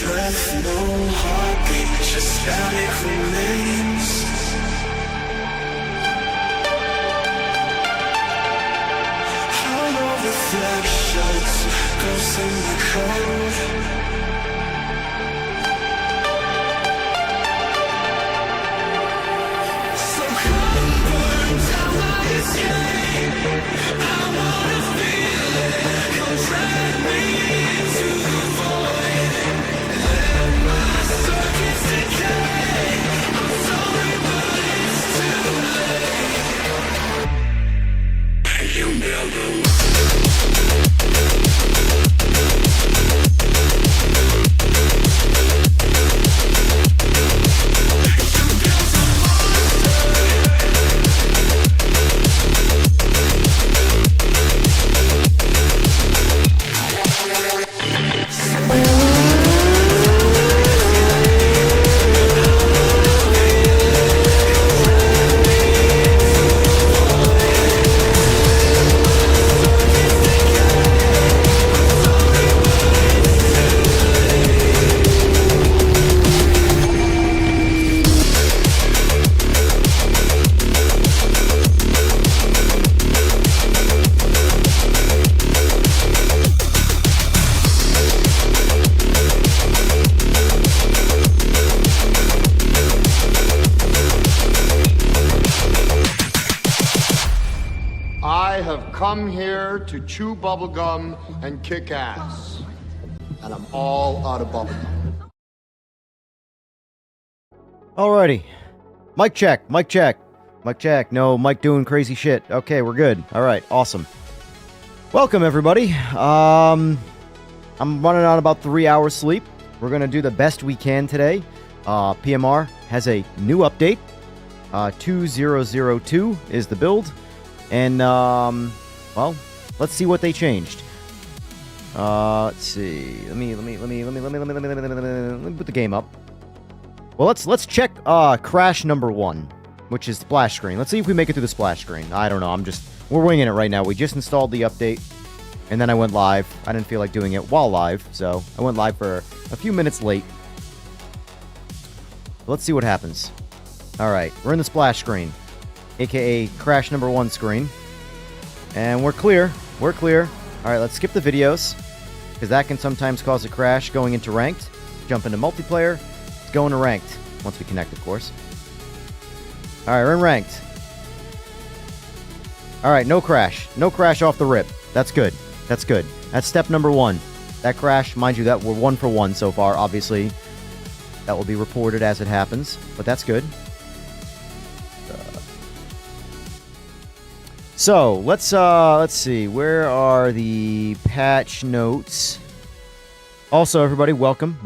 breath, no heartbeat, just static remains. Hollow reflections, ghosts in the code. So come burn down my escape. I wanna feel it, come drag me into the void. Let my circuits decay. I'm sorry, but it's too late. You never come here to chew bubblegum and kick ass. And I'm all out of bubblegum. Alrighty. Mic check, mic check. Mic check. No, Mike doing crazy shit. Okay, we're good. Alright, awesome. Welcome, everybody. I'm running on about 3 hours sleep. We're going to do the best we can today. PMR has a new update. 2002 is the build. And, well, let's see what they changed. Let's see. Let me put the game up. Well, let's check crash number 1, which is splash screen. Let's see if we make it through the splash screen. I don't know. We're winging it right now. We just installed the update, and then I went live. I didn't feel like doing it while live, so I went live for a few minutes late. Let's see what happens. All right, we're in the splash screen, aka crash number 1 screen. And we're clear. We're clear. Alright, let's skip the videos, because that can sometimes cause a crash going into ranked. Jump into multiplayer. Let's go into ranked. Once we connect, of course. Alright, we're in ranked. Alright, no crash. No crash off the rip. That's good. That's good. That's step number 1. That crash, mind you, that we're 1 for 1 so far, obviously. That will be reported as it happens, but that's good. So, let's see, where are the patch notes? Also, everybody, welcome.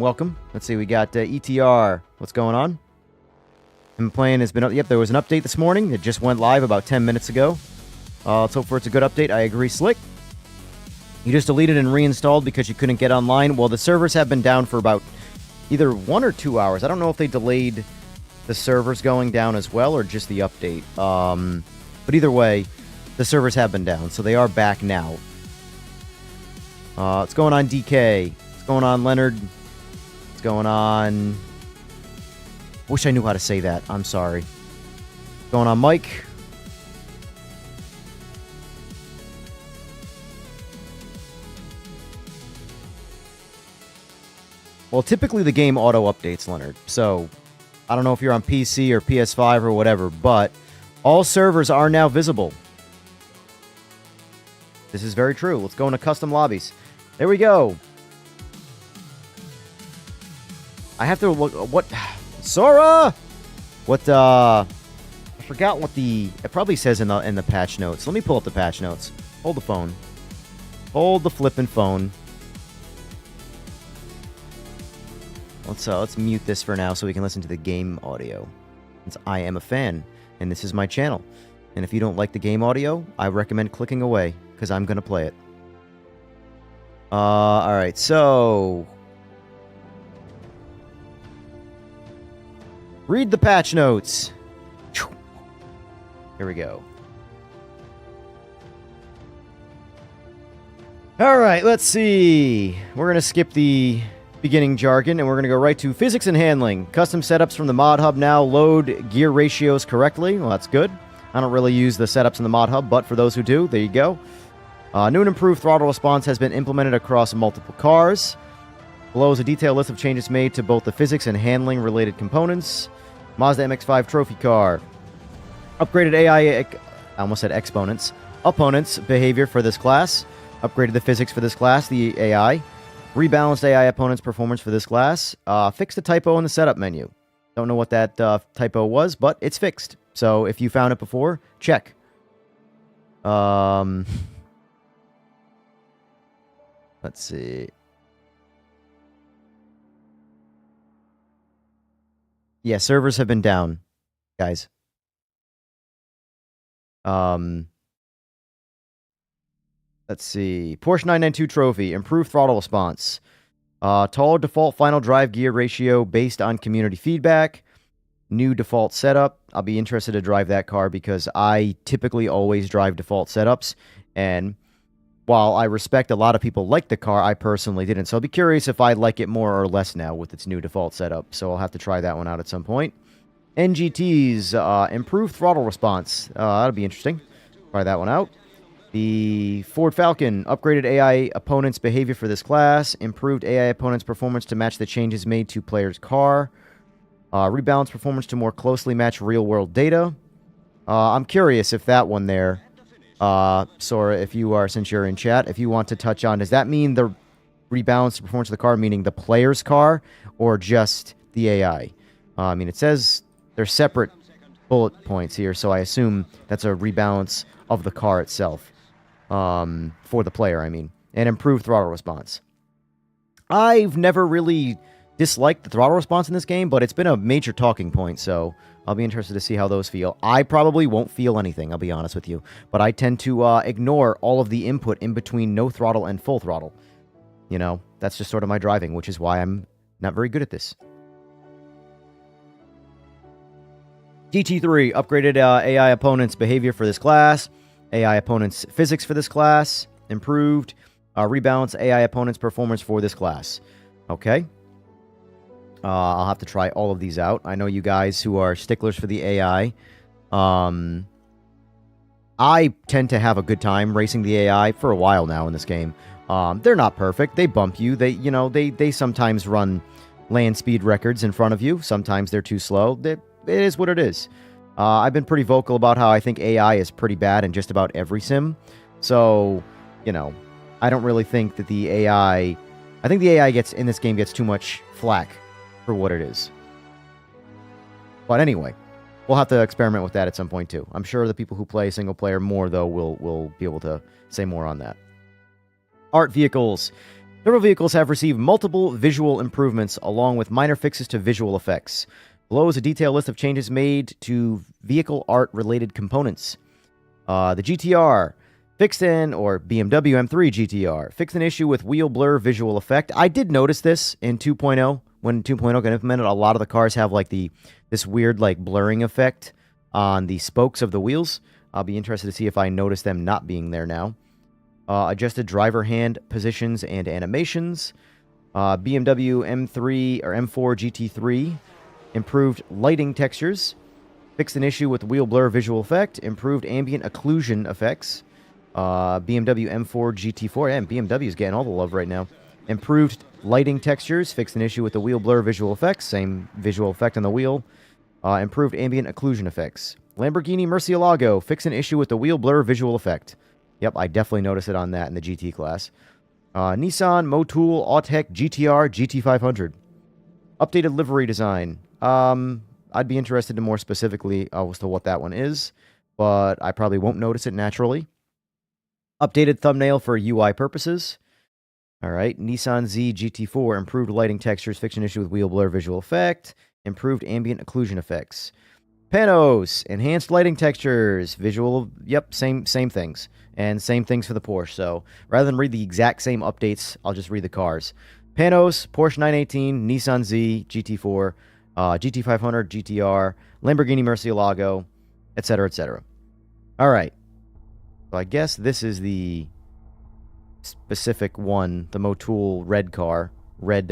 Let's see, we got ETR. What's going on? Been playing has been, yep, there was an update this morning. It just went live about 10 minutes ago. Let's hope for it's a good update. I agree, Slick. You just deleted and reinstalled because you couldn't get online. Well, the servers have been down for about either 1 or 2 hours. I don't know if they delayed the servers going down as well or just the update. But either way, the servers have been down, so they are back now. What's going on, DK? What's going on, Leonard? What's going on? Wish I knew how to say that. I'm sorry. What's going on, Mike? Well, typically the game auto-updates, Leonard. So, I don't know if you're on PC or PS5 or whatever, but all servers are now visible. This is very true. Let's go into custom lobbies. There we go. I have to look. What? Sora! What, I forgot what it probably says in the patch notes. Let me pull up the patch notes. Hold the phone. Hold the flippin' phone. Let's mute this for now so we can listen to the game audio. Since I am a fan, and this is my channel. And if you don't like the game audio, I recommend clicking away, because I'm going to play it. Alright, so... read the patch notes! Here we go. Alright, let's see. We're going to skip the beginning jargon, and we're going to go right to physics and handling. Custom setups from the mod hub now load gear ratios correctly. Well, that's good. I don't really use the setups in the mod hub, but for those who do, there you go. New and improved throttle response has been implemented across multiple cars. Below is a detailed list of changes made to both the physics and handling related components. Mazda MX-5 trophy car. Upgraded AI, I almost said exponents. Opponents behavior for this class. Upgraded the physics for this class, the AI. Rebalanced AI opponents performance for this class. Fixed a typo in the setup menu. Don't know what that typo was, but it's fixed. So if you found it before, check. Let's see. Yeah, servers have been down, guys. Let's see. Porsche 992 trophy. Improved throttle response. Taller default final drive gear ratio based on community feedback. New default setup. I'll be interested to drive that car because I typically always drive default setups. And while I respect a lot of people like the car, I personally didn't. So I'll be curious if I like it more or less now with its new default setup. So I'll have to try that one out at some point. NGT's improved throttle response. That'll be interesting. Try that one out. The Ford Falcon upgraded AI opponents' behavior for this class. Improved AI opponents' performance to match the changes made to player's car. Rebalanced performance to more closely match real-world data. I'm curious if that one there, Sora, if you are, since you're in chat, if you want to touch on, does that mean the rebalanced performance of the car, meaning the player's car, or just the AI? I mean, it says they're separate bullet points here, so I assume that's a rebalance of the car itself. For the player, I mean. And improved throttle response. I've never really disliked the throttle response in this game, but it's been a major talking point, so I'll be interested to see how those feel. I probably won't feel anything, I'll be honest with you. But I tend to ignore all of the input in between no throttle and full throttle. You know, that's just sort of my driving, which is why I'm not very good at this. GT3 upgraded AI opponents' behavior for this class. AI opponents' physics for this class. Improved. Rebalance AI opponents' performance for this class. Okay. I'll have to try all of these out. I know you guys who are sticklers for the AI. I tend to have a good time racing the AI for a while now in this game. They're not perfect. They bump you. They sometimes run land speed records in front of you. Sometimes they're too slow. It is what it is. I've been pretty vocal about how I think AI is pretty bad in just about every sim. So, you know, I don't really think that the AI... I think the AI in this game gets too much flack for what it is. But anyway, we'll have to experiment with that at some point too. I'm sure the people who play single player more, though, will be able to say more on that. Art vehicles. Several vehicles have received multiple visual improvements along with minor fixes to visual effects. Below is a detailed list of changes made to vehicle art-related components. The GTR fixed or BMW M3 GTR fixed an issue with wheel blur visual effect. I did notice this in 2.0. When 2.0 got implemented, a lot of the cars have like this weird like blurring effect on the spokes of the wheels. I'll be interested to see if I notice them not being there now. Adjusted driver hand positions and animations. BMW M3 or M4 GT3 improved lighting textures. Fixed an issue with wheel blur visual effect. Improved ambient occlusion effects. BMW M4 GT4. Yeah, BMW is getting all the love right now. Improved lighting textures. Fixed an issue with the wheel blur visual effects. Same visual effect on the wheel. Improved ambient occlusion effects. Lamborghini Murcielago. Fixed an issue with the wheel blur visual effect. Yep, I definitely noticed it on that in the GT class. Nissan Motul Autech GTR GT500. Updated livery design. I'd be interested in more specifically as to what that one is, but I probably won't notice it naturally. Updated thumbnail for UI purposes. All right, Nissan Z GT4, improved lighting textures, fixed an issue with wheel blur visual effect, improved ambient occlusion effects. Panos, enhanced lighting textures, visual, yep, same things. And same things for the Porsche, so rather than read the exact same updates, I'll just read the cars. Panos, Porsche 918, Nissan Z, GT4, GT500, GTR, Lamborghini Murcielago, etc., etc. All right. So I guess this is the specific one, the Motul red car. red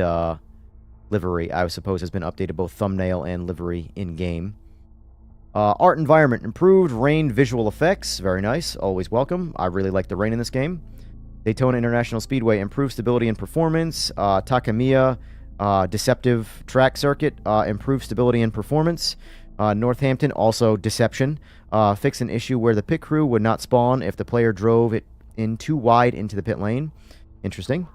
livery, I suppose, has been updated, both thumbnail and livery in-game. Art environment improved, rain visual effects, very nice, always welcome. I really like the rain in this game. Daytona International Speedway improved stability and performance. Takamiya deceptive track circuit improved stability and performance. Northampton also deception. Fix an issue where the pit crew would not spawn if the player drove it in too wide into the pit lane. Interesting.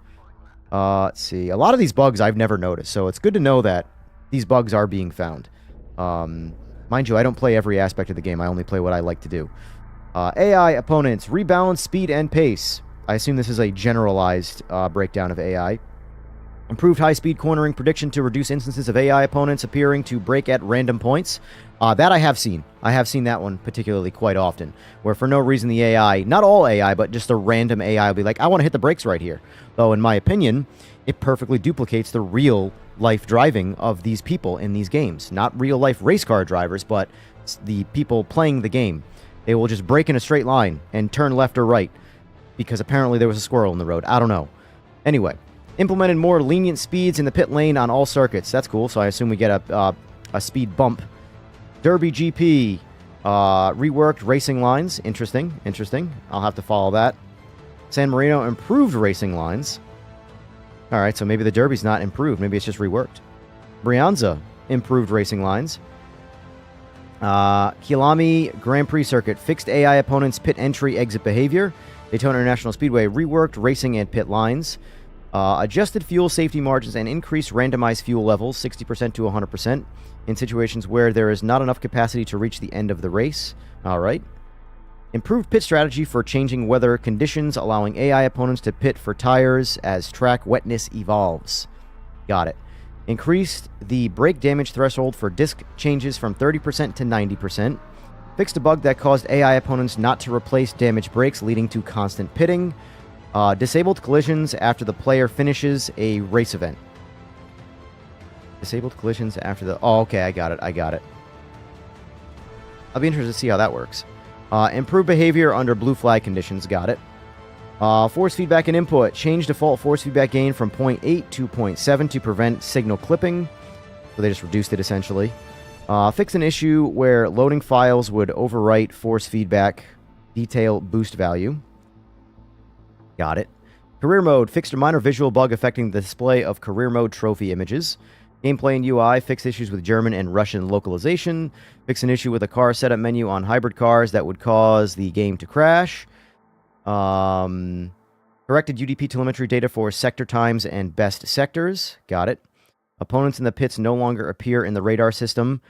Let's see. A lot of these bugs I've never noticed, so it's good to know that these bugs are being found. Mind you, I don't play every aspect of the game. I only play what I like to do. AI opponents. Rebalance speed and pace. I assume this is a generalized breakdown of AI. Improved high-speed cornering prediction to reduce instances of AI opponents appearing to break at random points. That I have seen. I have seen that one particularly quite often, where for no reason the AI, not all AI, but just a random AI will be like, I want to hit the brakes right here. Though, in my opinion, it perfectly duplicates the real-life driving of these people in these games. Not real-life race car drivers, but the people playing the game. They will just brake in a straight line and turn left or right, because apparently there was a squirrel in the road. I don't know. Anyway. Implemented more lenient speeds in the pit lane on all circuits. That's cool, so I assume we get a speed bump. Derby GP. Reworked racing lines. Interesting. Interesting. I'll have to follow that. San Marino improved racing lines. Alright, so maybe the Derby's not improved. Maybe it's just reworked. Brianza improved racing lines. Kilami Grand Prix Circuit. Fixed AI opponents' pit entry exit behavior. Daytona International Speedway. Reworked racing and pit lines. Adjusted fuel safety margins and increased randomized fuel levels, 60% to 100%, in situations where there is not enough capacity to reach the end of the race. Alright. Improved pit strategy for changing weather conditions, allowing AI opponents to pit for tires as track wetness evolves. Got it. Increased the brake damage threshold for disc changes from 30% to 90%. Fixed a bug that caused AI opponents not to replace damaged brakes, leading to constant pitting. Disabled collisions after the player finishes a race event. Disabled collisions after the... Oh, okay, I got it. I'll be interested to see how that works. Improved behavior under blue flag conditions. Got it. Force feedback and input. Change default force feedback gain from 0.8 to 0.7 to prevent signal clipping. So they just reduced it, essentially. Fix an issue where loading files would overwrite force feedback detail boost value. Got it. Career mode. Fixed a minor visual bug affecting the display of career mode trophy images. Gameplay and UI. Fixed issues with German and Russian localization. Fix an issue with a car setup menu on hybrid cars that would cause the game to crash. Corrected UDP telemetry data for sector times and best sectors. Got it. Opponents in the pits no longer appear in the radar system.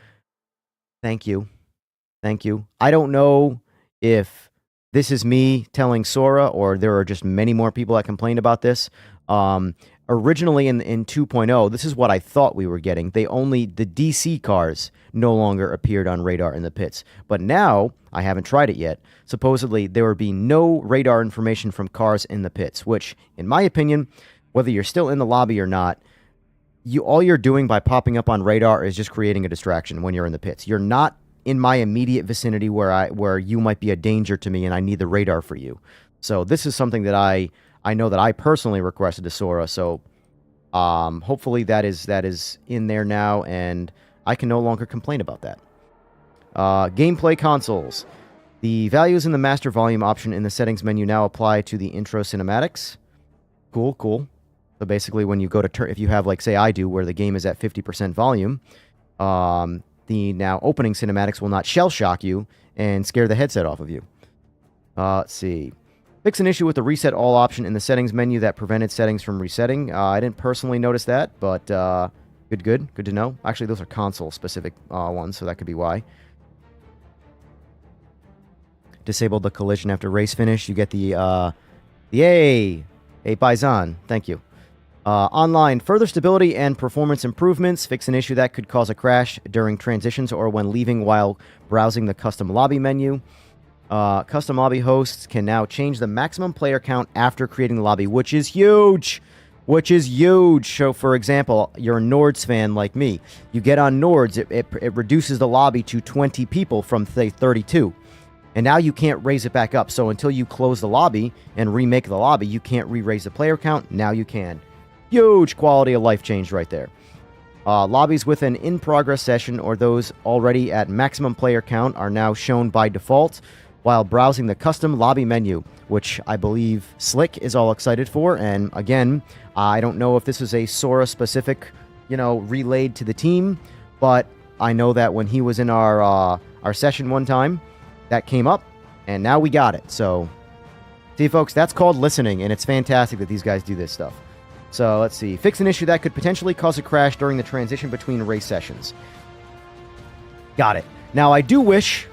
Thank you. Thank you. I don't know if this is me telling Sora, or there are just many more people that complained about this. Originally in 2.0, this is what I thought we were getting. The DC cars no longer appeared on radar in the pits. But now, I haven't tried it yet, supposedly there would be no radar information from cars in the pits, which, in my opinion, whether you're still in the lobby or not, all you're doing by popping up on radar is just creating a distraction when you're in the pits. You're not in my immediate vicinity where you might be a danger to me and I need the radar for you. So this is something that I know that I personally requested to Sora, so hopefully that is in there now and I can no longer complain about that. Gameplay consoles. The values in the master volume option in the settings menu now apply to the intro cinematics. Cool, cool. So basically when you go to if you have, like, say I do, where the game is at 50% volume, the now opening cinematics will not shell shock you and scare the headset off of you. Let's see. Fix an issue with the reset all option in the settings menu that prevented settings from resetting. I didn't personally notice that, but good to know. Actually, those are console specific ones, so that could be why. Disabled the collision after race finish. You get the yay, a Paisan. Thank you. Online, further stability and performance improvements. Fix an issue that could cause a crash during transitions or when leaving while browsing the custom lobby menu. Custom lobby hosts can now change the maximum player count after creating the lobby, which is huge. So, for example, you're a Nords fan like me. You get on Nords, it reduces the lobby to 20 people from, say, 32. And now you can't raise it back up. So until you close the lobby and remake the lobby, you can't re-raise the player count. Now you can. Huge quality of life change right there. Lobbies with an in-progress session or those already at maximum player count are now shown by default while browsing the custom lobby menu, which I believe Slick is all excited for. And again, I don't know if this is a Sora-specific, relayed to the team, but I know that when he was in our session one time, that came up, and now we got it. So, see, folks, that's called listening, and it's fantastic that these guys do this stuff. So, let's see. Fix an issue that could potentially cause a crash during the transition between race sessions. Got it. Now, I do wish,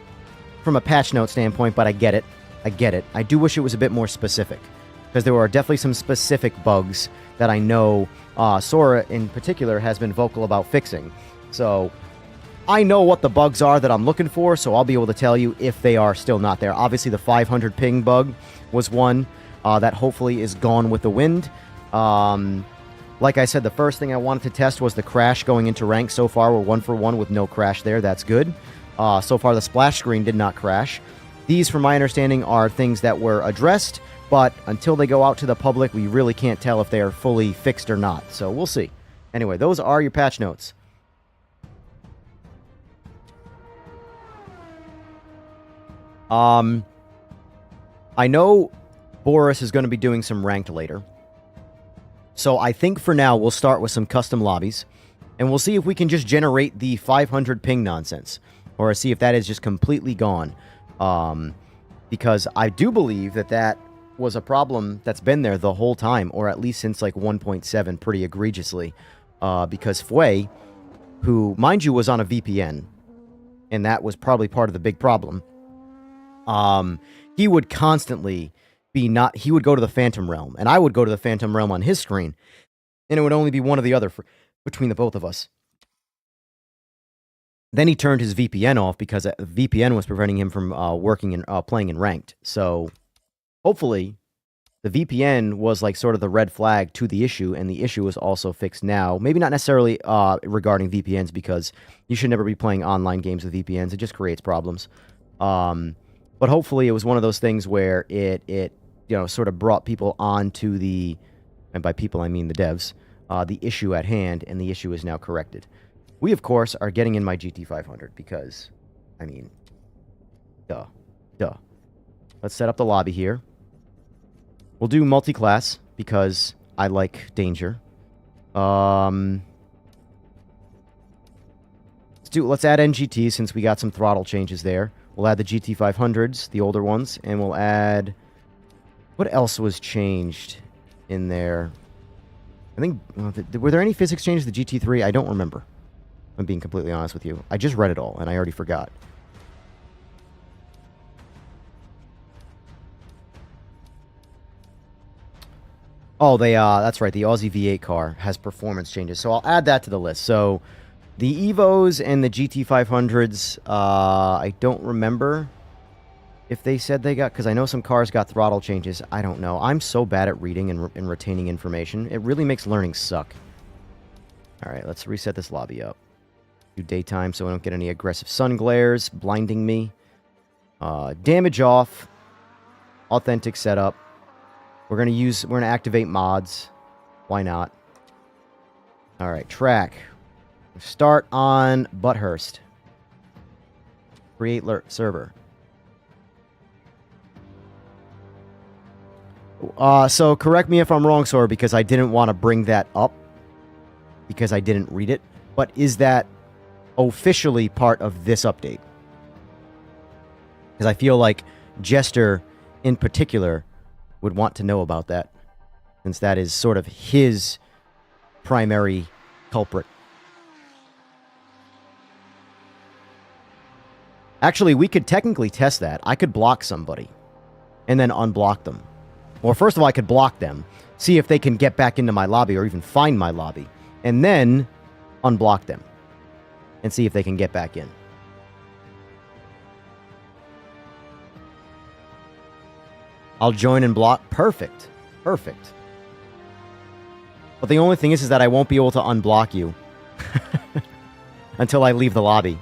from a patch note standpoint, but I get it. I do wish it was a bit more specific, because there are definitely some specific bugs that I know Sora, in particular, has been vocal about fixing. So, I know what the bugs are that I'm looking for, so I'll be able to tell you if they are still not there. Obviously, the 500 ping bug was one that hopefully is gone with the wind. Like I said, the first thing I wanted to test was the crash going into rank. So far, we're 1 for 1 with no crash there. That's good. So far, the splash screen did not crash. These, from my understanding, are things that were addressed, but until they go out to the public, we really can't tell if they are fully fixed or not. So we'll see. Anyway, those are your patch notes. I know Boris is going to be doing some ranked later. So I think for now we'll start with some custom lobbies, and we'll see if we can just generate the 500 ping nonsense, or see if that is just completely gone. Because I do believe that that was a problem that's been there the whole time, or at least since like 1.7 pretty egregiously. Because Fway, who, mind you, was on a VPN, and that was probably part of the big problem, he would constantly he would go to the Phantom Realm, and I would go to the Phantom Realm on his screen, and it would only be one or the other between the both of us. Then he turned his VPN off because VPN was preventing him from working and playing in ranked. So hopefully the VPN was like sort of the red flag to the issue, and the issue is also fixed now. Maybe not necessarily regarding VPNs, because you should never be playing online games with VPNs. It just creates problems. But hopefully it was one of those things where it sort of brought people onto the, and by people I mean the devs, the issue at hand, and the issue is now corrected. We, of course, are getting in my GT500 because, I mean, duh. Let's set up the lobby here. We'll do multi-class because I like danger. Let's add NGT since we got some throttle changes there. We'll add the GT500s, the older ones, and we'll add... What else was changed in there? I think... were there any physics changes to the GT3? I don't remember. I'm being completely honest with you. I just read it all, and I already forgot. Oh, that's right. The Aussie V8 car has performance changes, so I'll add that to the list. So, the Evos and the GT500s, I don't remember if they said they got... Because I know some cars got throttle changes. I don't know. I'm so bad at reading and retaining information. It really makes learning suck. Alright, let's reset this lobby up. Do daytime so I don't get any aggressive sun glares blinding me. Damage off. Authentic setup. We're gonna activate mods. Why not? Alright, track. Start on Butthurst. Create server. So correct me if I'm wrong, Sora, because I didn't want to bring that up because I didn't read it. But is that officially part of this update? Because I feel like Jester, in particular, would want to know about that, since that is sort of his primary culprit. Actually, we could technically test that. I could block somebody and then unblock them. Or first of all, I could block them, see if they can get back into my lobby or even find my lobby, and then unblock them and see if they can get back in. I'll join and block. Perfect. Perfect. But the only thing is that I won't be able to unblock you until I leave the lobby.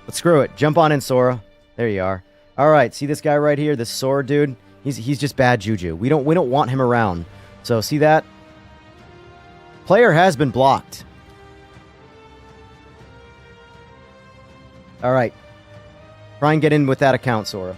But screw it. Jump on in, Sora. There you are. All right. See this guy right here? This Sora dude? He's just bad juju. We don't want him around. So see that? Player has been blocked. All right. Try and get in with that account, Sora.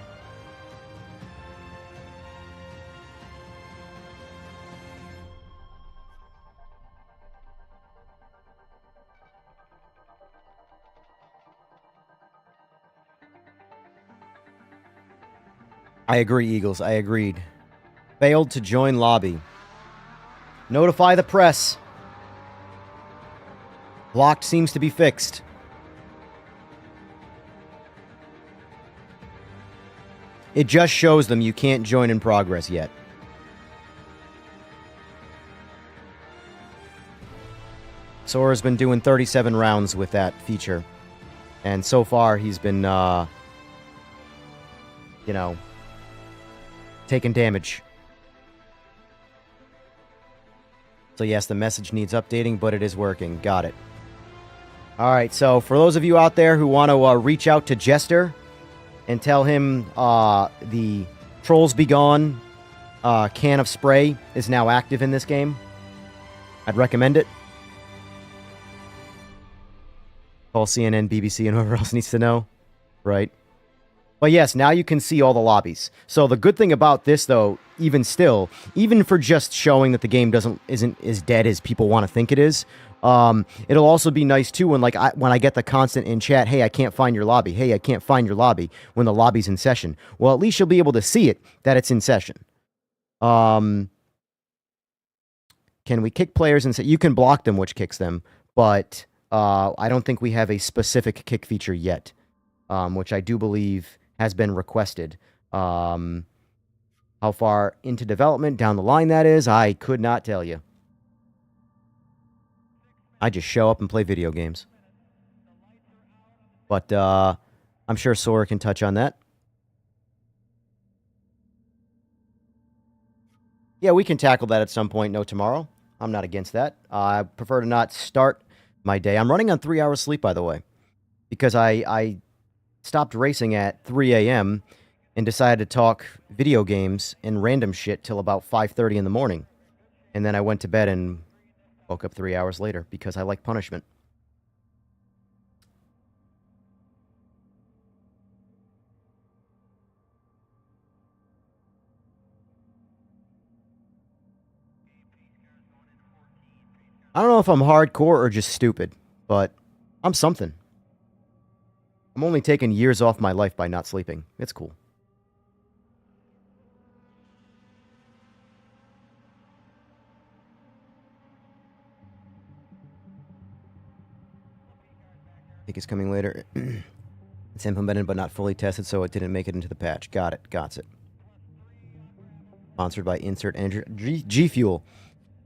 I agree, Eagles. I agreed. Failed to join lobby. Notify the press. Blocked seems to be fixed. It just shows them you can't join in progress yet. Sora's been doing 37 rounds with that feature. And so far, he's been, taking damage. So yes, the message needs updating, but it is working. Got it. All right, so for those of you out there who want to reach out to Jester and tell him the Trolls Be Gone can of spray is now active in this game, I'd recommend it. Call CNN, BBC, and whoever else needs to know, right? But yes, now you can see all the lobbies. So the good thing about this, though, even still, even for just showing that the game isn't as dead as people want to think it is, it'll also be nice too when when I get the constant in chat, hey, I can't find your lobby. Hey, I can't find your lobby when the lobby's in session. Well, at least you'll be able to see it that it's in session. Can we kick players and say you can block them, which kicks them, but I don't think we have a specific kick feature yet, which I do believe has been requested. How far into development down the line that is, I could not tell you. I just show up and play video games. But I'm sure Sora can touch on that. Yeah, we can tackle that at some point. No, tomorrow. I'm not against that. I prefer to not start my day. I'm running on 3 hours sleep, by the way, because I stopped racing at 3 a.m. and decided to talk video games and random shit till about 5:30 in the morning. And then I went to bed and woke up 3 hours later because I like punishment. I don't know if I'm hardcore or just stupid, but I'm something. I'm only taking years off my life by not sleeping. It's cool. I think it's coming later. It's implemented but not fully tested, so it didn't make it into the patch. Got it. Got it. Sponsored by Insert Energy. G Fuel.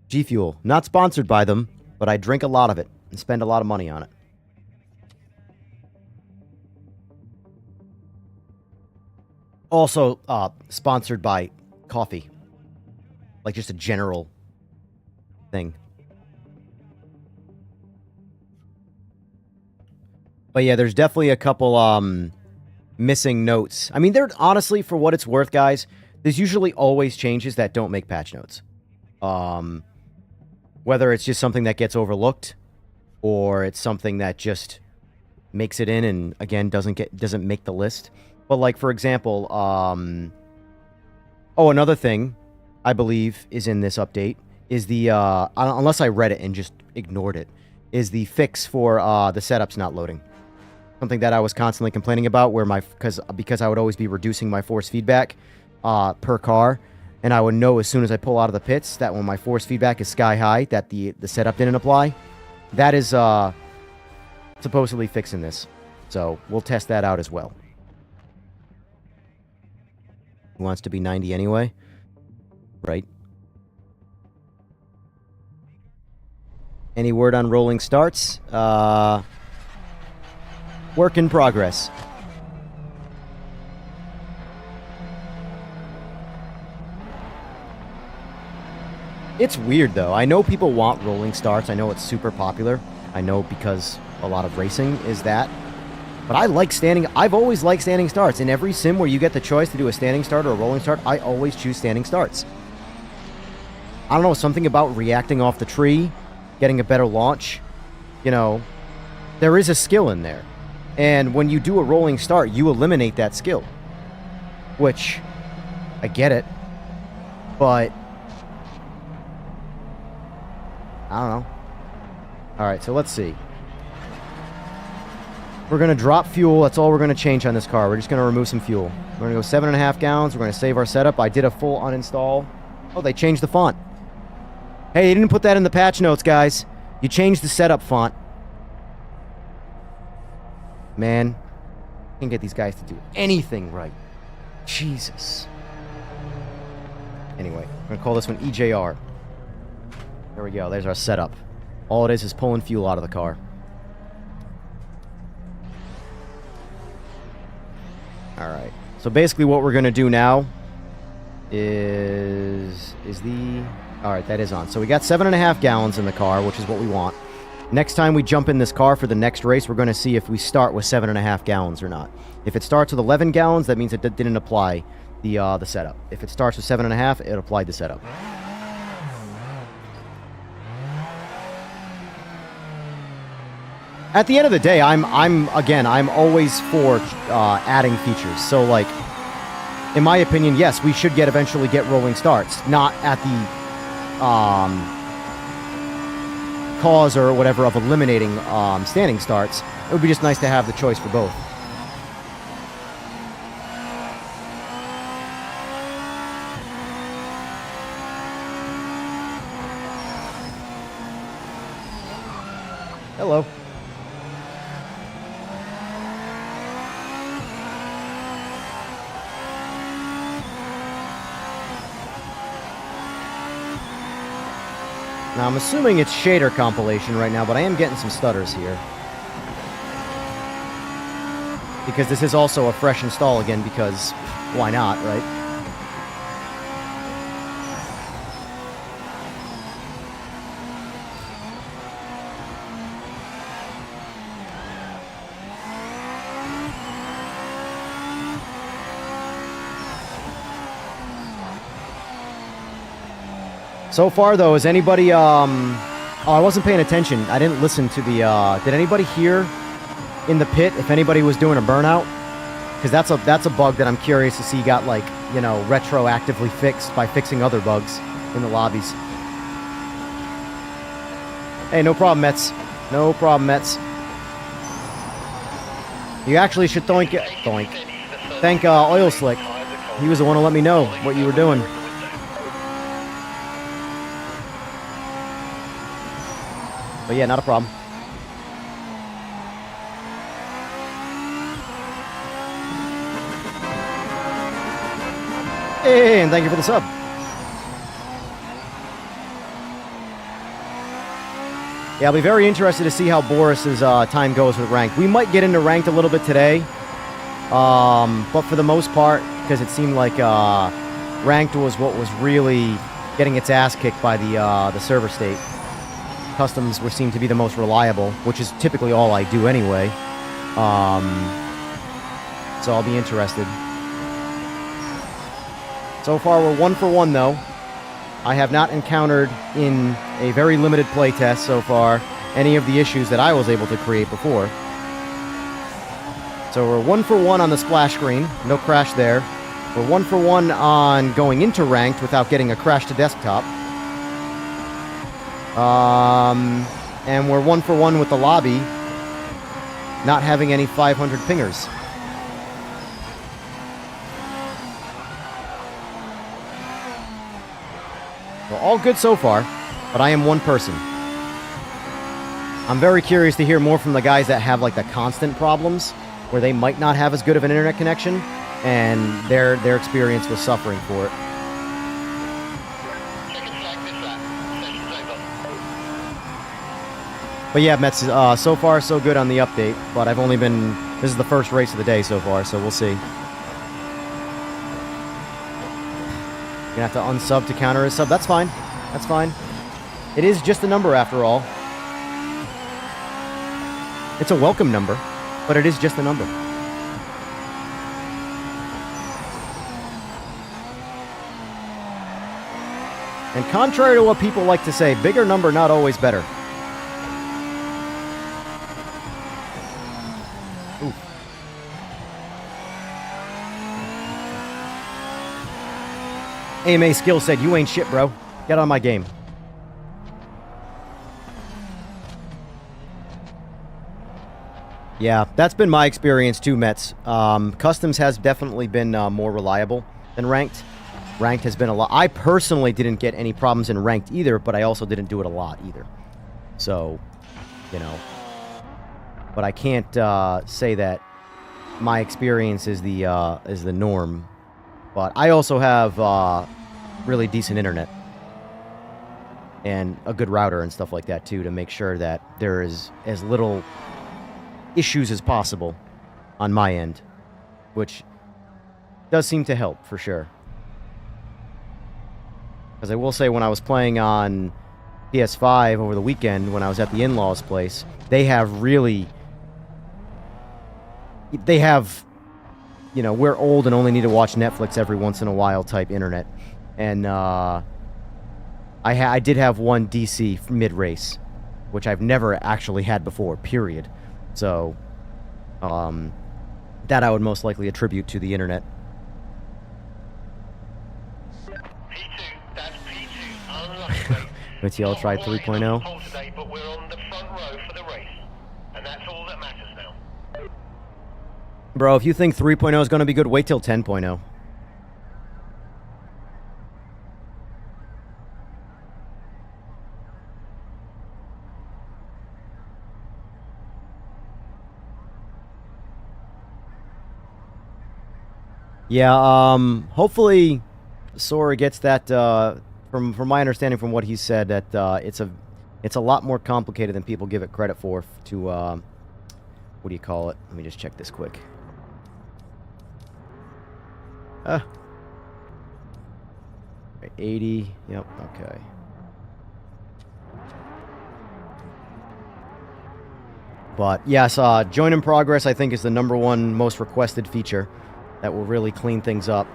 G Fuel. Not sponsored by them, but I drink a lot of it and spend a lot of money on it. Also, sponsored by coffee. Like just a general thing. But yeah, there's definitely a couple missing notes. I mean, they're honestly, for what it's worth, guys, there's usually always changes that don't make patch notes. Whether it's just something that gets overlooked, or it's something that just makes it in and again doesn't make the list. But like for example, another thing I believe is in this update is the unless I read it and just ignored it, is the fix for the setups not loading. Something that I was constantly complaining about, where because I would always be reducing my force feedback per car. And I would know as soon as I pull out of the pits that when my force feedback is sky high, that the setup didn't apply. That is supposedly fixing this. So we'll test that out as well. Who wants to be 90 anyway? Right. Any word on rolling starts? Work in progress. It's weird, though. I know people want rolling starts. I know it's super popular. I know because a lot of racing is that. But I like standing... I've always liked standing starts. In every sim where you get the choice to do a standing start or a rolling start, I always choose standing starts. I don't know, something about reacting off the tree getting a better launch, you know, there is a skill in there. And when you do a rolling start, you eliminate that skill. Which, I get it. But, I don't know. Alright, so let's see. We're going to drop fuel. That's all we're going to change on this car. We're just going to remove some fuel. We're going to go 7.5 gallons. We're going to save our setup. I did a full uninstall. Oh, they changed the font. Hey, you didn't put that in the patch notes, guys. You changed the setup font. Man, can't get these guys to do anything right. Jesus. Anyway, I'm going to call this one EJR. There we go. There's our setup. All it is pulling fuel out of the car. Alright. So basically what we're going to do now is the... Alright, that is on. So we got 7.5 gallons in the car, which is what we want. Next time we jump in this car for the next race, we're going to see if we start with 7.5 gallons or not. If it starts with 11 gallons, that means it didn't apply the setup. If it starts with 7.5, it applied the setup. At the end of the day, I'm always for adding features. So, like, in my opinion, yes, we should eventually get rolling starts, not at the cause or whatever of eliminating standing starts. It would be just nice to have the choice for both. Hello. Now, I'm assuming it's shader compilation right now, but I am getting some stutters here. Because this is also a fresh install again, because why not, right? So far, though, is anybody, oh, I wasn't paying attention. I didn't listen to the, did anybody hear in the pit if anybody was doing a burnout? Because that's a bug that I'm curious to see got, like, you know, retroactively fixed by fixing other bugs in the lobbies. Hey, no problem, Mets. No problem, Mets. You actually should thank Oil Slick. He was the one who let me know what you were doing. But yeah, not a problem. Hey, and thank you for the sub. Yeah, I'll be very interested to see how Boris's time goes with ranked. We might get into ranked a little bit today. But for the most part, because it seemed like ranked was what was really getting its ass kicked by the server state. Customs seem to be the most reliable, which is typically all I do anyway. So I'll be interested. So far, we're 1 for 1, though. I have not encountered, in a very limited playtest so far, any of the issues that I was able to create before. So we're 1 for 1 on the splash screen. No crash there. We're 1 for 1 on going into ranked without getting a crash to desktop. And we're 1 for 1 with the lobby, not having any 500 pingers. Well, all good so far, but I am one person. I'm very curious to hear more from the guys that have, like, the constant problems, where they might not have as good of an internet connection, and their experience was suffering for it. But yeah, Mets, so far so good on the update, but I've only been... This is the first race of the day so far, so we'll see. You're gonna have to unsub to counter his sub. That's fine. That's fine. It is just a number after all. It's a welcome number, but it is just a number. And contrary to what people like to say, bigger number not always better. AMA Skill said, you ain't shit, bro. Get on my game. Yeah, that's been my experience too, Mets. Customs has definitely been more reliable than Ranked. Ranked has been a lot. I personally didn't get any problems in Ranked either, but I also didn't do it a lot either. So, you know. But I can't say that my experience is the norm. But I also have really decent internet. And a good router and stuff like that, too, to make sure that there is as little issues as possible on my end, which does seem to help for sure. Because I will say, when I was playing on PS5 over the weekend, when I was at the in-laws' place, they have, you know, we're old and only need to watch Netflix every once in a while type internet. And I did have one DC mid-race, which I've never actually had before, period. So, that I would most likely attribute to the internet. P2, that's P2, unlucky. But y'all tried 3.0. Today, but we're on the front row for the race, and that's all that matters now. Bro, if you think 3.0 is going to be good, wait till 10.0. Yeah, hopefully Sora gets that, from my understanding from what he said, that it's a lot more complicated than people give it credit for to, what do you call it? Let me just check this quick. 80, yep, okay. But yes, Join in Progress I think is the #1 most requested feature that will really clean things up.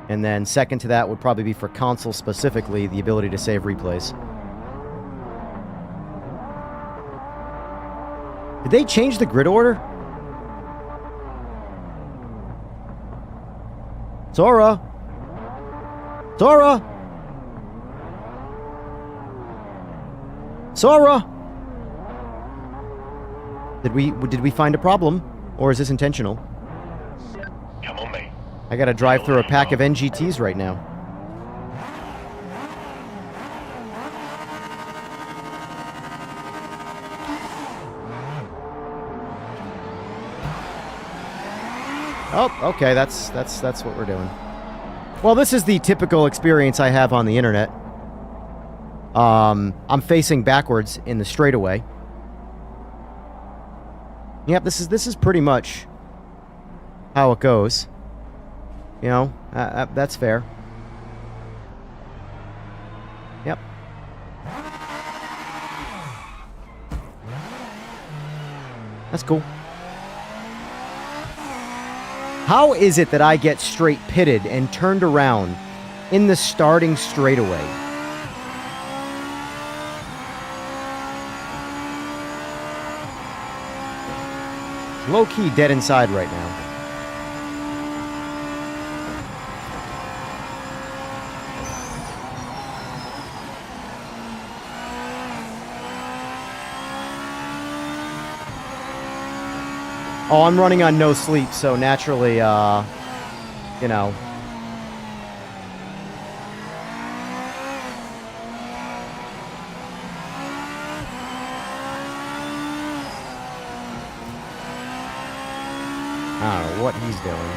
And then second to that would probably be for console specifically, the ability to save replays. Did they change the grid order? Sora! Sora! Sora! Did we find a problem? Or is this intentional? Come on, mate. I gotta drive through a pack of NGTs right now. Oh, okay, that's what we're doing. Well, this is the typical experience I have on the internet. I'm facing backwards in the straightaway. Yep, this is pretty much how it goes. You know, that's fair. Yep. That's cool. How is it that I get straight pitted and turned around in the starting straightaway? Low-key dead inside right now. Oh, I'm running on no sleep, so naturally, you know. I don't know what he's doing.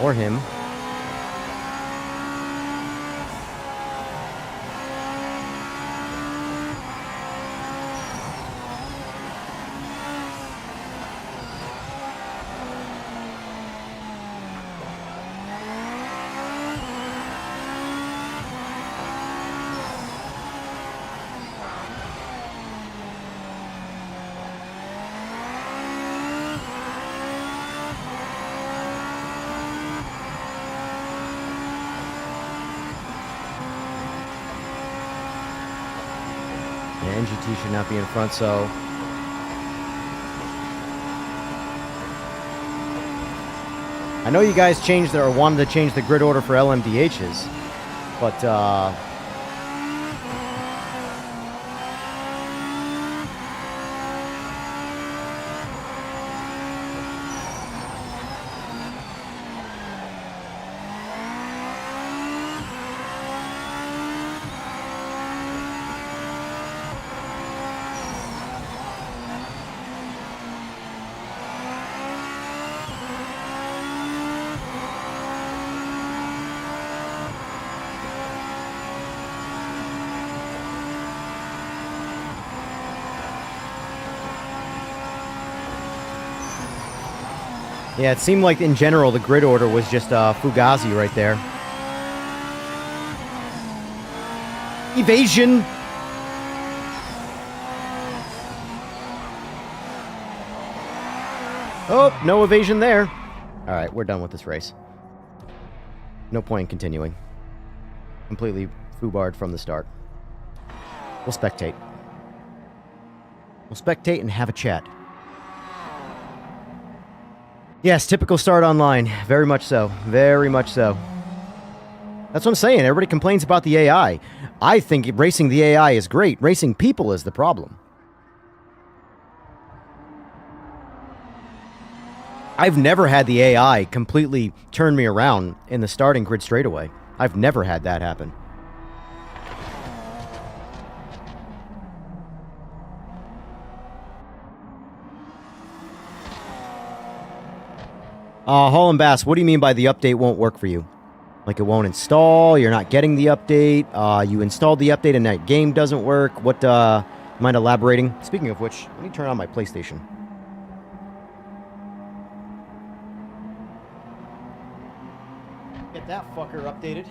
Or him. Yeah, NGT should not be in front, so... I know you guys changed or wanted to change the grid order for LMDHs, but yeah, it seemed like in general the grid order was just Fugazi right there. Evasion! Oh, no evasion there. Alright, we're done with this race. No point in continuing. Completely foobarred from the start. We'll spectate. We'll spectate and have a chat. Yes, typical start online. Very much so. Very much so. That's what I'm saying. Everybody complains about the AI. I think racing the AI is great. Racing people is the problem. I've never had the AI completely turn me around in the starting grid straightaway. I've never had that happen. Hall and Bass, what do you mean by the update won't work for you? Like it won't install, you're not getting the update, you installed the update and that game doesn't work. What, mind elaborating? Speaking of which, let me turn on my PlayStation. Get that fucker updated.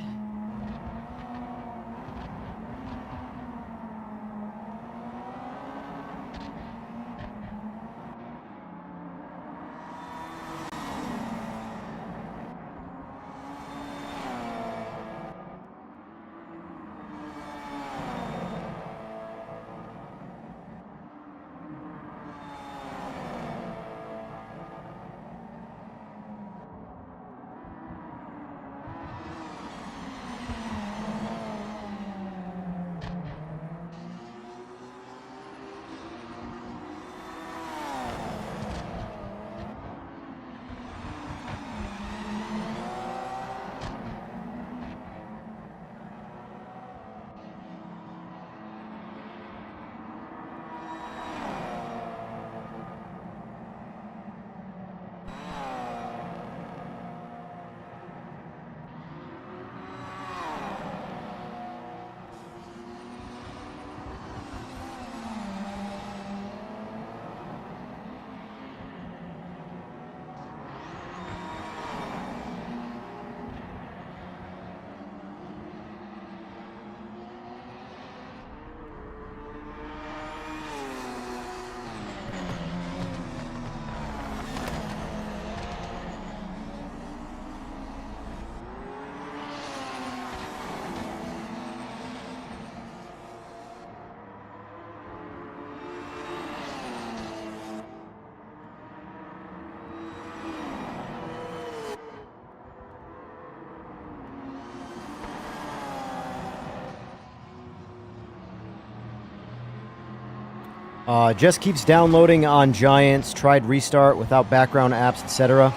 Just keeps downloading on Giants, tried restart without background apps, etc.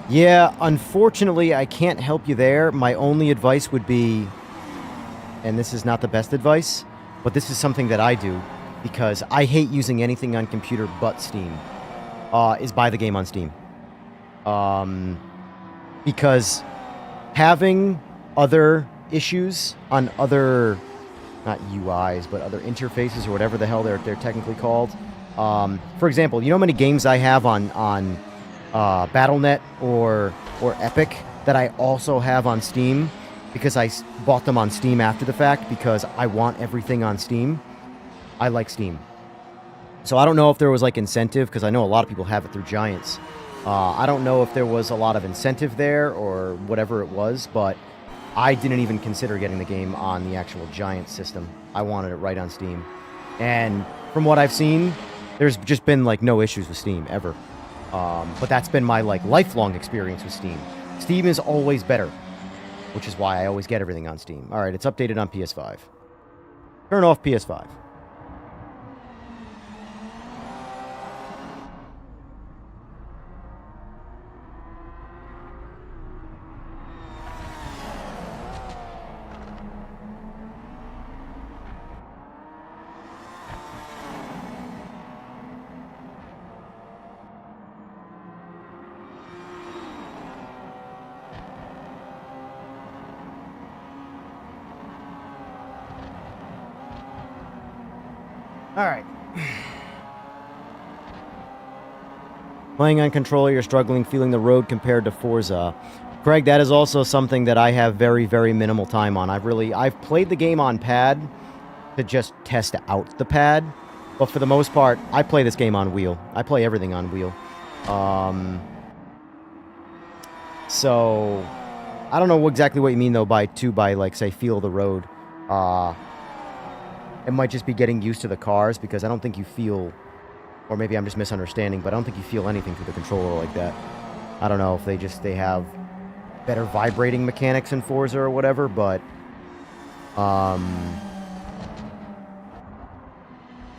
Yeah, unfortunately, I can't help you there. My only advice would be, and this is not the best advice, but this is something that I do, because I hate using anything on computer but Steam, is buy the game on Steam. Because having other issues on other, not UIs, but other interfaces or whatever the hell they're technically called. For example, you know how many games I have on Battle.net or Epic that I also have on Steam because I bought them on Steam after the fact because I want everything on Steam. I like Steam. So I don't know if there was like incentive, because I know a lot of people have it through Giants. I don't know if there was a lot of incentive there or whatever it was, but I didn't even consider getting the game on the actual Giant system. I wanted it right on Steam. And from what I've seen, there's just been like no issues with Steam ever. But that's been my like lifelong experience with Steam. Steam is always better, which is why I always get everything on Steam. All right, it's updated on PS5. Turn off PS5. All right. Playing on controller, you're struggling feeling the road compared to Forza. Craig, that is also something that I have very, very minimal time on. I've played the game on pad to just test out the pad, but for the most part, I play this game on wheel. I play everything on wheel. So I don't know exactly what you mean though by like say feel the road. It might just be getting used to the cars because I don't think you feel, or maybe I'm just misunderstanding, but I don't think you feel anything through the controller like that. I don't know if they have better vibrating mechanics in Forza or whatever, but I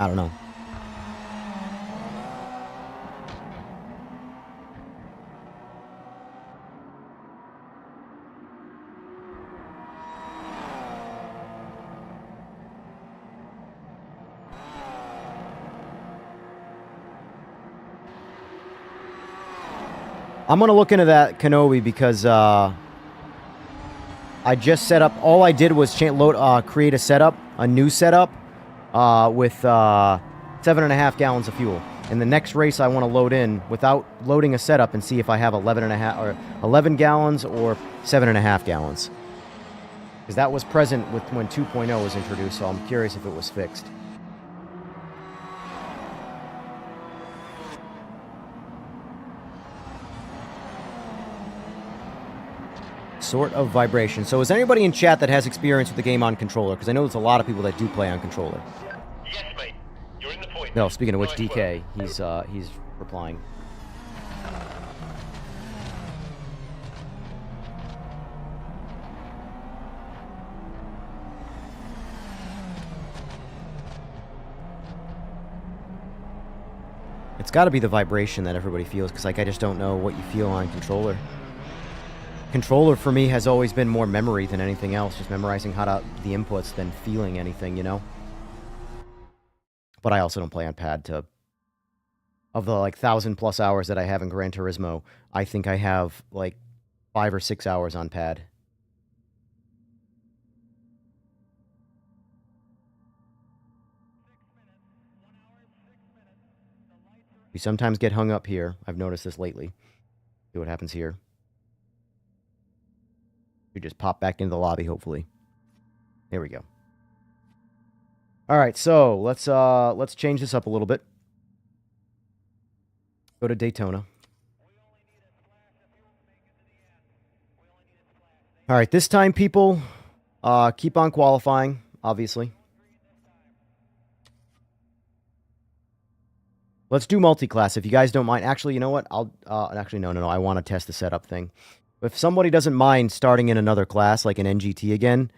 don't know. I'm going to look into that Kenobi because I just set up, all I did was create a setup, a new setup with 7.5 gallons of fuel. In the next race I want to load in without loading a setup and see if I have 11 gallons or 7.5 gallons. Because that was present with when 2.0 was introduced, so I'm curious if it was fixed. Sort of vibration. So is anybody in chat that has experience with the game on controller? Because I know there's a lot of people that do play on controller. Yes, mate. You're in the point. No, speaking of which, Nice DK, work. he's replying. It's got to be the vibration that everybody feels, because like I just don't know what you feel on controller. Controller for me has always been more memory than anything else, just memorizing the inputs than feeling anything, you know? But I also don't play on pad of the like 1,000+ hours that I have in Gran Turismo, I think I have like 5 or 6 hours on pad. We sometimes get hung up here. I've noticed this lately. See what happens here. We just pop back into the lobby, hopefully. There we go. All right, so let's change this up a little bit. Go to Daytona. All right, this time, people, keep on qualifying, obviously. Let's do multi-class if you guys don't mind. Actually, you know what? Actually, no. I want to test the setup thing. If somebody doesn't mind starting in another class, like an NGT again,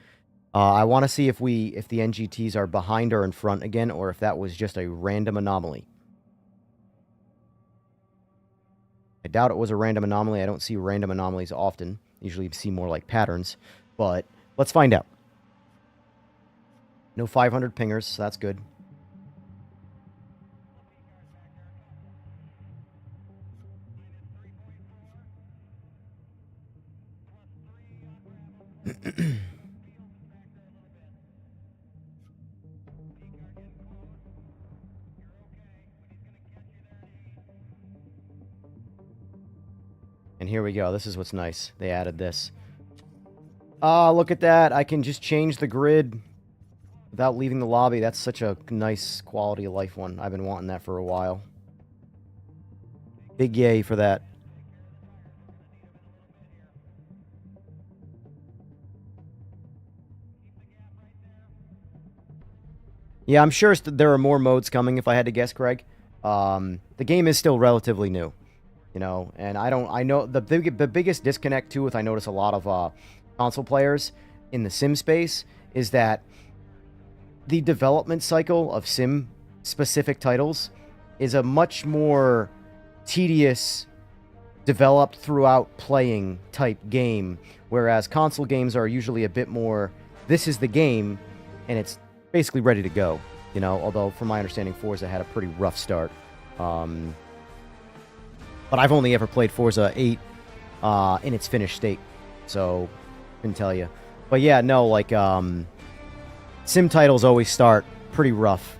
I want to see if the NGTs are behind or in front again, or if that was just a random anomaly. I doubt it was a random anomaly. I don't see random anomalies often. Usually you see more like patterns, but let's find out. No 500 pingers, so that's good. And here we go. This is what's nice. They added this. Look at that. I can just change the grid without leaving the lobby. That's such a nice quality of life one. I've been wanting that for a while. Big yay for that. Yeah, I'm sure there are more modes coming if I had to guess, Craig. The game is still relatively new. you know. And I know the biggest disconnect too with I notice a lot of console players in the sim space is that the development cycle of sim specific titles is a much more tedious, developed throughout playing type game, whereas console games are usually a bit more, this is the game and it's basically ready to go, you know. Although from my understanding Forza had a pretty rough start, but I've only ever played Forza 8 in its finished state, so I can tell you. But yeah, no, like sim titles always start pretty rough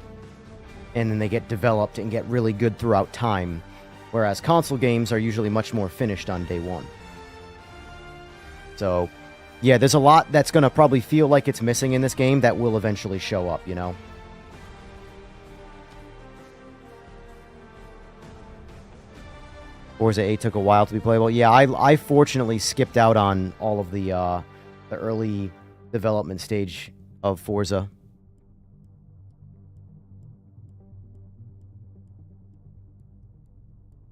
and then they get developed and get really good throughout time, whereas console games are usually much more finished on day one. So yeah, there's a lot that's going to probably feel like it's missing in this game that will eventually show up, you know. Forza 8 took a while to be playable. Yeah, I fortunately skipped out on all of the early development stage of Forza.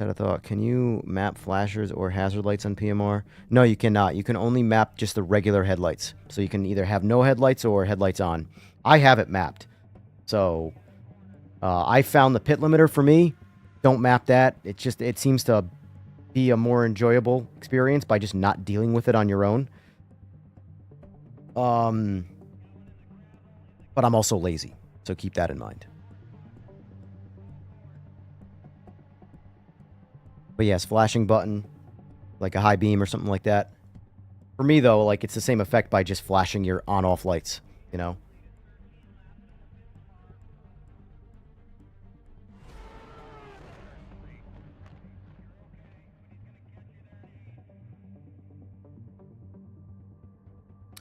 Had a thought. Can you map flashers or hazard lights on PMR? No, you cannot. You can only map just the regular headlights. So you can either have no headlights or headlights on. I have it mapped. So I found the pit limiter for me. Don't map that. It seems to be a more enjoyable experience by just not dealing with it on your own. But I'm also lazy, so keep that in mind. But yes, flashing button, like a high beam or something like that. For me, though, like it's the same effect by just flashing your on-off lights, you know?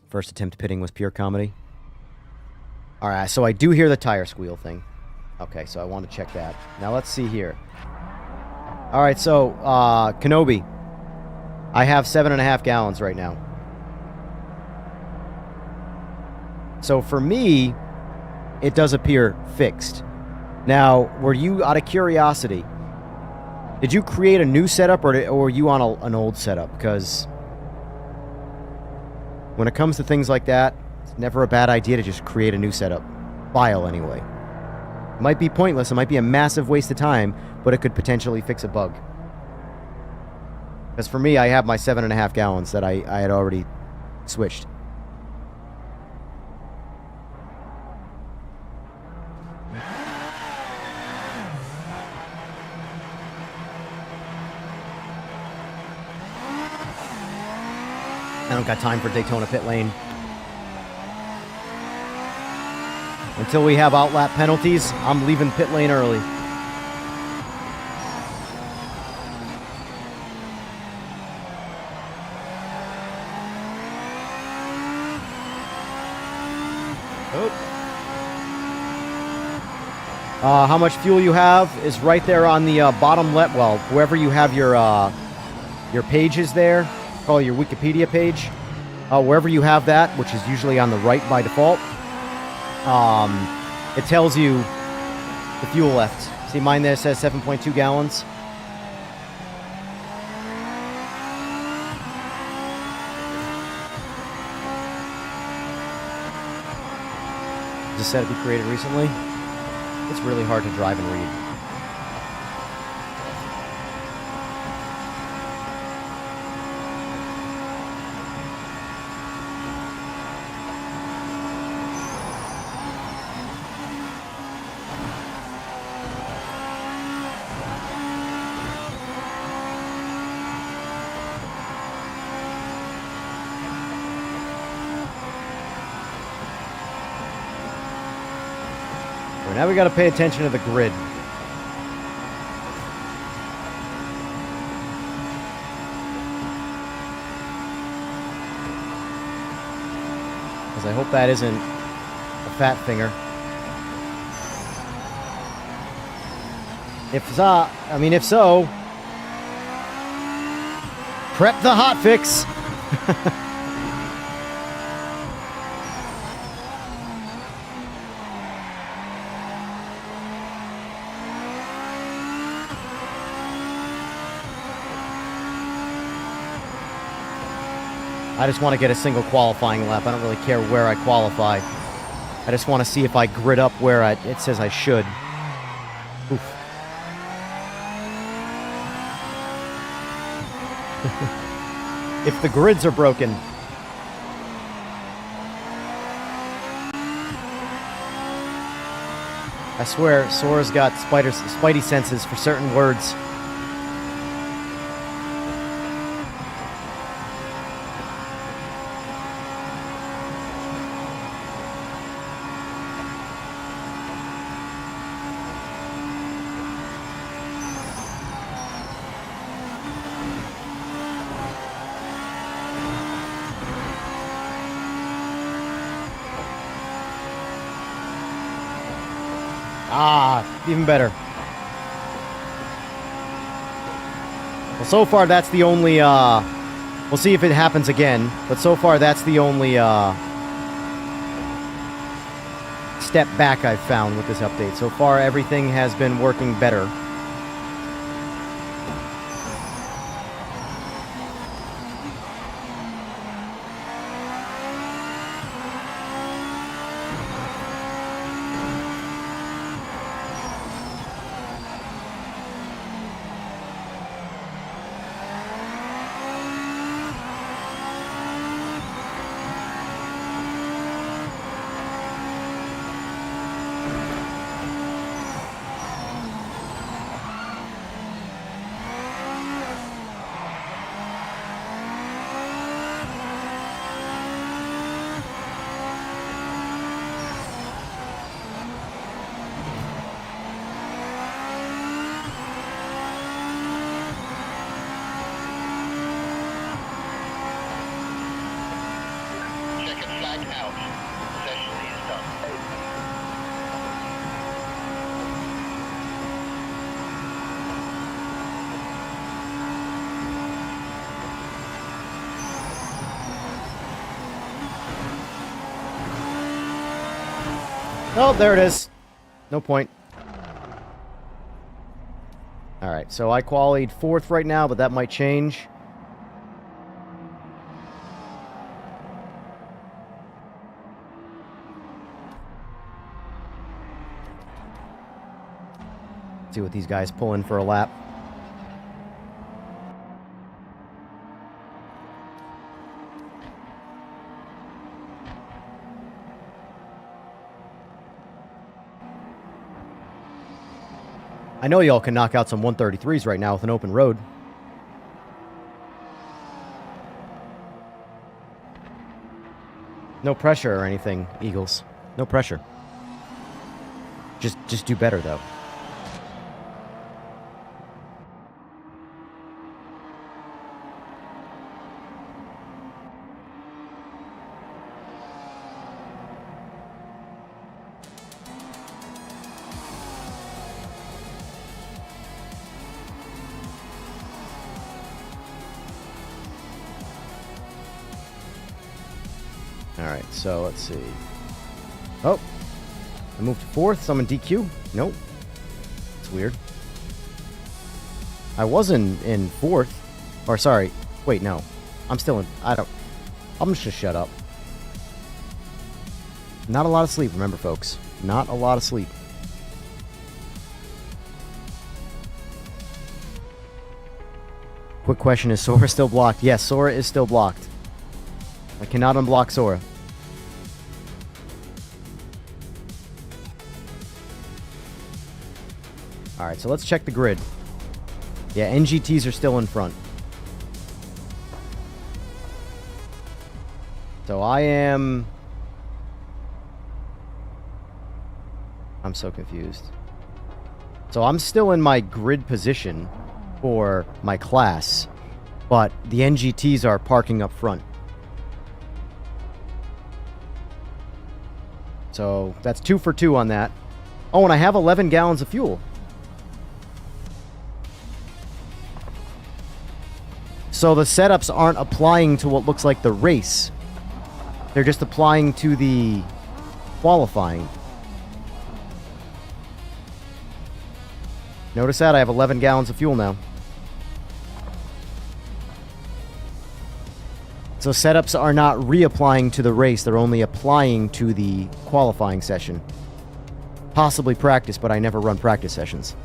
First attempt pitting was pure comedy. Alright, so I do hear the tire squeal thing. Okay, so I want to check that. Now let's see here. Alright, so, Kenobi. I have 7.5 gallons right now. So for me, it does appear fixed. Now, were you, out of curiosity, did you create a new setup or were you on an old setup? Because when it comes to things like that, it's never a bad idea to just create a new setup. File, anyway. It might be pointless, it might be a massive waste of time, but it could potentially fix a bug. Because for me, I have my 7.5 gallons that I had already switched. I don't got time for Daytona pit lane. Until we have outlap penalties, I'm leaving pit lane early. How much fuel you have is right there on the bottom left. Well, wherever you have your pages there, call it your Wikipedia page. Wherever you have that, which is usually on the right by default, it tells you the fuel left. See, mine there says 7.2 gallons. Is this set to be created recently? It's really hard to drive and read. Now we got to pay attention to the grid. Because I hope that isn't a fat finger. If so, prep the hot fix. I just want to get a single qualifying lap. I don't really care where I qualify. I just want to see if I grid up where it says I should. Oof. If the grids are broken. I swear, Sora's got spidey senses for certain words. Ah, even better. Well, so far that's the only, we'll see if it happens again, but so far that's the only, step back I've found with this update. So far everything has been working better. Checker flag out. Session is done. Oh, there it is. No point. Alright, so I qualied 4th right now, but that might change. See what these guys pull in for a lap. I know y'all can knock out some 133s right now with an open road. No pressure or anything, Eagles. No pressure. Just do better, though. Alright, so let's see. Oh! I moved to 4th, so I'm in DQ? Nope. It's weird. I was in 4th. Or, sorry. Wait, no. I'm still in... I'm just gonna shut up. Not a lot of sleep, remember, folks. Not a lot of sleep. Quick question, is Sora still blocked? Yes, Sora is still blocked. I cannot unblock Sora. Alright, so let's check the grid. Yeah, NGTs are still in front. So I am... I'm so confused. So I'm still in my grid position for my class, but the NGTs are parking up front. So that's 2 for 2 on that. Oh, and I have 11 gallons of fuel. So the setups aren't applying to what looks like the race. They're just applying to the qualifying. Notice that I have 11 gallons of fuel now. So setups are not reapplying to the race. They're only applying to the qualifying session. Possibly practice, but I never run practice sessions.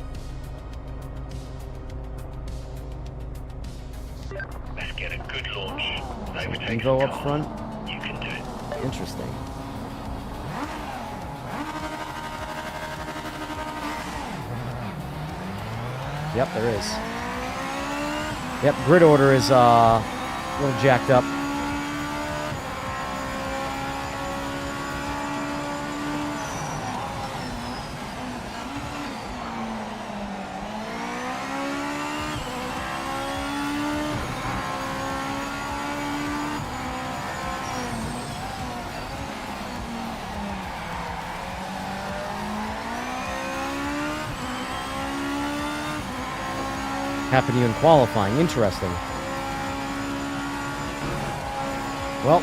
Let's get a good launch. Overtake Evo the up car. front. You can do it. Interesting. Yep, there is. Yep, grid order is a little jacked up. Happened to you in qualifying. Interesting. Well,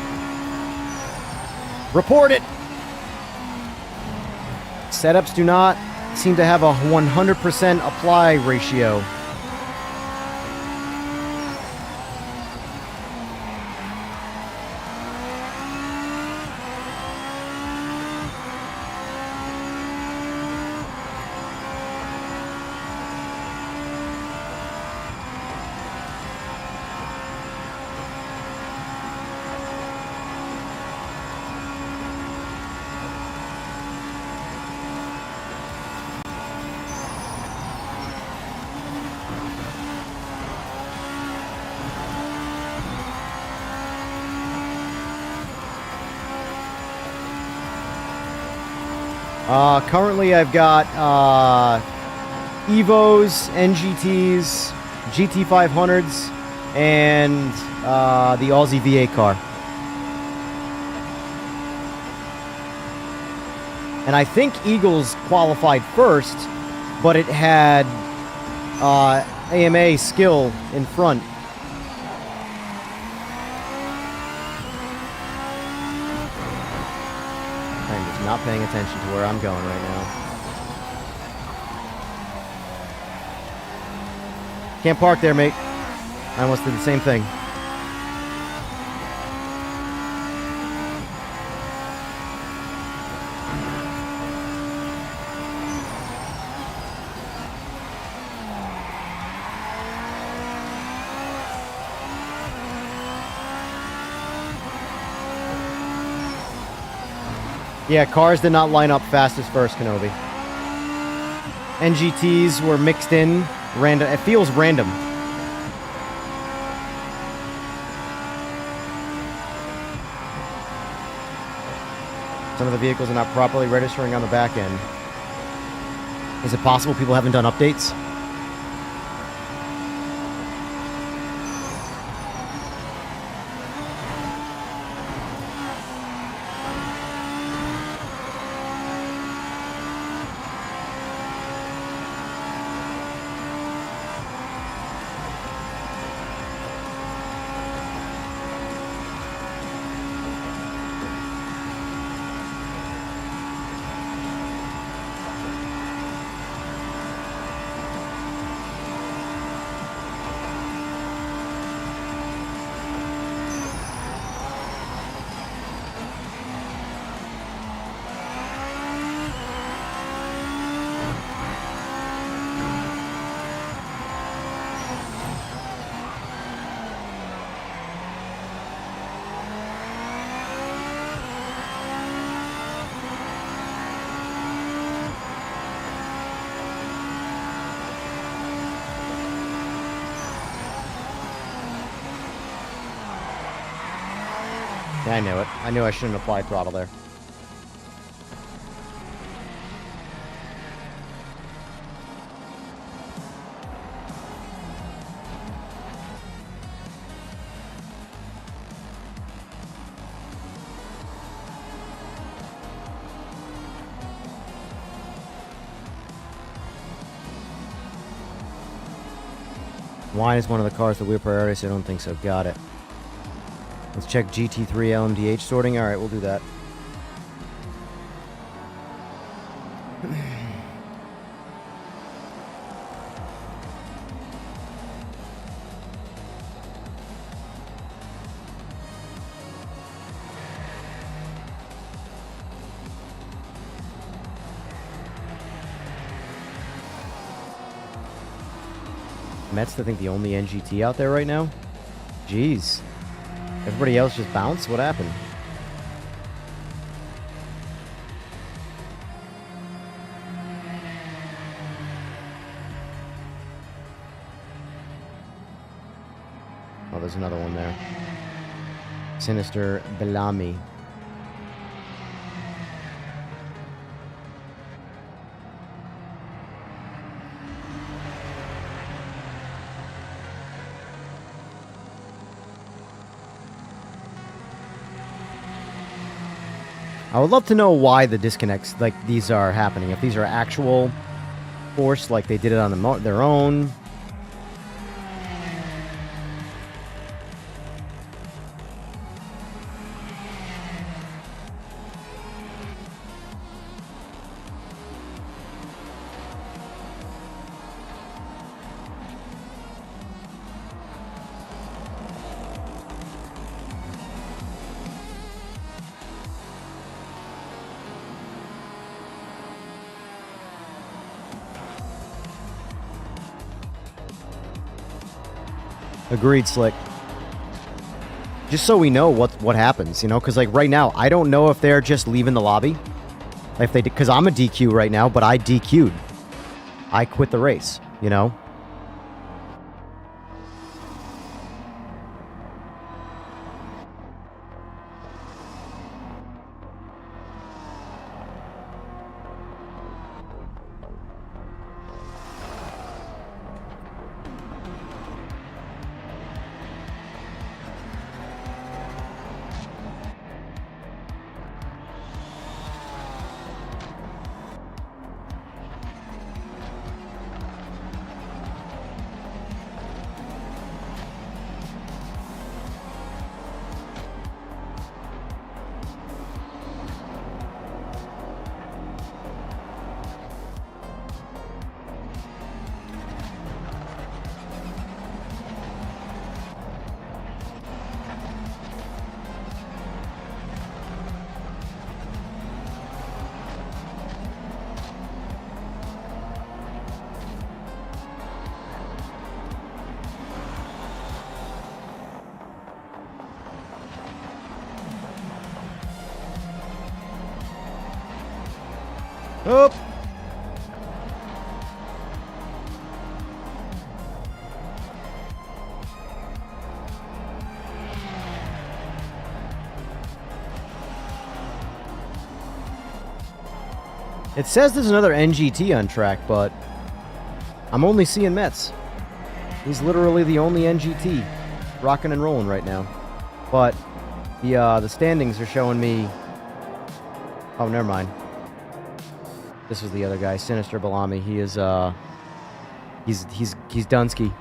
report it. Setups do not seem to have a 100% apply ratio. Currently I've got Evos, NGTs, GT500s, and the Aussie VA car. And I think Eagles qualified first, but it had AMA skill in front. I'm just not paying attention to where I'm going right now. Can't park there, mate. I almost did the same thing. Yeah, cars did not line up fastest first, Kenobi. NGTs were mixed in. Random. It feels random. Some of the vehicles are not properly registering on the back end. Is it possible people haven't done updates? Yeah, I knew it. I knew I shouldn't apply throttle there. Wine is one of the cars that we're priorities. I don't think so. Got it. Let's check GT3 LMDH sorting. All right, we'll do that. Mets, I think, the only NGT out there right now? Jeez. Everybody else just bounced? What happened? Oh, there's another one there. Sinister Bellamy. I would love to know why the disconnects like these are happening. If these are actual forced, like they did it on their own. Agreed, Slick. Just so we know what happens, you know, because like right now, I don't know if they're just leaving the lobby. If they, because I'm a DQ right now, but I DQ'd. I quit the race, you know. Oh. It says there's another NGT on track, but I'm only seeing Mets. He's literally the only NGT rocking and rolling right now. But the standings are showing me. Oh, never mind. This was the other guy, Sinister Bellamy. He is he's Dunsky.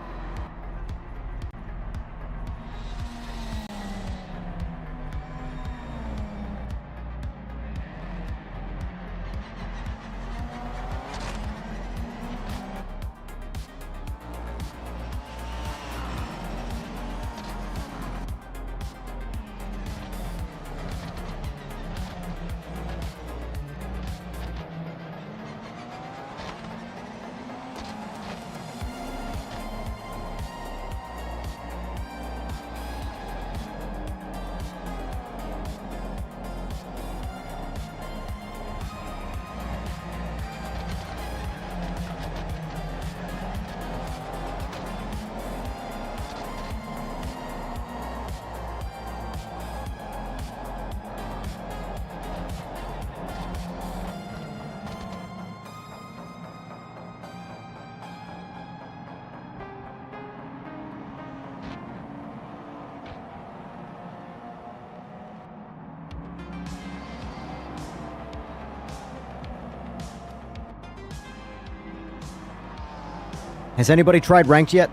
Has anybody tried ranked yet?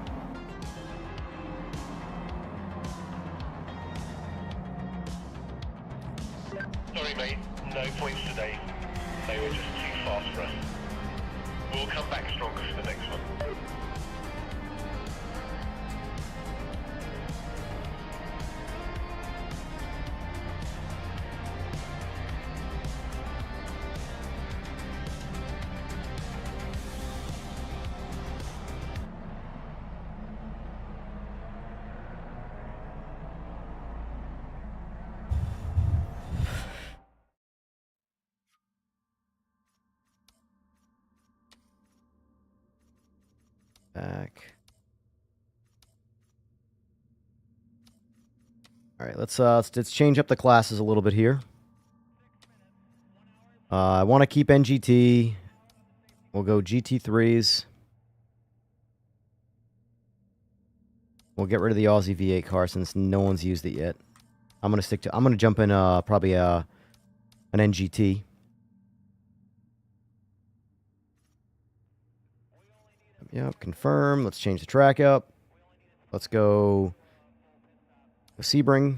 Sorry, mate. No points today. They were just too fast for us. We'll come back stronger for the next one. All right, let's change up the classes a little bit here. I want to keep NGT. We'll go GT3s. We'll get rid of the Aussie V8 car since no one's used it yet. I'm gonna jump in probably an NGT. Yep, confirm. Let's change the track up. Let's go Sebring.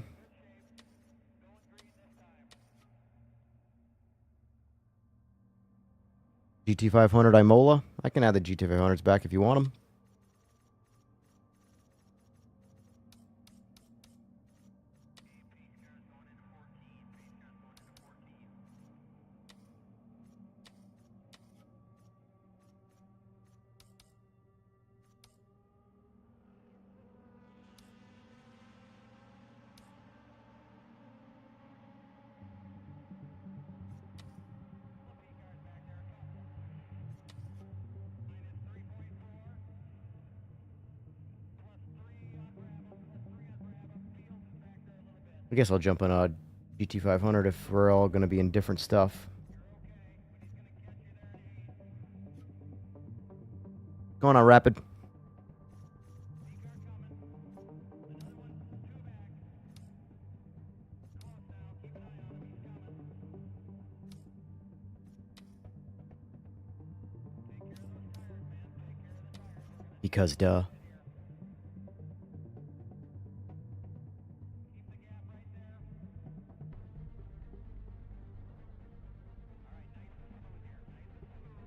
GT500 Imola. I can add the GT500s back if you want them. I guess I'll jump on a GT500 if we're all going to be in different stuff. Going on, Rapid. Because, duh.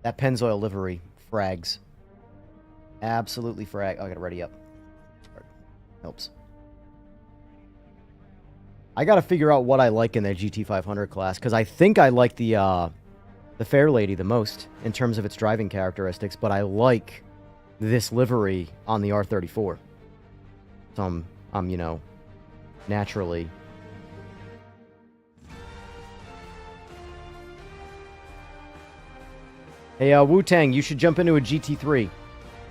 That Pennzoil livery frags. Absolutely frag. Oh, I gotta ready up. Helps. I gotta figure out what I like in that GT500 class, because I think I like the Fair Lady the most in terms of its driving characteristics, but I like this livery on the R34. So I'm you know, naturally. Hey, Wu-Tang, you should jump into a GT3.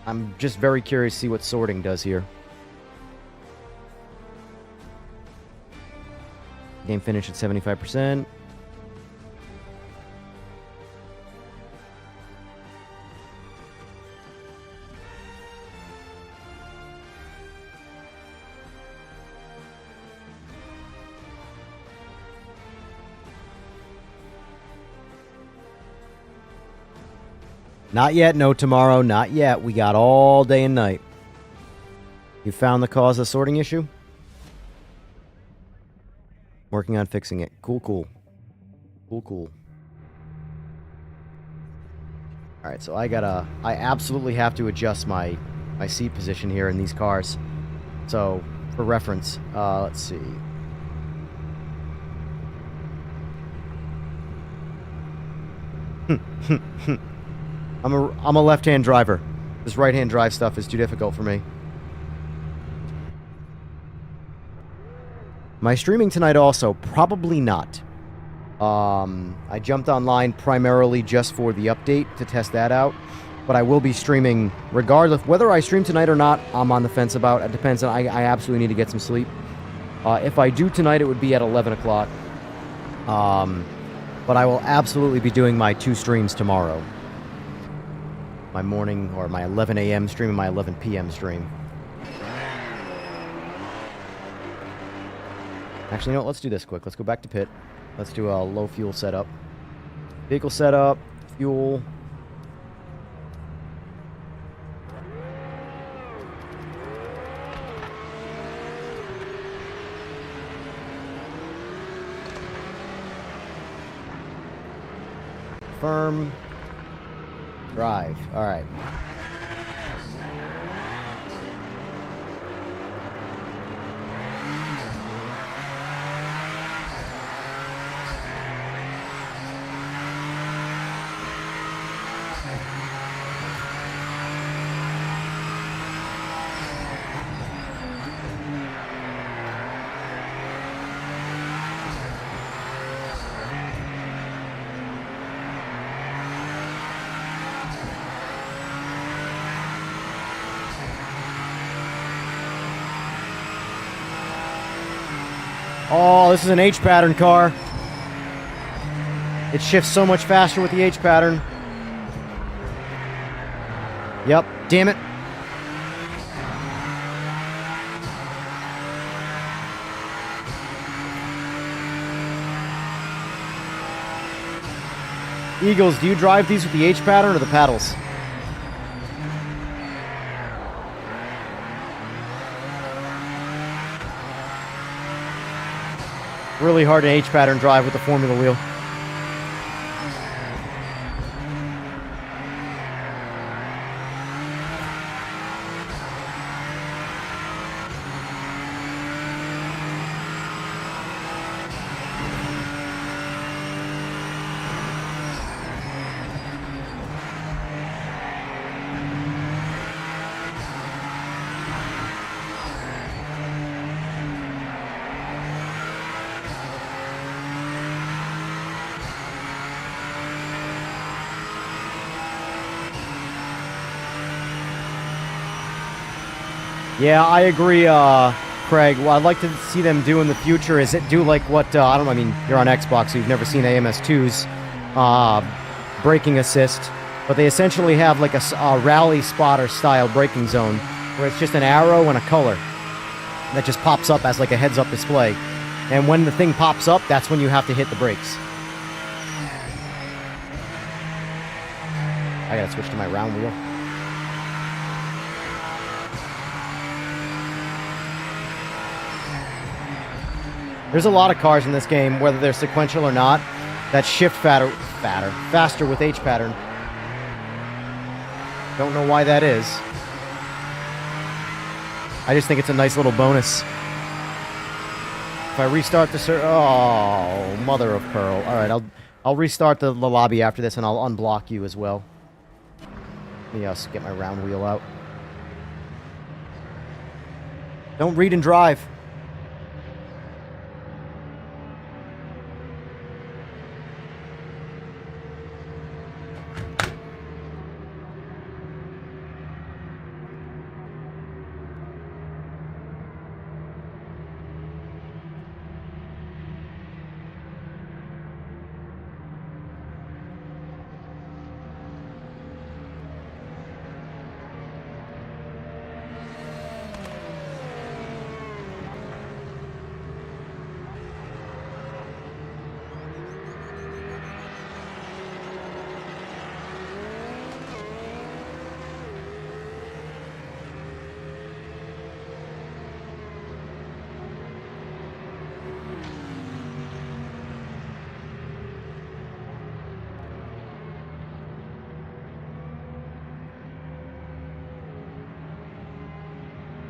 I'm just very curious to see what sorting does here. Game finished at 75%. Not yet, no tomorrow, not yet. We got all day and night. You found the cause of the sorting issue? Working on fixing it. Cool, cool. Cool, cool. Alright, so I absolutely have to adjust my seat position here in these cars. So, for reference, let's see. I'm a left-hand driver. This right-hand drive stuff is too difficult for me. Am I streaming tonight also? Probably not. I jumped online primarily just for the update to test that out. But I will be streaming regardless. Whether I stream tonight or not, I'm on the fence about. It depends. I absolutely need to get some sleep. If I do tonight, it would be at 11 o'clock. But I will absolutely be doing my 2 streams tomorrow. My morning, or my 11 a.m. stream and my 11 p.m. stream. Actually, no, let's do this quick. Let's go back to pit. Let's do a low fuel setup. Vehicle setup, fuel. Confirm. Drive. All right. Oh, this is an H pattern car. It shifts so much faster with the H pattern. Yep, damn it. Eagles, do you drive these with the H pattern or the paddles? Really hard to H pattern drive with the Formula wheel. Yeah, I agree, Craig. What I'd like to see them do in the future is do like what, I don't know, I mean, you're on Xbox, so you've never seen AMS2's braking assist, but they essentially have like a rally spotter style braking zone where it's just an arrow and a color that just pops up as like a heads-up display. And when the thing pops up, that's when you have to hit the brakes. I gotta switch to my round wheel. There's a lot of cars in this game, whether they're sequential or not, that shift faster with H pattern. Don't know why that is. I just think it's a nice little bonus. If I restart the oh, mother of pearl. All right, I'll restart the lobby after this, and I'll unblock you as well. Let me get my round wheel out. Don't read and drive.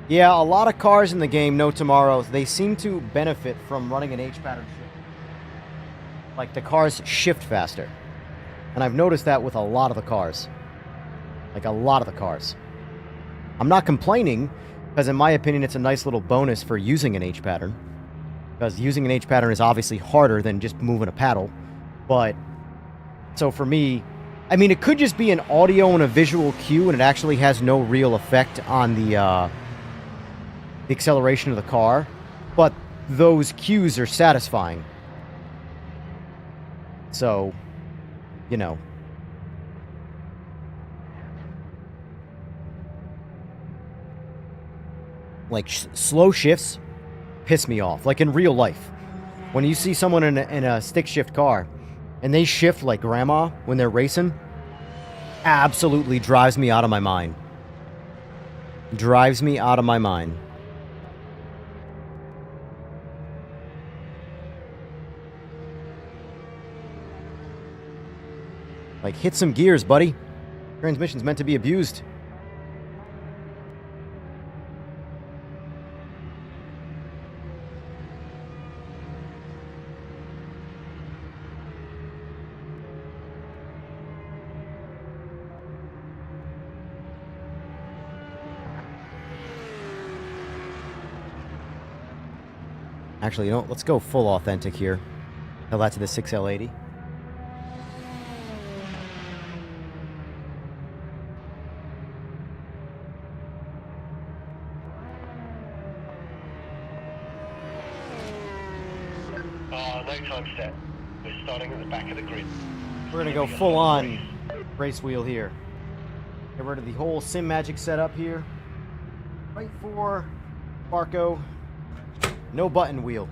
Yeah, a lot of cars in the game, No Tomorrow, they seem to benefit from running an H pattern shift. Like, the cars shift faster. And I've noticed that with a lot of the cars. Like, a lot of the cars. I'm not complaining, because in my opinion, it's a nice little bonus for using an H pattern. Because using an H pattern is obviously harder than just moving a paddle. But, so for me, I mean, it could just be an audio and a visual cue, and it actually has no real effect on the acceleration of the car, but those cues are satisfying. So, you know. Like, slow shifts piss me off. Like, in real life. When you see someone in a stick shift car, and they shift like grandma when they're racing, absolutely drives me out of my mind. Drives me out of my mind. Like, hit some gears, buddy. Transmission's meant to be abused. Actually, you know what? Let's go full authentic here. Tell that to the 6L80. time set. We're starting at the back of the grid. We're gonna go full on race wheel here. Get rid of the whole Simagic setup here. Right for Barco. No button wheel.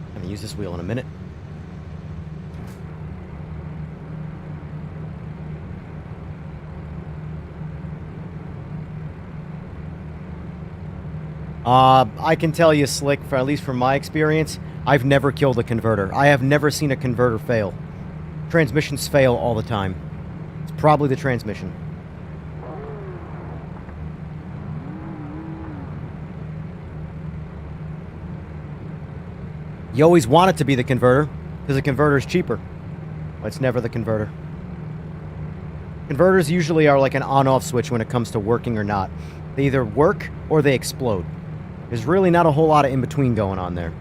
I'm gonna use this wheel in a minute. I can tell you, Slick, at least from my experience, I've never killed a converter. I have never seen a converter fail. Transmissions fail all the time. It's probably the transmission. You always want it to be the converter, because the converter is cheaper. But it's never the converter. Converters usually are like an on-off switch when it comes to working or not. They either work or they explode. There's really not a whole lot of in-between going on there.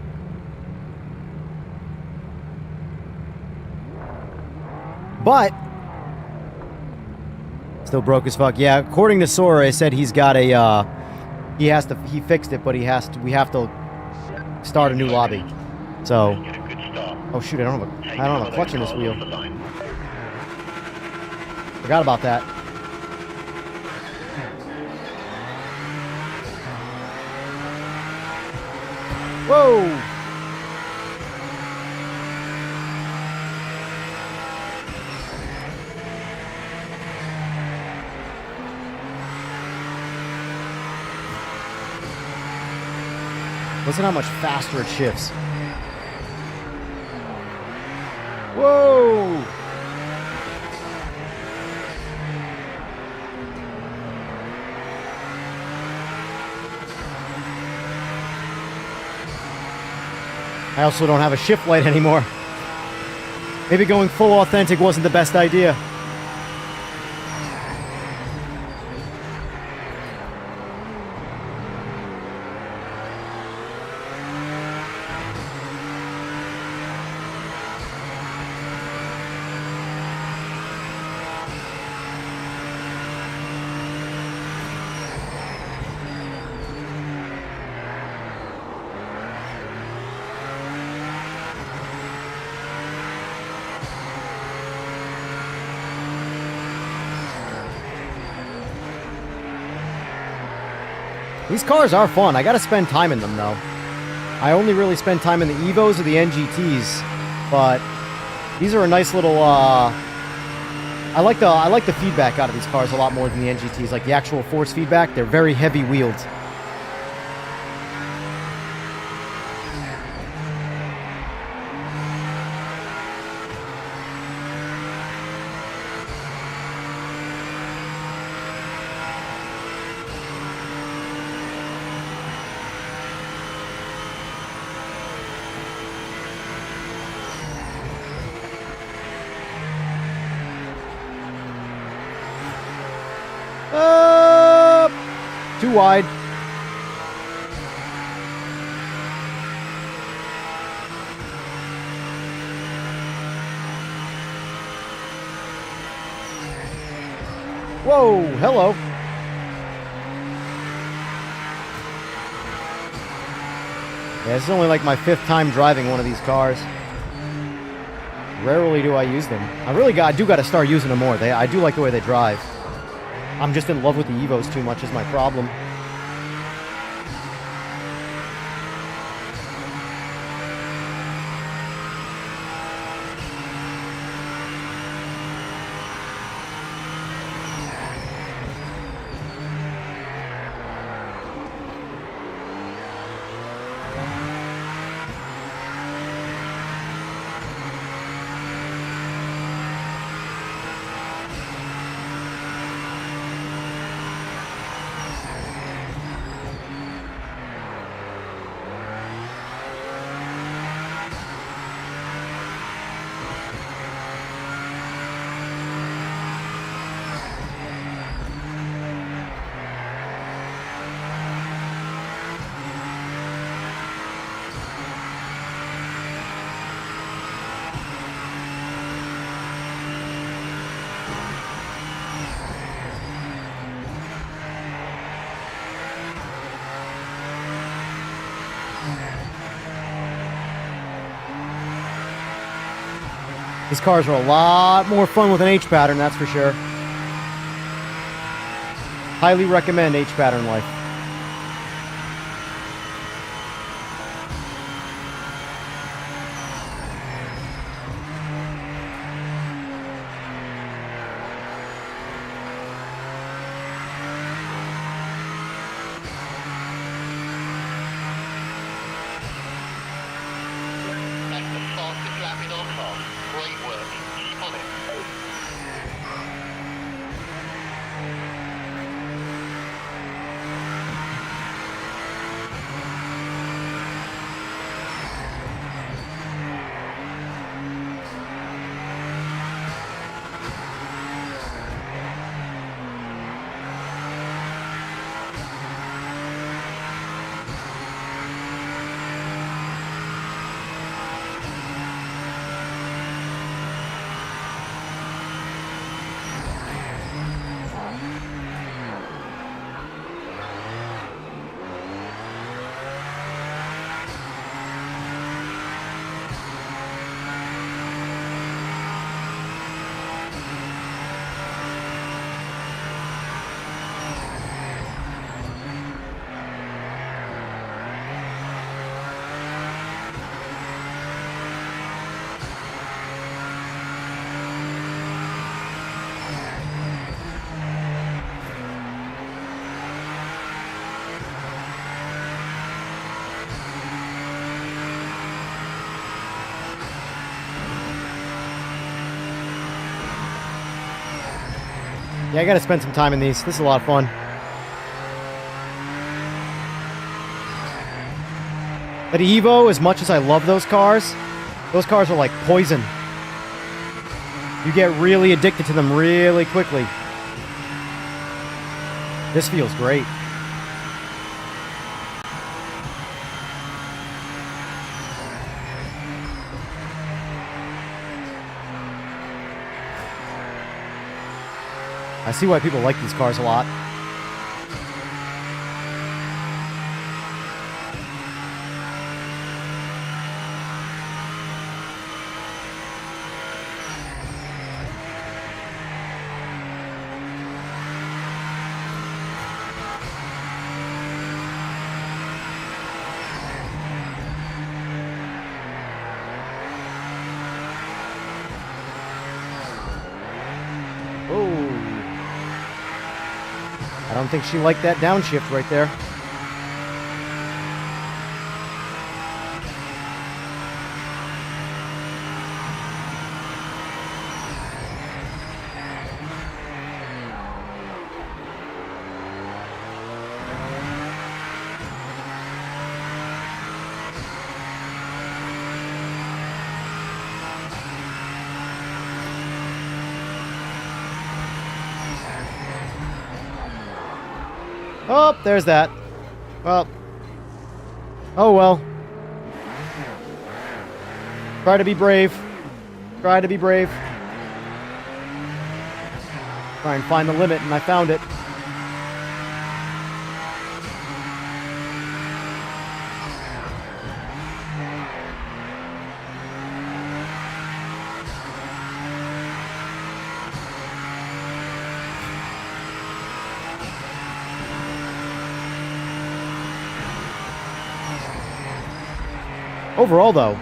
But still broke as fuck. Yeah, according to Sora, it said he's got a he fixed it, but we have to start a new lobby. So, Get a good start. oh shoot, I don't have a clutch in this wheel. Off the line. Forgot about that. Whoa! Listen how much faster it shifts. Whoa! I also don't have a shift light anymore. Maybe going full authentic wasn't the best idea. These cars are fun. I gotta spend time in them, though. I only really spend time in the Evos or the NGTs, but these are a nice little, I like the feedback out of these cars a lot more than the NGTs. Like the actual force feedback, they're very heavy wheeled. Too wide. Whoa, hello. Yeah, this is only like my 5th time driving one of these cars. Rarely do I use them. I do got to start using them more. I do like the way they drive. I'm just in love with the Evos too much is my problem. These cars are a lot more fun with an H pattern, that's for sure. Highly recommend H pattern life. That's the fastest lap in our class. Great work. Keep on it. Yeah, I gotta spend some time in these. This is a lot of fun. But Evo, as much as I love those cars are like poison. You get really addicted to them really quickly. This feels great. I see why people like these cars a lot. I don't think she liked that downshift right there. Oh, there's that. Well. Oh well. Try to be brave. Try to be brave. Try and find the limit, and I found it. Overall, though,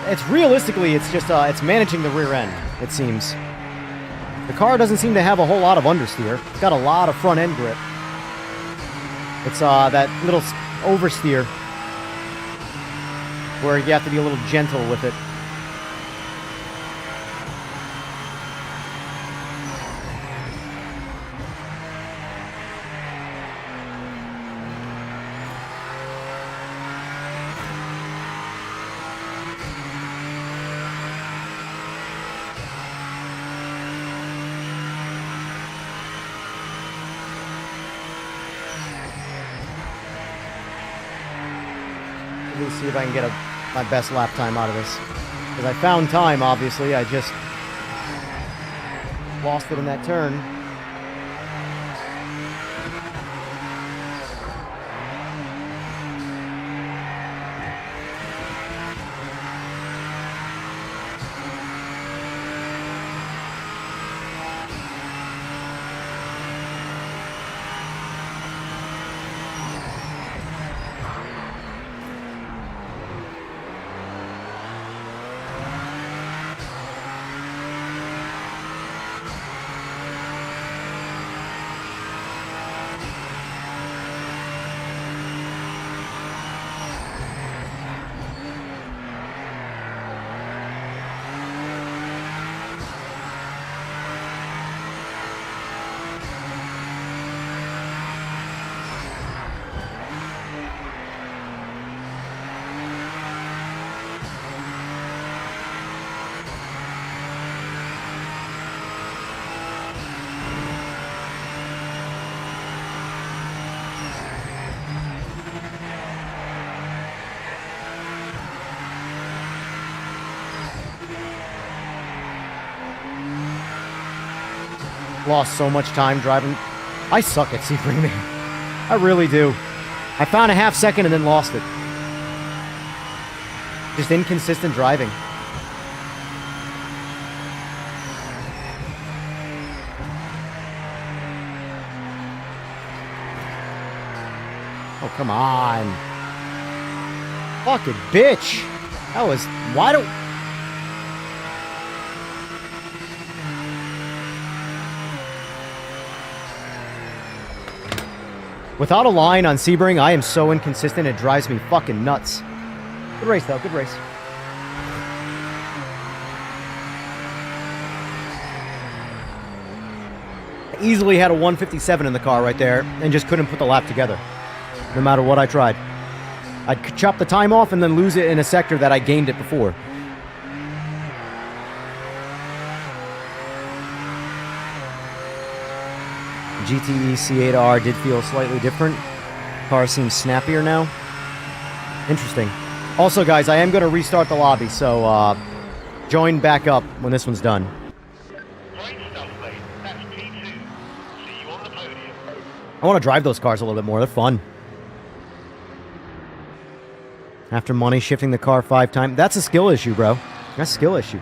it's realistically, it's just it's managing the rear end. It seems the car doesn't seem to have a whole lot of understeer. It's got a lot of front end grip. It's that little oversteer where you have to be a little gentle with it. Let's see if I can get my best lap time out of this. Because I found time, obviously. I just lost it in that turn. lost so much time driving. I suck at Sebring, man. I really do. I found a half second and then lost it. Just inconsistent driving. Oh, come on. Fucking bitch. That was... Why don't... Without a line on Sebring, I am so inconsistent, it drives me fucking nuts. Good race, though. Good race. I easily had a 157 in the car right there and just couldn't put the lap together. No matter what I tried. I'd chop the time off and then lose it in a sector that I gained it before. GTE C8R did feel slightly different. Car seems snappier now. Interesting. Also, guys, I am going to restart the lobby, so join back up when this one's done. Great stuff, mate. That's P2. See you on the podium. I want to drive those cars a little bit more. They're fun. After money shifting the car 5 times. That's a skill issue, bro. That's a skill issue.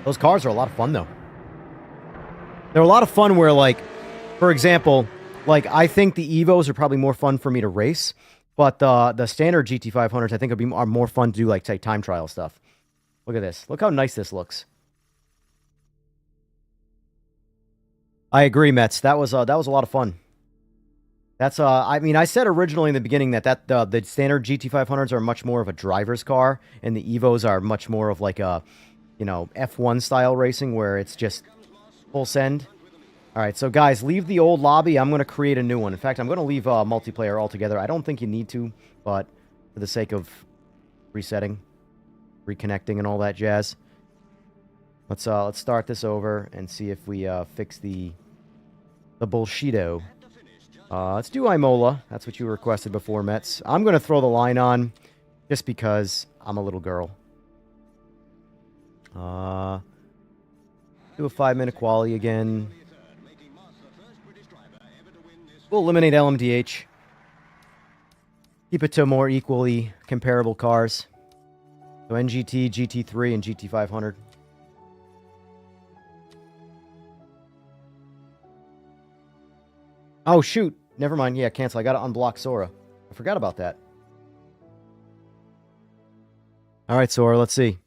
Those cars are a lot of fun, though. They're a lot of fun where, like, for example, like, I think the Evos are probably more fun for me to race, but the standard GT500s, I think, are more fun to do, like, say, time trial stuff. Look at this. Look how nice this looks. I agree, Mets. That was a lot of fun. That's I mean, I said originally in the beginning that the standard GT500s are much more of a driver's car, and the Evos are much more of like a, you know, F1 style racing where it's just full send. All right, so guys, leave the old lobby. I'm going to create a new one. In fact, I'm going to leave multiplayer altogether. I don't think you need to, but for the sake of resetting, reconnecting, and all that jazz, let's start this over and see if we fix the bullshito. Let's do Imola. That's what you requested before, Mets. I'm going to throw the line on just because I'm a little girl. Do a 5-minute quali again. We'll eliminate LMDH. Keep it to more equally comparable cars. So NGT, GT3, and GT500. Oh, shoot. Never mind. Yeah, cancel. I got to unblock Sora. I forgot about that. All right, Sora, let's see.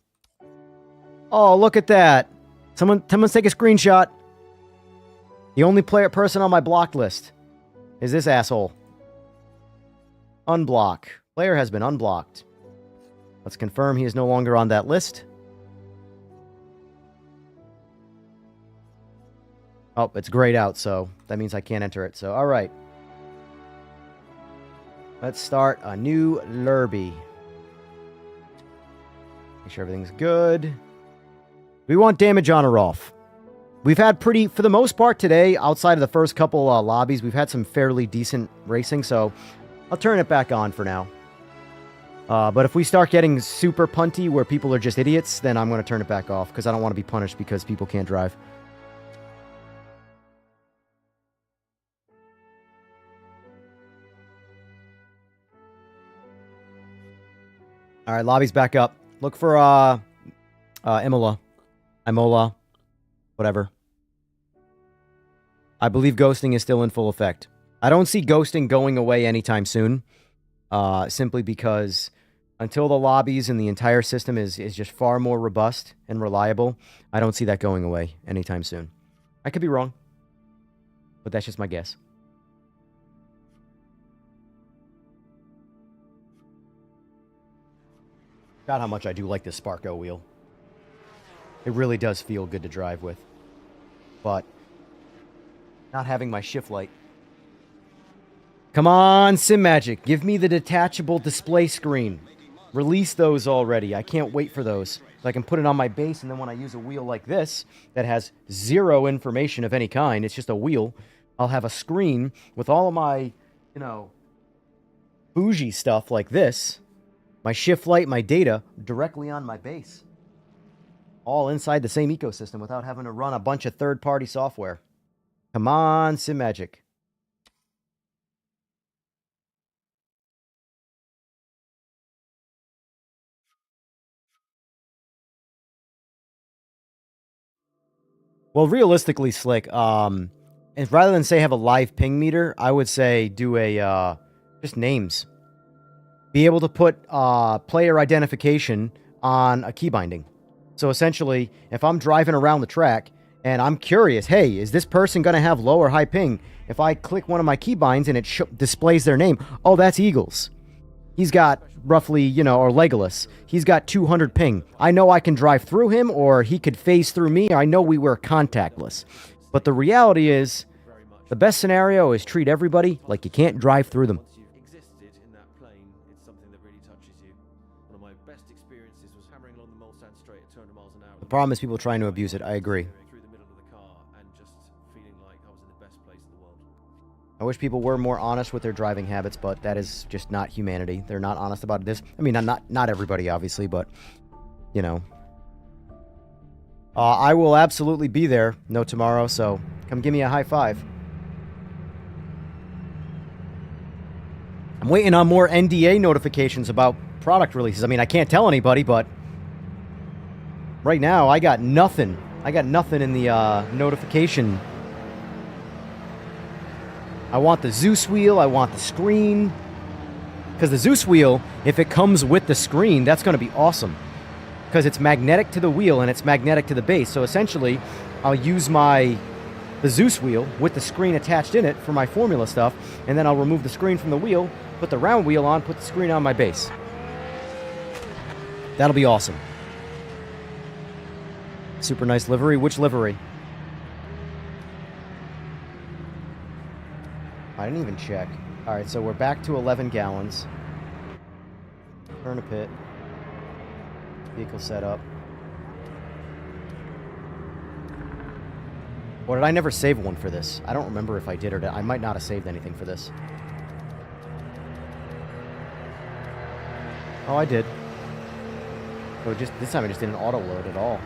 Oh, look at that. Someone's take a screenshot. The only person on my blocked list is this asshole. Unblock. Player has been unblocked. Let's confirm he is no longer on that list. Oh, it's grayed out, so that means I can't enter it. So, all right. Let's start a new Lurby. Make sure everything's good. We want damage on or off. We've had for the most part today, outside of the first couple lobbies, we've had some fairly decent racing, so I'll turn it back on for now. But if we start getting super punty where people are just idiots, then I'm going to turn it back off because I don't want to be punished because people can't drive. All right, lobby's back up. Look for Imola, whatever. I believe ghosting is still in full effect. I don't see ghosting going away anytime soon, simply because until the lobbies and the entire system is just far more robust and reliable, I don't see that going away anytime soon. I could be wrong, but that's just my guess. God, how much I do like this Sparko wheel. It really does feel good to drive with. But not having my shift light. Come on, Simagic. Give me the detachable display screen. Release those already. I can't wait for those. So I can put it on my base, and then when I use a wheel like this that has zero information of any kind, it's just a wheel, I'll have a screen with all of my, you know, bougie stuff like this, my shift light, my data, directly on my base. All inside the same ecosystem without having to run a bunch of third-party software. Come on, Simagic. Well, realistically, Slick, if rather than say have a live ping meter, I would say do a, just names. Be able to put player identification on a key binding. So essentially, if I'm driving around the track and I'm curious, hey, is this person going to have low or high ping? If I click one of my key binds and it displays their name, oh, that's Eagles. He's got roughly, you know, or Legolas. He's got 200 ping. I know I can drive through him, or he could phase through me. I know we were contactless. But the reality is, the best scenario is treat everybody like you can't drive through them. Existed in that plane, it's something that really touches you. One of my best experiences was hammering along the Mulsanne Strait at 200 miles an hour. The problem is people trying to abuse it. I agree. Through the middle of the car and just feeling like I was in the best place in the world. I wish people were more honest with their driving habits, but that is just not humanity. They're not honest about this. I mean, not everybody, obviously, but, you know. I will absolutely be there, no tomorrow, so come give me a high five. I'm waiting on more NDA notifications about product releases. I mean, I can't tell anybody, but right now I got nothing. I got nothing in the notification. I want the Zeus wheel. I want the screen. Because the Zeus wheel, if it comes with the screen, that's going to be awesome. Because it's magnetic to the wheel and it's magnetic to the base. So essentially, I'll use the Zeus wheel with the screen attached in it for my formula stuff. And then I'll remove the screen from the wheel, put the round wheel on, put the screen on my base. That'll be awesome. Super nice livery. Which livery? I didn't even check. Alright, so we're back to 11 gallons. Turn a pit. Vehicle setup. Or did I never save one for this? I don't remember if I did or not. I might not have saved anything for this. Oh, I did. So this time I just didn't auto load at all.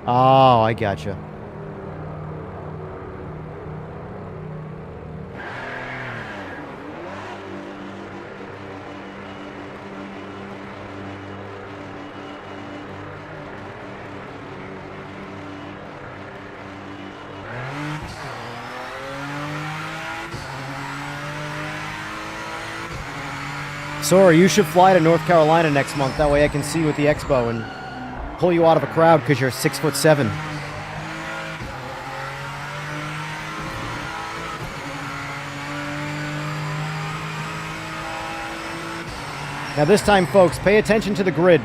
Oh, I gotcha. Sorry, you should fly to North Carolina next month. That way I can see you at the expo and pull you out of a crowd because you're 6'7". Now this time, folks, pay attention to the grid.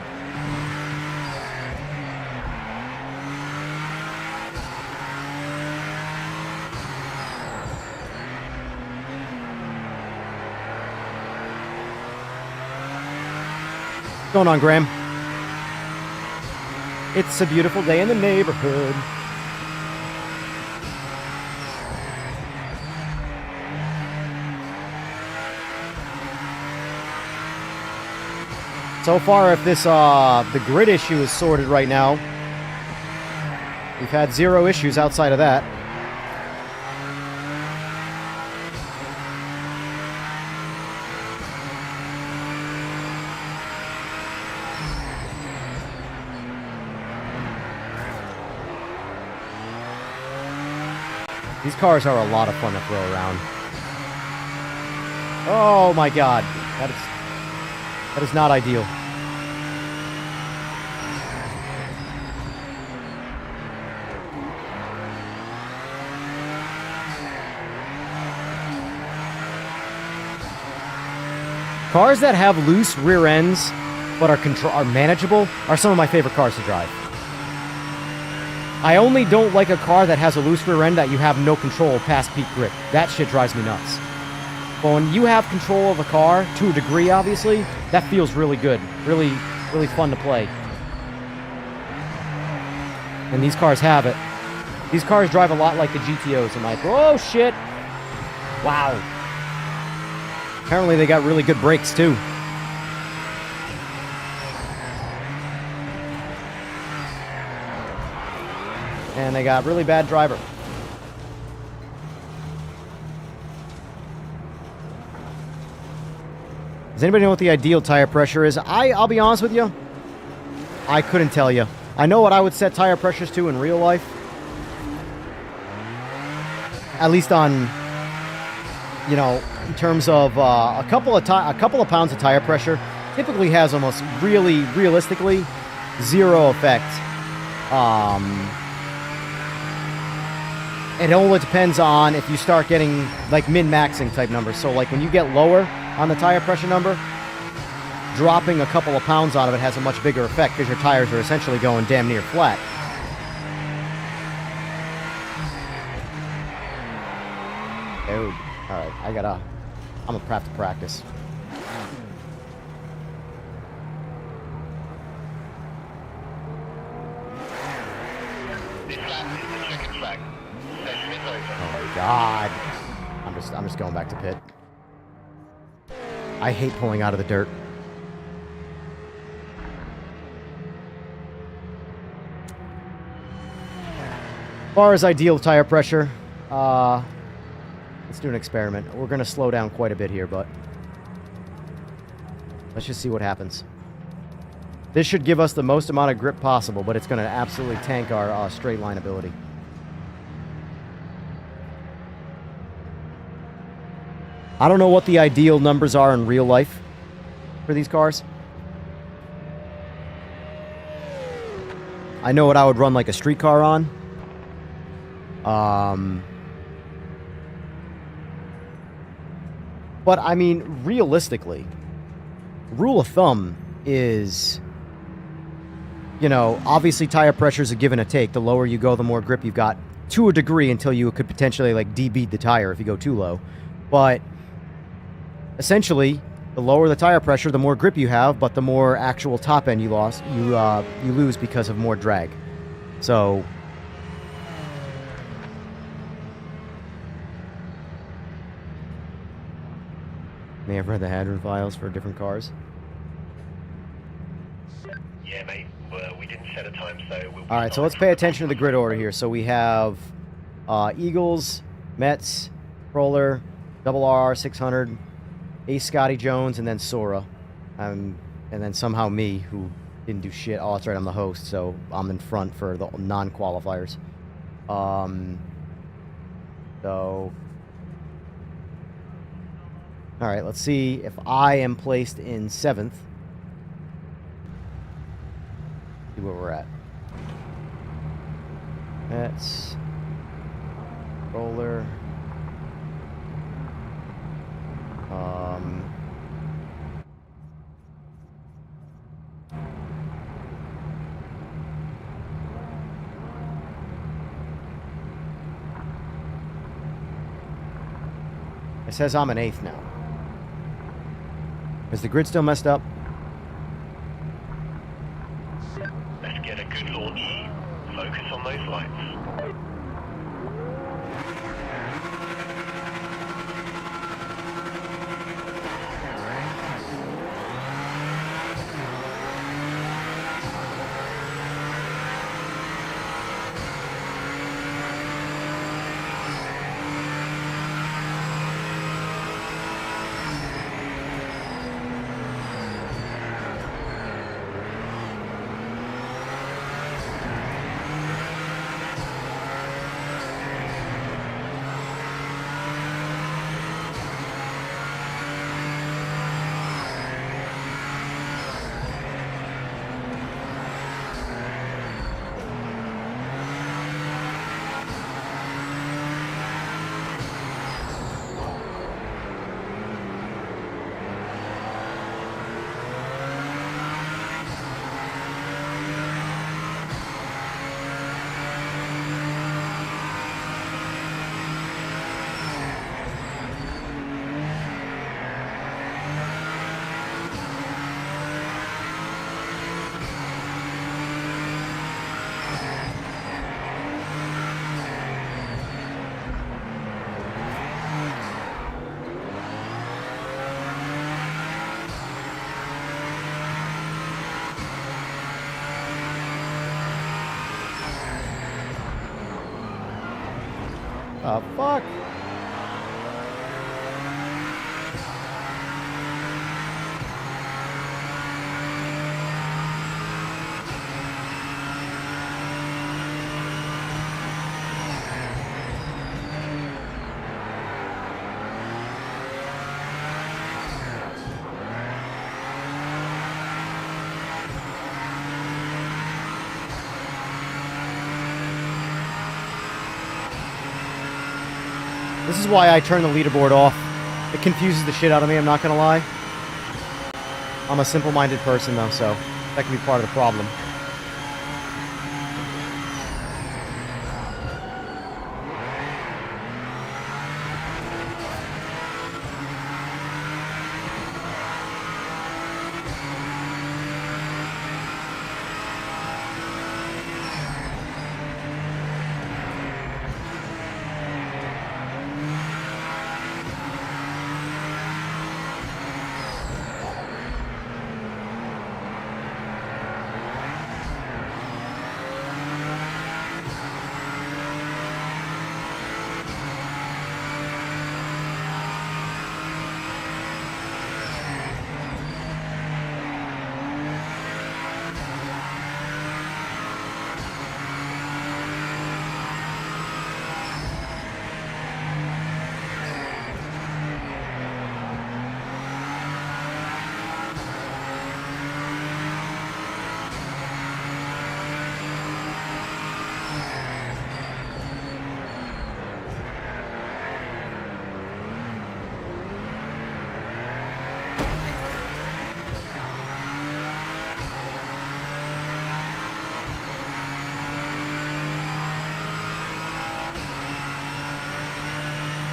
What's going on, Graham? It's a beautiful day in the neighborhood. So far, if this the grid issue is sorted right now, we've had 0 issues outside of that. These cars are a lot of fun to throw around. Oh my god. That is not ideal. Cars that have loose rear ends but are manageable are some of my favorite cars to drive. I only don't like a car that has a loose rear end that you have no control past peak grip. That shit drives me nuts. But when you have control of a car, to a degree obviously, That feels really good. Really, really fun to play. And these cars have it. These cars drive a lot like the GTOs in my... Oh, shit! Wow. Apparently they got really good brakes, too. And they got really bad driver. Does anybody know what the ideal tire pressure is? I'll be honest with you. I couldn't tell you. I know what I would set tire pressures to in real life. At least on, you know, in terms of a couple of pounds of tire pressure typically has almost realistically zero effect. It only depends on if you start getting like min-maxing type numbers. So like when you get lower on the tire pressure number, dropping a couple of pounds out of it has a much bigger effect because your tires are essentially going damn near flat. Dude, alright, I'm gonna have to practice. This lap is the checkered flag. Session is over. Oh my god. I'm just going back to pit. I hate pulling out of the dirt. As far as ideal tire pressure, let's do an experiment. We're going to slow down quite a bit here, but let's just see what happens. This should give us the most amount of grip possible, but it's going to absolutely tank our straight line ability. I don't know what the ideal numbers are in real life for these cars. I know what I would run like a street car on. But I mean, realistically, rule of thumb is, you know, obviously tire pressure is a give and a take. The lower you go, the more grip you've got, to a degree, until you could potentially like debead the tire if you go too low. But essentially, the lower the tire pressure, the more grip you have, but the more actual top end you lose because of more drag. So may have read the Hadron files for different cars. Yeah, mate. Well, we didn't set a time, so we'll... All right, so let's pay attention to the grid order here. So we have Eagles, Mets, Roller, Double R 600, Ace Scotty Jones, and then Sora. And then somehow me, who didn't do shit. Oh, that's right, I'm the host, so I'm in front for the non-qualifiers. So... All right, let's see if I am placed in 7th. See where we're at. That's Roller. It says I'm in 8th now. Is the grid still messed up? Let's get a good launch. Focus on those lights. Fuck. This is why I turn the leaderboard off. It confuses the shit out of me, I'm not gonna lie. I'm a simple-minded person, though, so that can be part of the problem.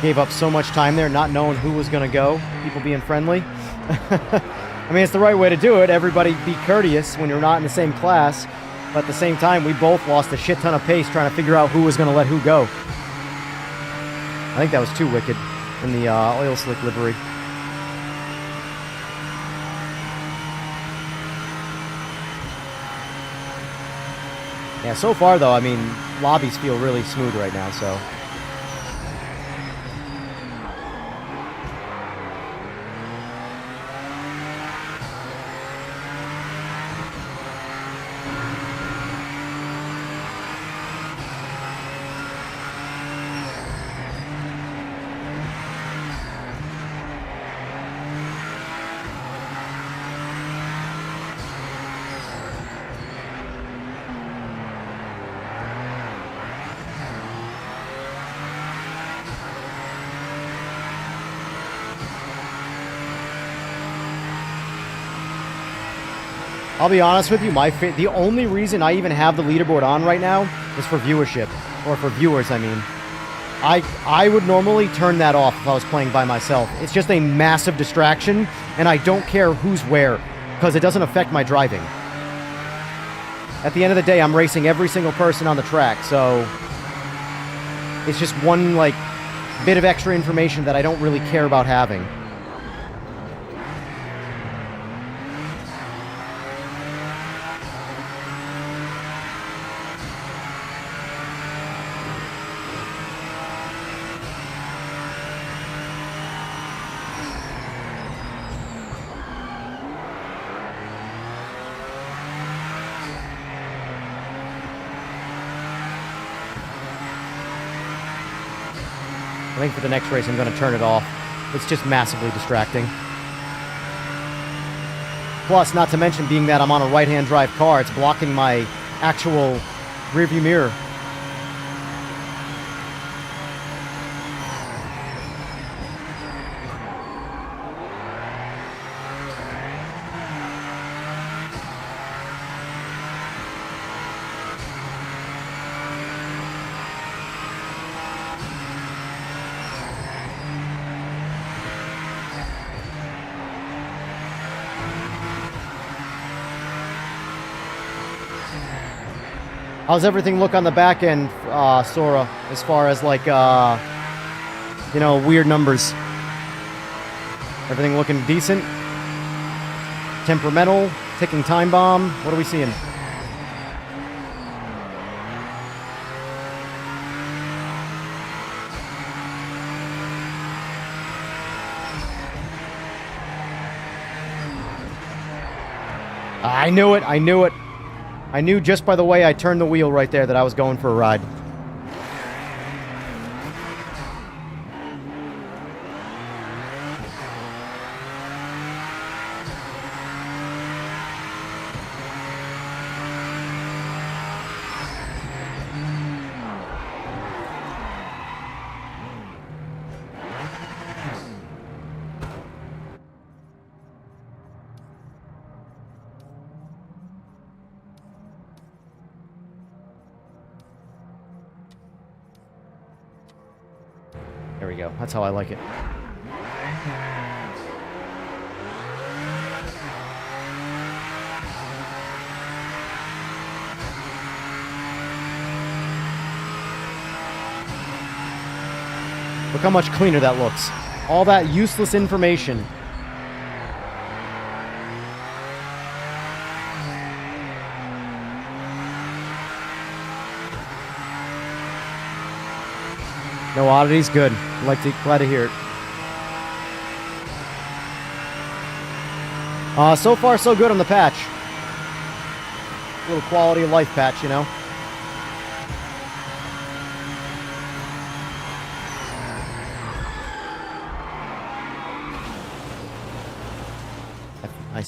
Gave up so much time there, not knowing who was going to go. People being friendly. I mean, it's the right way to do it. Everybody be courteous when you're not in the same class. But at the same time, we both lost a shit ton of pace trying to figure out who was going to let who go. I think that was too wicked in the oil slick livery. Yeah, so far though, I mean, lobbies feel really smooth right now, so. I'll be honest with you, the only reason I even have the leaderboard on right now is for viewership, or for viewers, I mean. I would normally turn that off if I was playing by myself. It's just a massive distraction, and I don't care who's where, because it doesn't affect my driving. At the end of the day, I'm racing every single person on the track, so it's just one, like, bit of extra information that I don't really care about having. I think for the next race, I'm going to turn it off. It's just massively distracting. Plus, not to mention, being that I'm on a right-hand drive car, it's blocking my actual rearview mirror. How's everything look on the back end, Sora, as far as like, you know, weird numbers? Everything looking decent? Temperamental? Ticking time bomb? What are we seeing? I knew it. I knew it. I knew just by the way I turned the wheel right there that I was going for a ride. There we go. That's how I like it. Look how much cleaner that looks. All that useless information. No oddities? Good. Glad to hear it. So far, so good on the patch. A little quality of life patch, you know?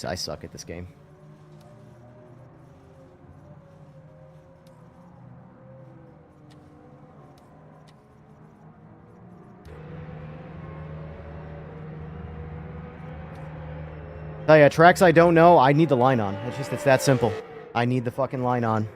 I suck at this game. Tell ya, tracks I don't know, I need the line on. It's that simple. I need the fucking line on.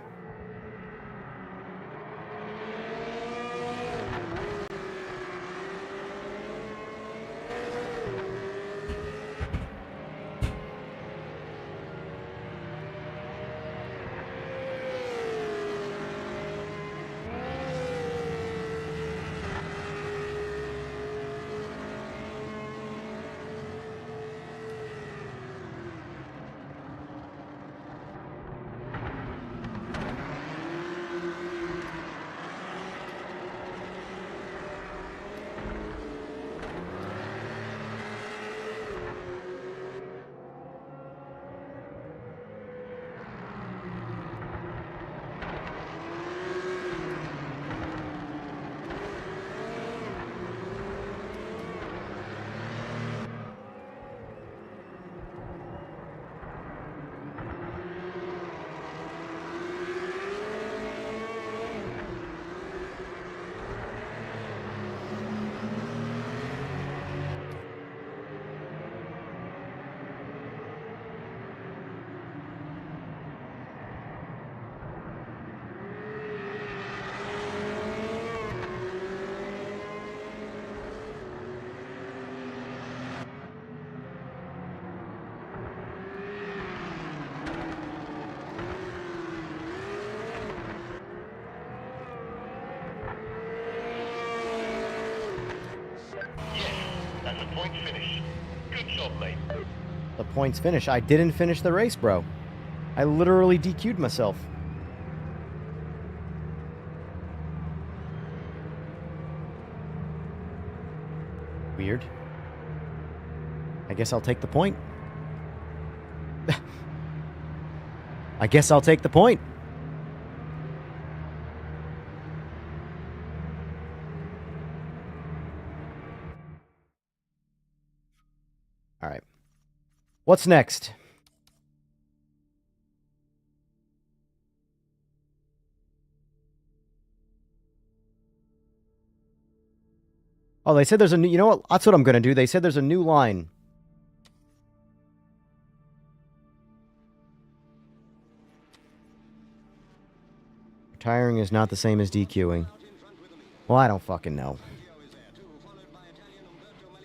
And the point finish. Good job, mate. The points finish. I didn't finish the race, bro. I literally DQ'd myself. Weird. I guess I'll take the point. I guess I'll take the point. All right. What's next? Oh, they said there's a new... You know what? That's what I'm going to do. They said there's a new line. Retiring is not the same as DQing. Well, I don't fucking know.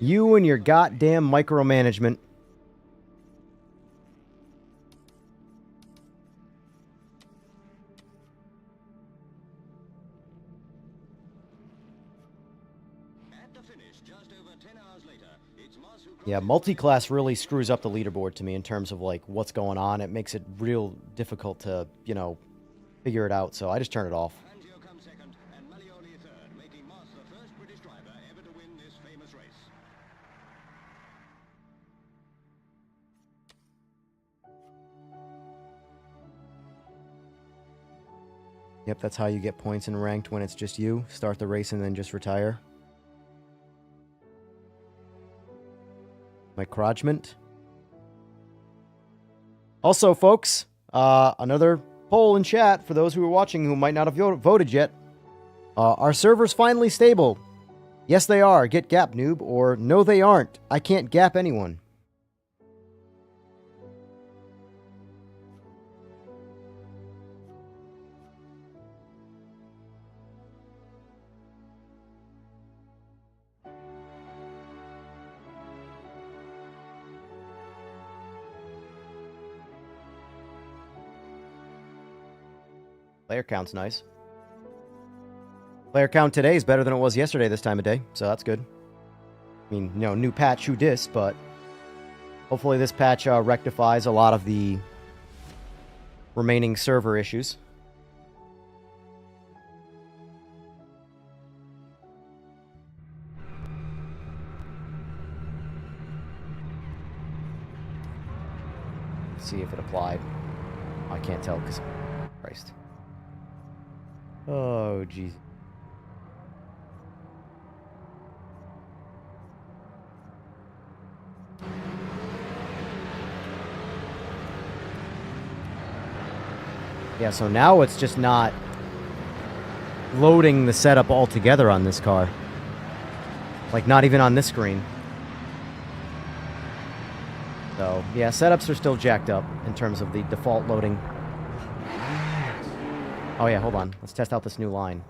You and your goddamn micromanagement. Yeah, multi-class really screws up the leaderboard to me in terms of, like, what's going on. It makes it real difficult to, you know, figure it out, so I just turn it off. Yep, that's how you get points in ranked when it's just you. Start the race and then just retire. My Crodgement. Also, folks, another poll in chat for those who are watching who might not have voted yet. Are servers finally stable? Yes, they are. Get gap, noob. Or no, they aren't. I can't gap anyone. Player count's nice. Player count today is better than it was yesterday this time of day, so that's good. I mean, you know, new patch, who dis, but hopefully this patch rectifies a lot of the remaining server issues. Let's see if it applied. I can't tell because Christ. Oh, jeez. Yeah, so now it's just not loading the setup altogether on this car. Like, not even on this screen. So, yeah, setups are still jacked up in terms of the default loading. Oh yeah, hold on. Let's test out this new line.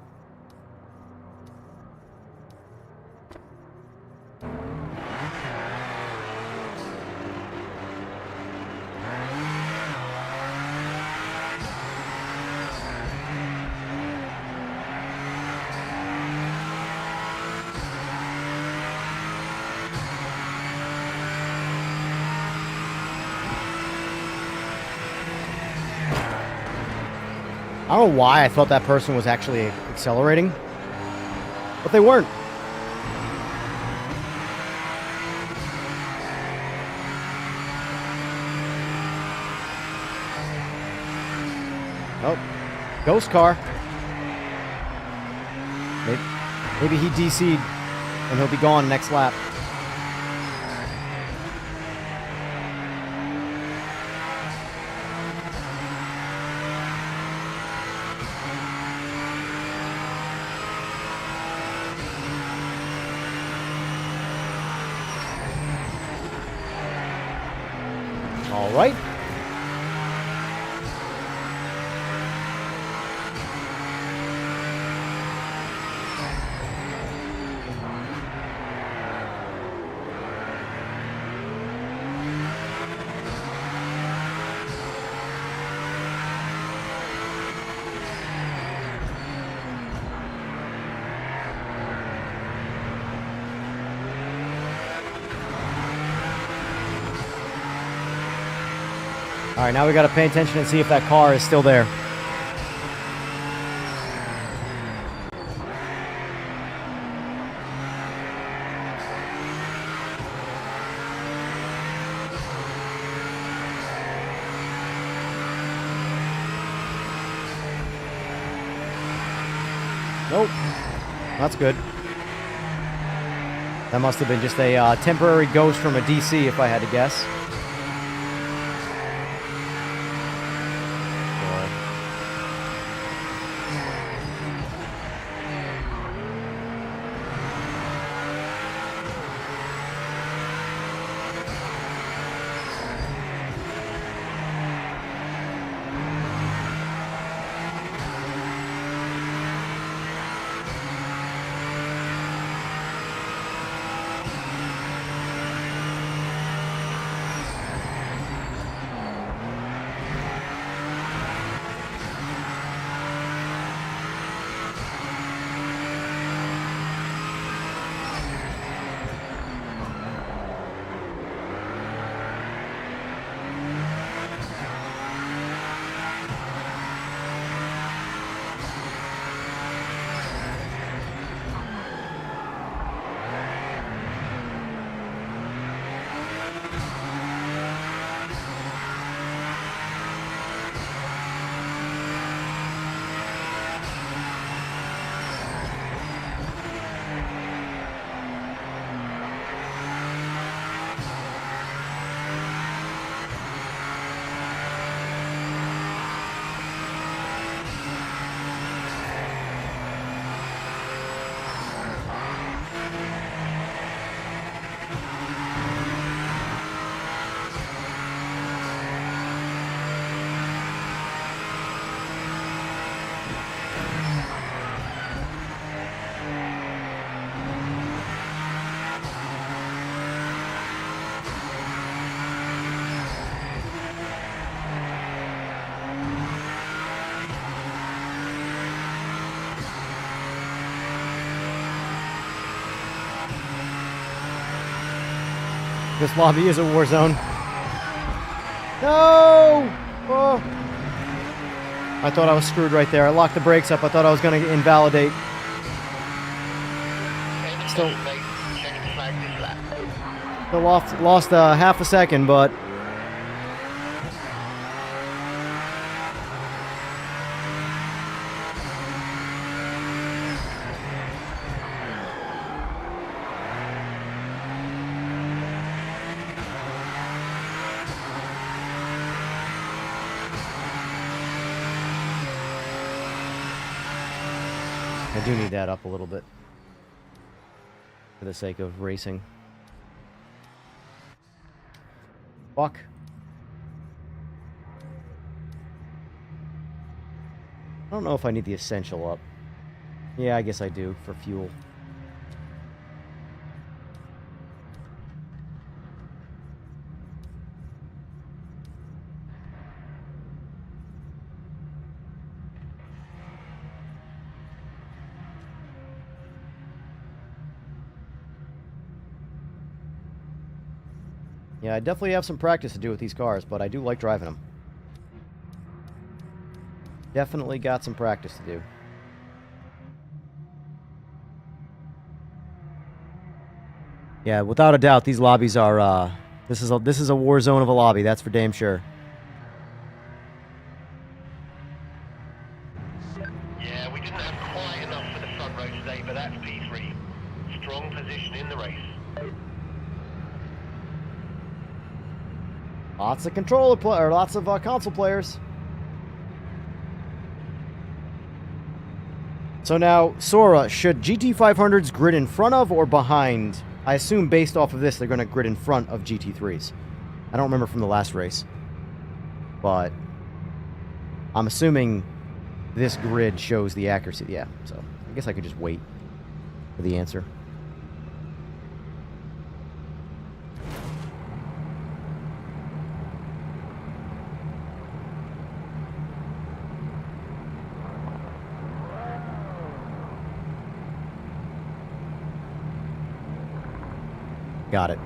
I don't know why I thought that person was actually accelerating, but they weren't. Oh, ghost car. Maybe he DC'd and he'll be gone next lap. All right. All right, now we got to pay attention and see if that car is still there. Nope. That's good. That must have been just a temporary ghost from a DC, if I had to guess. This lobby is a war zone. No! Oh. I thought I was screwed right there. I locked the brakes up. I thought I was going to invalidate. Still lost half a second, but... I do need that up a little bit for the sake of racing. Fuck. I don't know if I need the essential up. Yeah, I guess I do for fuel. Yeah, I definitely have some practice to do with these cars, but I do like driving them. Definitely got some practice to do. Yeah, without a doubt, these lobbies are, this is a war zone of a lobby, that's for damn sure. Yeah, we didn't have quite enough for the front row today, but that's P3. Strong position in the race. Lots of lots of console players. So now, Sora, should GT500s grid in front of or behind? I assume based off of this, they're going to grid in front of GT3s. I don't remember from the last race. But I'm assuming this grid shows the accuracy. Yeah, so I guess I could just wait for the answer. Got it.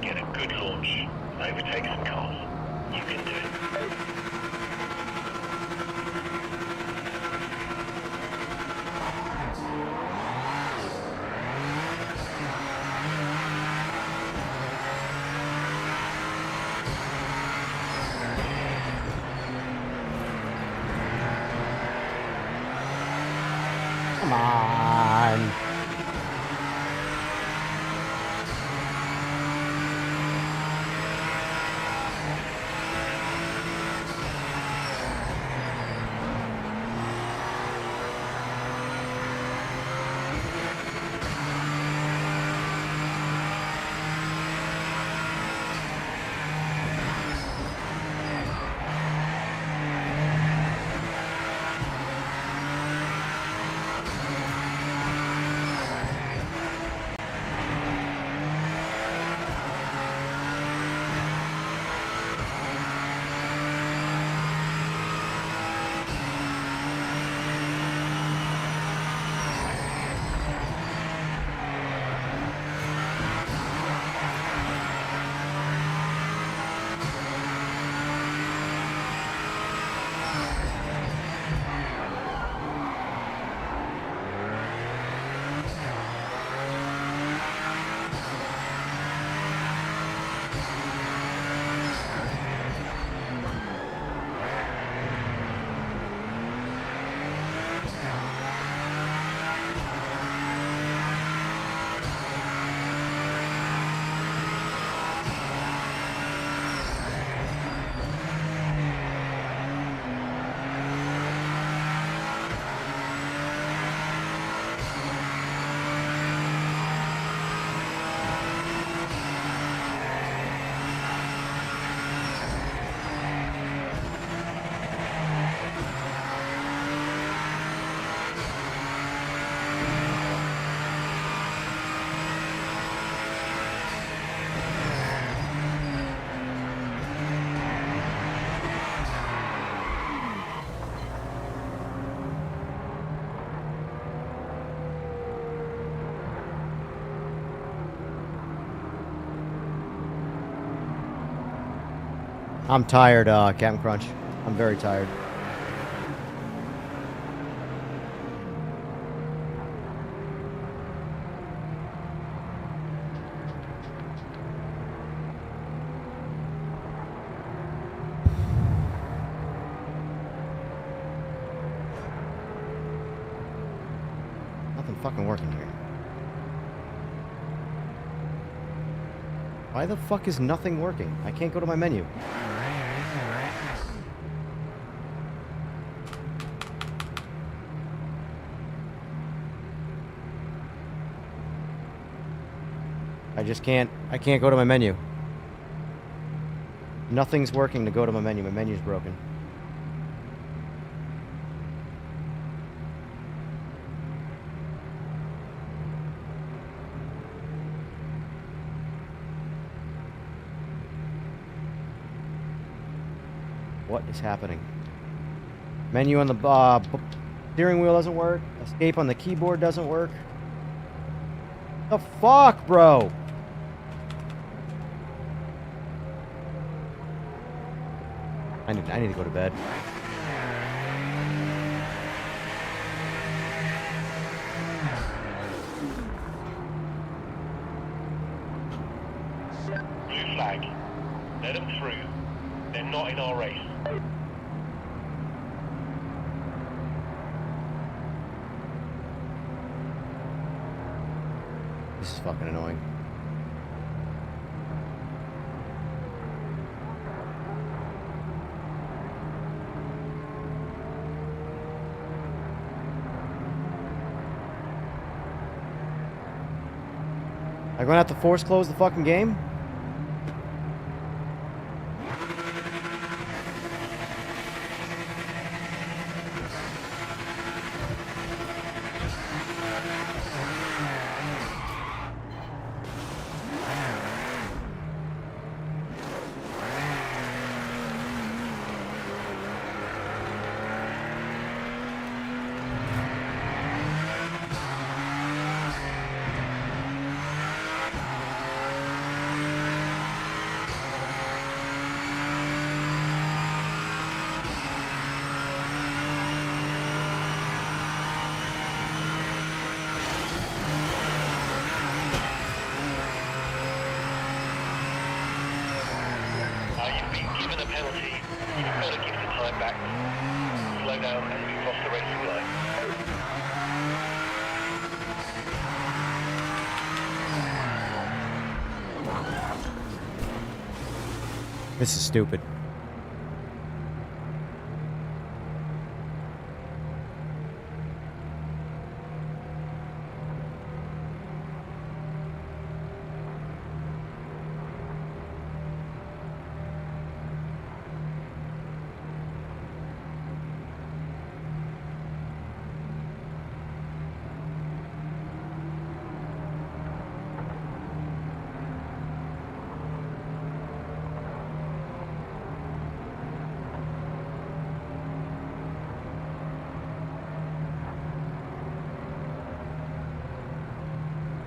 Get a good launch. Overtake some cars. You can do it. Come on. I'm tired, Captain Crunch. I'm very tired. Nothing fucking working here. Why the fuck is nothing working? I can't go to my menu. I can't go to my menu. Nothing's working to go to my menu. My menu's broken. What is happening? Menu on the steering wheel doesn't work. Escape on the keyboard doesn't work. The fuck, bro? I need to go to bed. Blue flag. Let them through. They're not in our race. This is fucking annoying. I'm gonna have to force close the fucking game? You've been given a penalty. You've got to give the time back. Slow down and we've lost the racing line. This is stupid.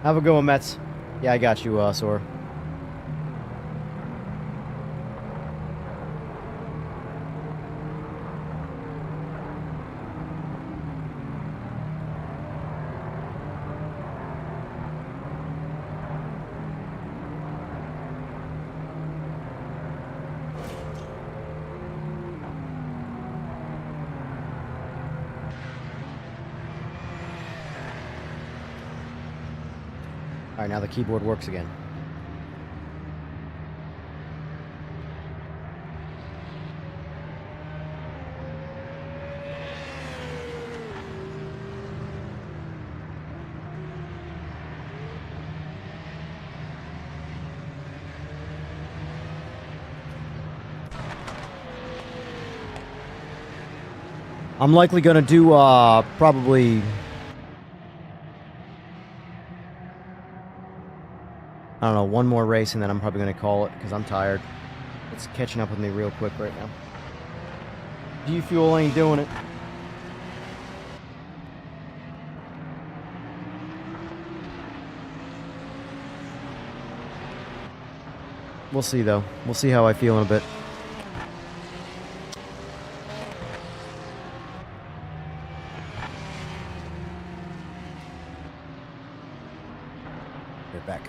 Have a good one, Mets. Yeah, I got you, Sore. Alright, now the keyboard works again. I'm likely gonna do, probably... I don't know, one more race and then I'm probably going to call it because I'm tired. It's catching up with me real quick right now. G Fuel ain't doing it. We'll see though. We'll see how I feel in a bit. Right back.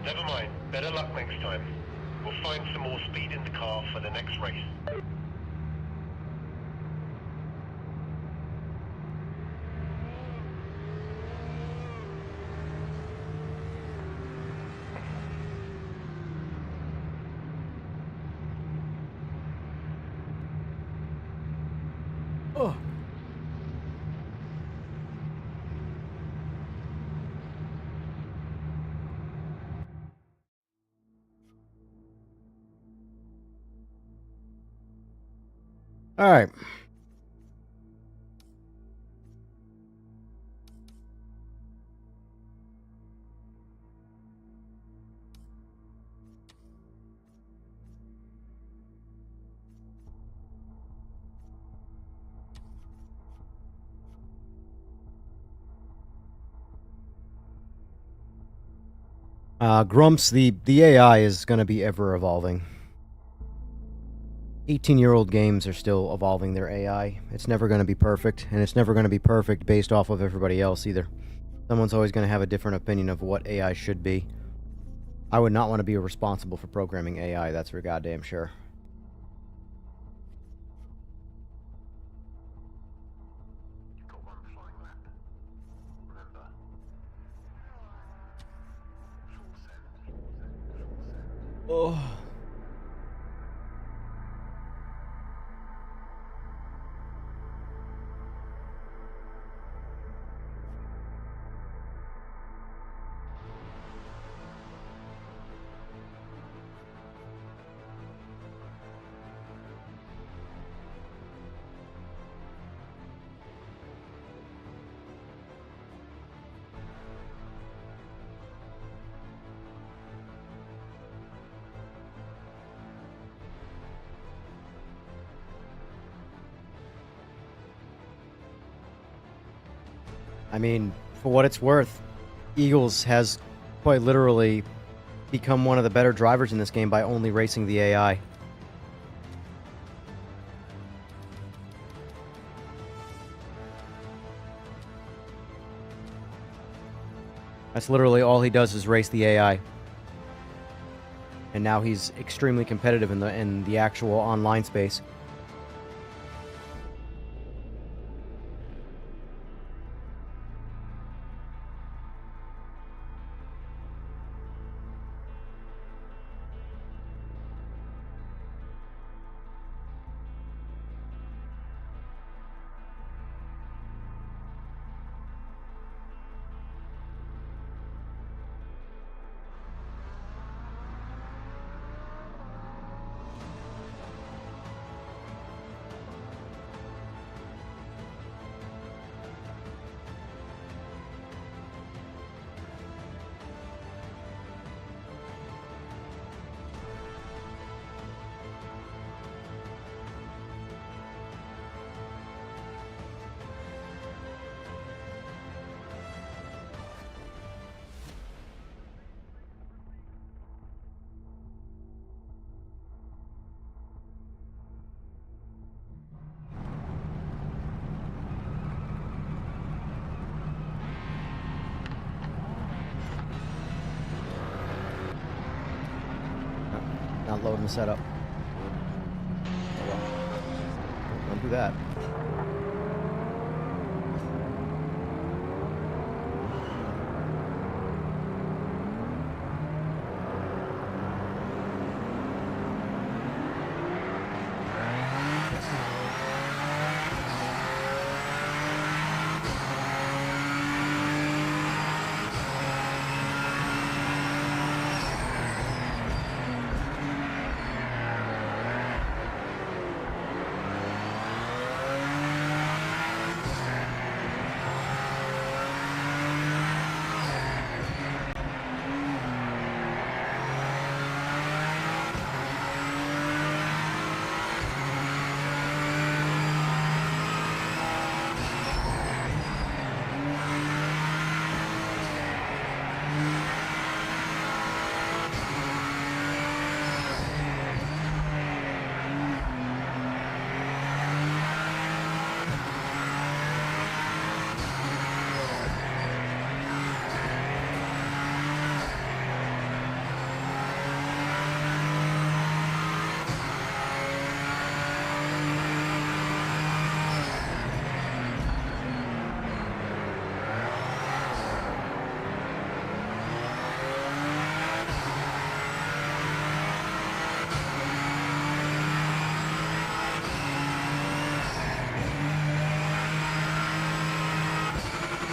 Never mind. Better luck next time. We'll find some more speed in the car for the next race. Oh. All right. Grumps, the AI is going to be ever evolving. 18-year-old games are still evolving their AI. It's never going to be perfect, and it's never going to be perfect based off of everybody else either. Someone's always going to have a different opinion of what AI should be. I would not want to be responsible for programming AI, that's for goddamn sure. You've got one flying lap. Remember. Full send. Oh. I mean, for what it's worth, Eagles has quite literally become one of the better drivers in this game by only racing the AI. That's literally all he does is race the AI. And now he's extremely competitive in the actual online space. not loading the setup. Oh well. Don't do that.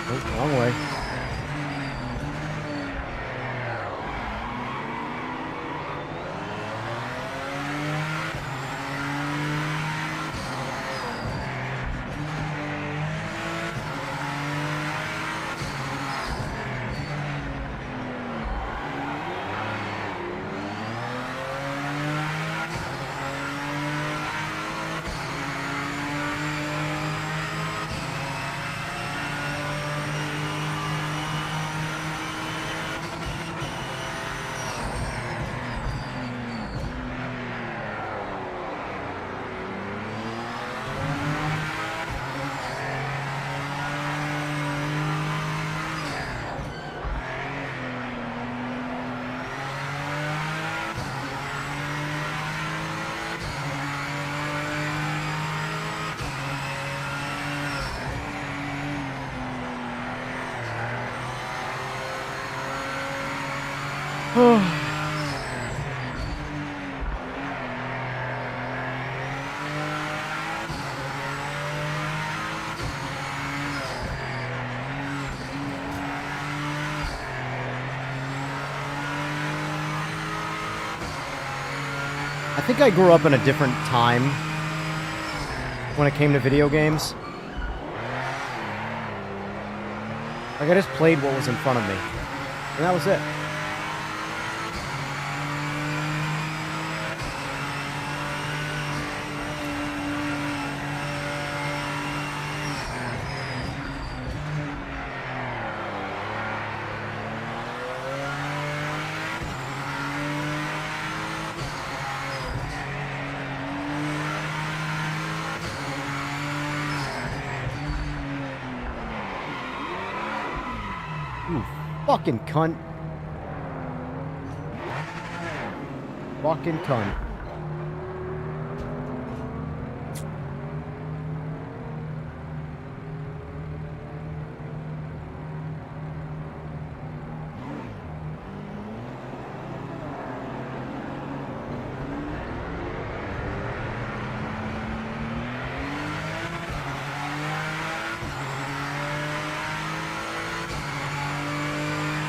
Oh, wrong way. I think I grew up in a different time when it came to video games. Like, I just played what was in front of me. And that was it. You fucking cunt. Fucking cunt.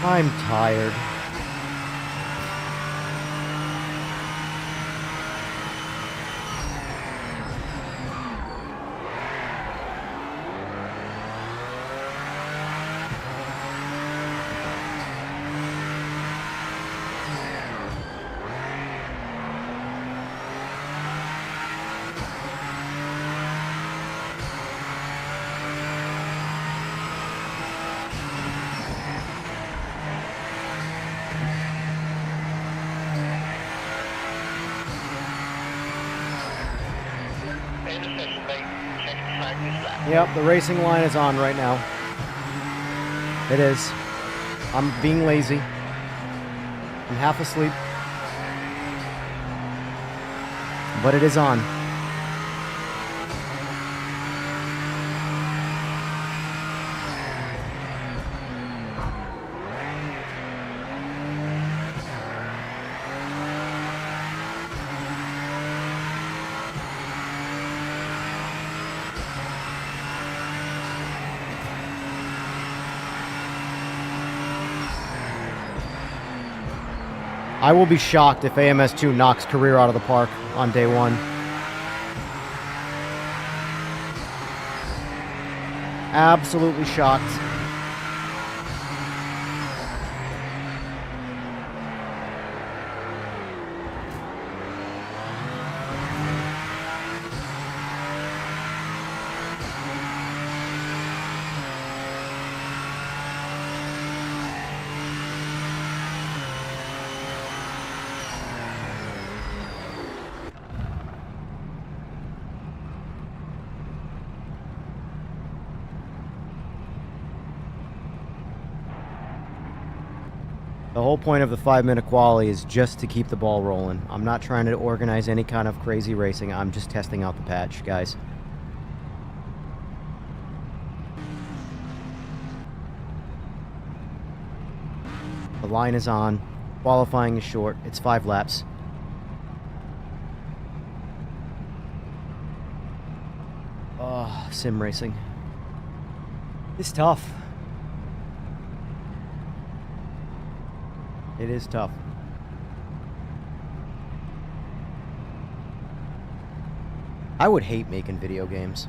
I'm tired. Yep, the racing line is on right now. It is. I'm being lazy. I'm half asleep. but it is on. I will be shocked if AMS2 knocks career out of the park on day one. Absolutely shocked. The whole point of the 5-minute quali is just to keep the ball rolling. I'm not trying to organize any kind of crazy racing. I'm just testing out the patch, guys. The line is on. Qualifying is short. It's 5 laps. Oh, sim racing. It's tough. It is tough. I would hate making video games.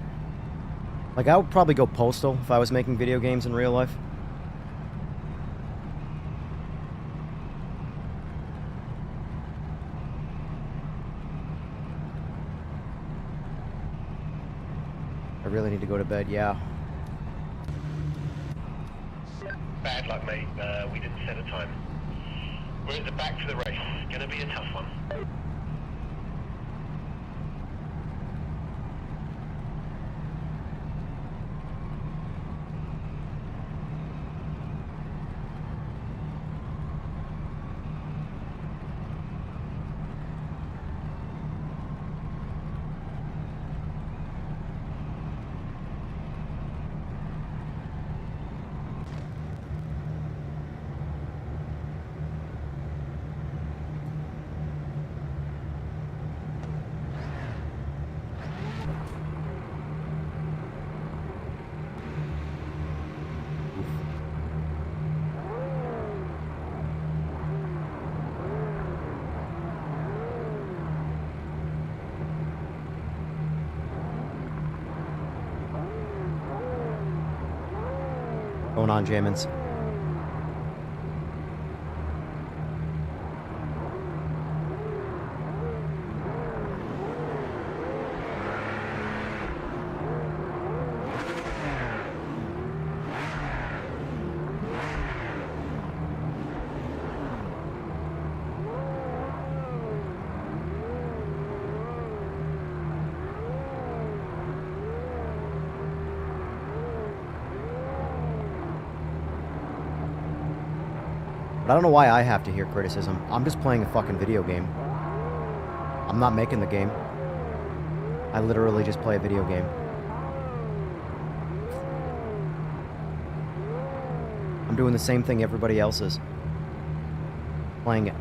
Like, I would probably go postal if I was making video games in real life. I really need to go to bed, yeah. Bad luck, mate. We didn't set a time. We're at the back for the race. Gonna be a tough one. Going on, Jamins. But I don't know why I have to hear criticism. I'm just playing a fucking video game. I'm not making the game. I literally just play a video game. I'm doing the same thing everybody else is. Playing it.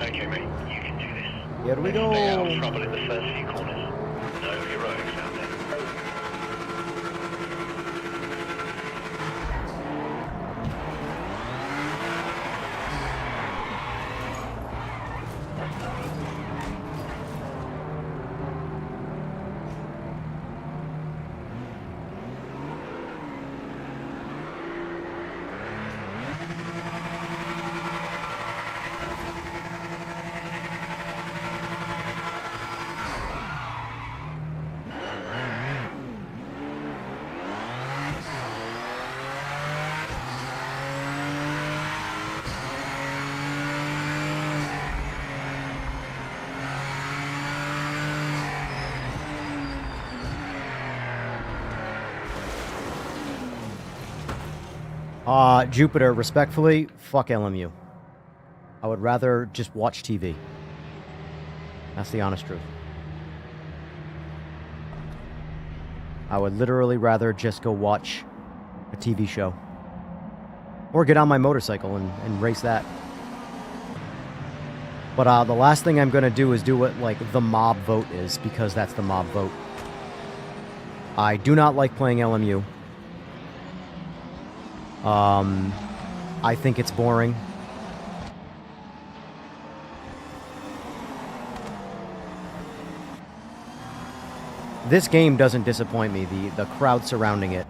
Okay, mate. You can do this. Here we go. Stay out of trouble in the first few corners. No heroics out there. Jupiter, respectfully, fuck LMU. I would rather just watch TV. That's the honest truth. I would literally rather just go watch a TV show. Or get on my motorcycle and race that. But the last thing I'm going to do is do what, like, the mob vote is, because that's the mob vote. I do not like playing LMU. I think it's boring. This game doesn't disappoint me, the crowd surrounding it.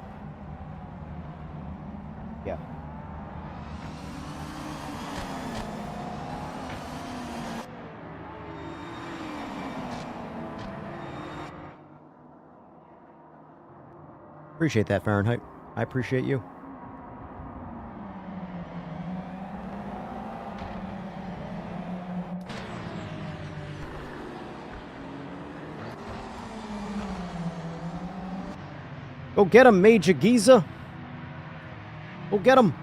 Yeah. Appreciate that, Fahrenheit. I appreciate you. Go get him, Major Giza. Go get him.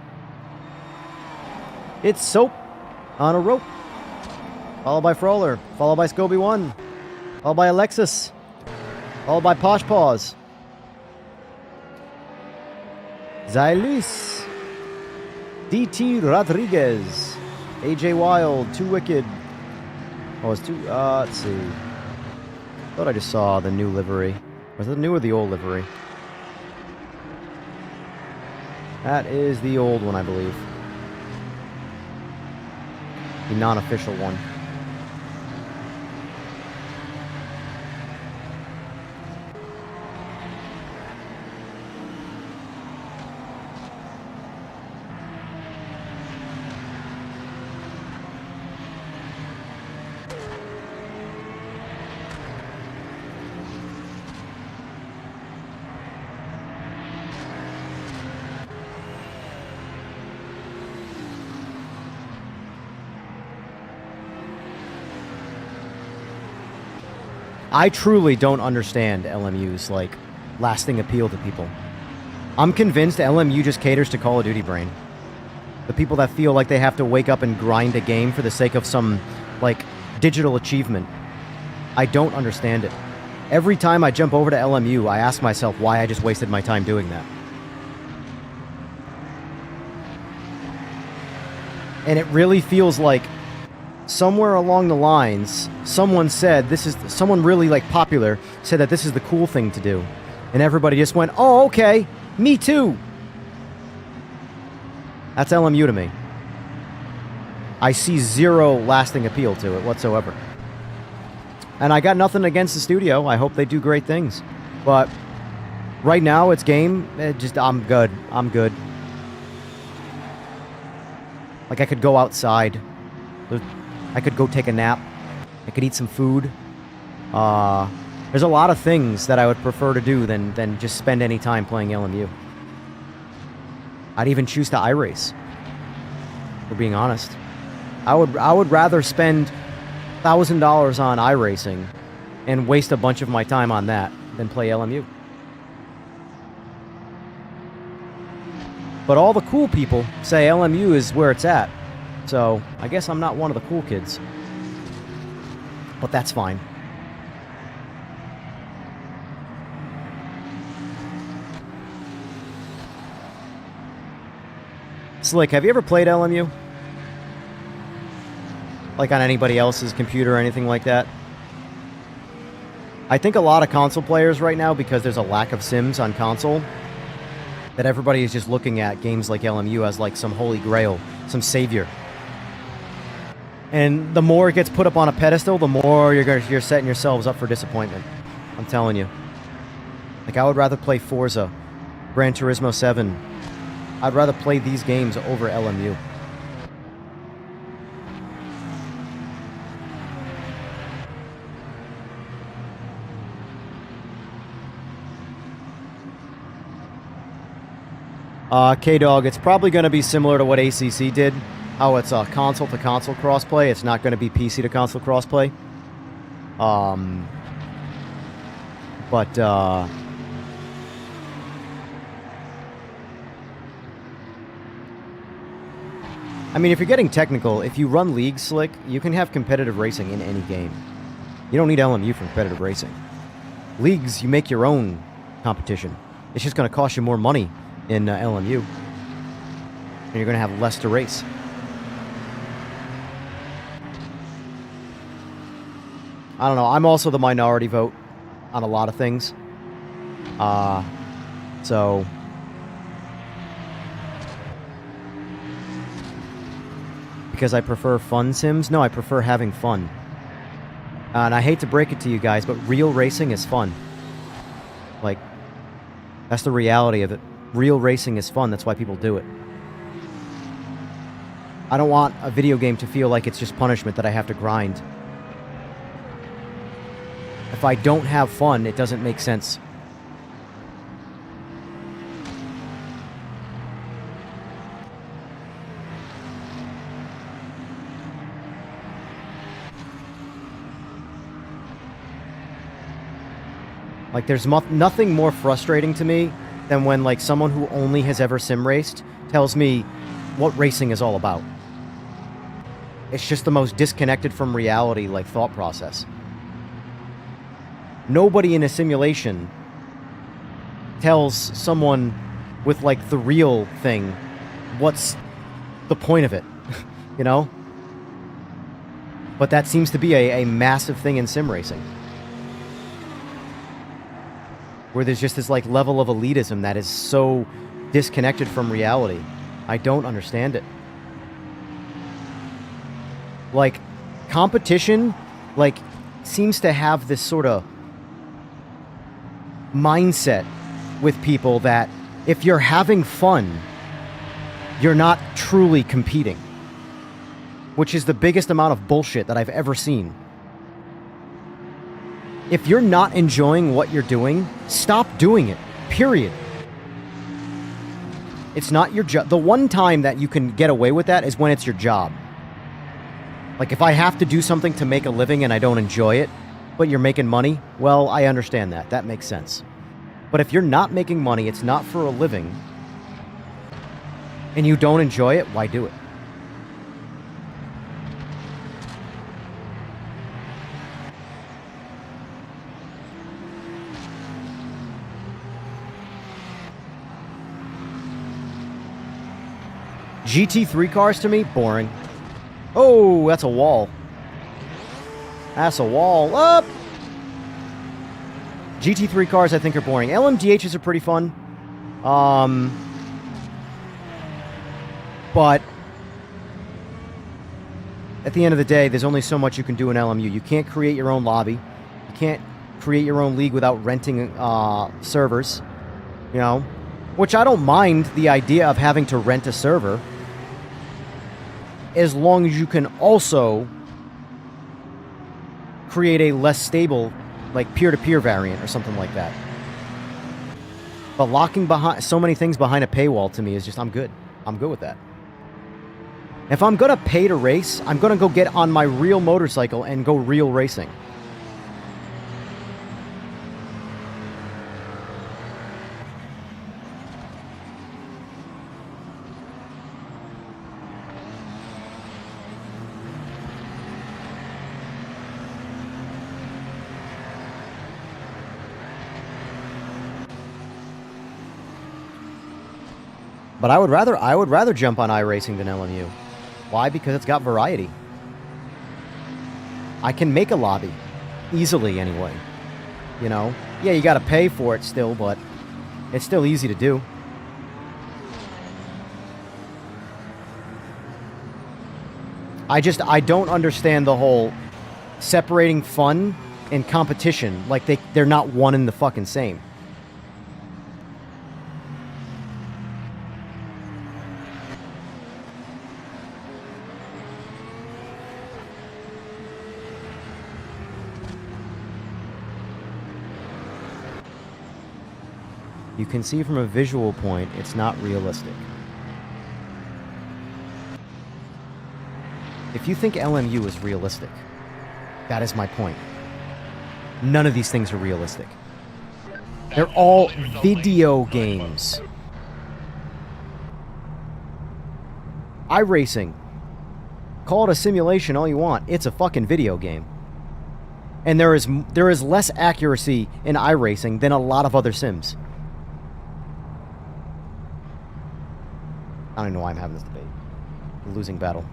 It's Soap on a rope. Followed by Froller. Followed by Scoby1. Followed by Alexis. Followed by Posh Paws. Xylus. DT Rodriguez. AJ Wild. Too Wicked. Oh, it's too... let's see. Thought I just saw the new livery. Was it the new or the old livery? That is the old one, I believe. The non-official one. I truly don't understand LMU's, like, lasting appeal to people. I'm convinced LMU just caters to Call of Duty brain. The people that feel like they have to wake up and grind a game for the sake of some, like, digital achievement. I don't understand it. Every time I jump over to LMU, I ask myself why I just wasted my time doing that. And it really feels like somewhere along the lines, someone said someone really, like, popular said that this is the cool thing to do. And everybody just went, oh, okay, me too. That's LMU to me. I see zero lasting appeal to it whatsoever. And I got nothing against the studio. I hope they do great things. But right now, it's game. I'm good. I'm good. Like, I could go outside. I could go take a nap. I could eat some food. There's a lot of things that I would prefer to do than just spend any time playing LMU. I'd even choose to iRace, for being honest. I would rather spend $1,000 on iRacing and waste a bunch of my time on that than play LMU. But all the cool people say LMU is where it's at. So, I guess I'm not one of the cool kids. But that's fine. Slick, have you ever played LMU? Like on anybody else's computer or anything like that? I think a lot of console players right now, because there's a lack of sims on console, that everybody is just looking at games like LMU as like some holy grail, some savior. And the more it gets put up on a pedestal, the more you're setting yourselves up for disappointment. I'm telling you. Like, I would rather play Forza, Gran Turismo 7. I'd rather play these games over LMU. K-Dog, it's probably going to be similar to what ACC did. How it's console-to-console crossplay. It's not going to be PC-to-console crossplay. I mean, if you're getting technical, if you run League Slick, you can have competitive racing in any game. You don't need LMU for competitive racing. Leagues, you make your own competition. It's just going to cost you more money in LMU. And you're going to have less to race. I don't know. I'm also the minority vote on a lot of things. So... Because I prefer fun sims? No, I prefer having fun. And I hate to break it to you guys, but real racing is fun. Like, that's the reality of it. Real racing is fun. That's why people do it. I don't want a video game to feel like it's just punishment that I have to grind. If I don't have fun, it doesn't make sense. Like, there's nothing more frustrating to me than when, like, someone who only has ever sim raced tells me what racing is all about. It's just the most disconnected from reality, like, thought process. Nobody in a simulation tells someone with, like, the real thing what's the point of it, you know? But that seems to be a massive thing in sim racing. Where there's just this, like, level of elitism that is so disconnected from reality. I don't understand it. Like, competition, like, seems to have this sort of mindset with people that if you're having fun, you're not truly competing. Which is the biggest amount of bullshit that I've ever seen. If you're not enjoying what you're doing, stop doing it. Period. It's not your job. The one time that you can get away with that is when it's your job. Like, if I have to do something to make a living and I don't enjoy it, but you're making money, well, I understand that. That makes sense. But if you're not making money, it's not for a living, and you don't enjoy it, why do it? GT3 cars to me, boring. Oh, that's a wall. That's a wall. Up! GT3 cars, I think, are boring. LMDHs are pretty fun. But at the end of the day, there's only so much you can do in LMU. You can't create your own lobby. You can't create your own league without renting servers. You know? Which I don't mind the idea of having to rent a server, as long as you can also create a less stable, like, peer-to-peer variant or something like that. But locking behind so many things behind a paywall to me is just, I'm good. I'm good with that. If I'm gonna pay to race, I'm gonna go get on my real motorcycle and go real racing. But I would rather jump on iRacing than LMU. Why? Because it's got variety. I can make a lobby. Easily, anyway. You know? Yeah, you gotta pay for it still, but it's still easy to do. I don't understand the whole separating fun and competition. Like, they're not one and the fucking same. You can see from a visual point, it's not realistic. If you think LMU is realistic, that is my point. None of these things are realistic. They're all video games. iRacing call it a simulation all you want. It's a fucking video game. And there is less accuracy in iRacing than a lot of other sims. I don't know why I'm having this debate. A losing battle.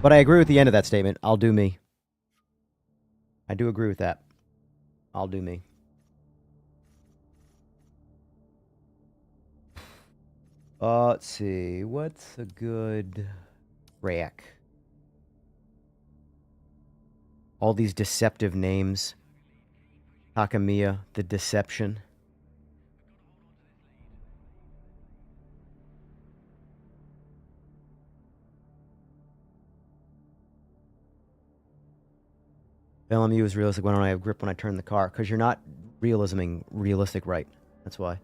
But I agree with the end of that statement. I'll do me. I do agree with that. I'll do me. Let's see. What's a good rack? All these deceptive names. Takamiya, the deception. LMU is realistic when I have grip when I turn the car. Because you're not realisming realistic right. That's why.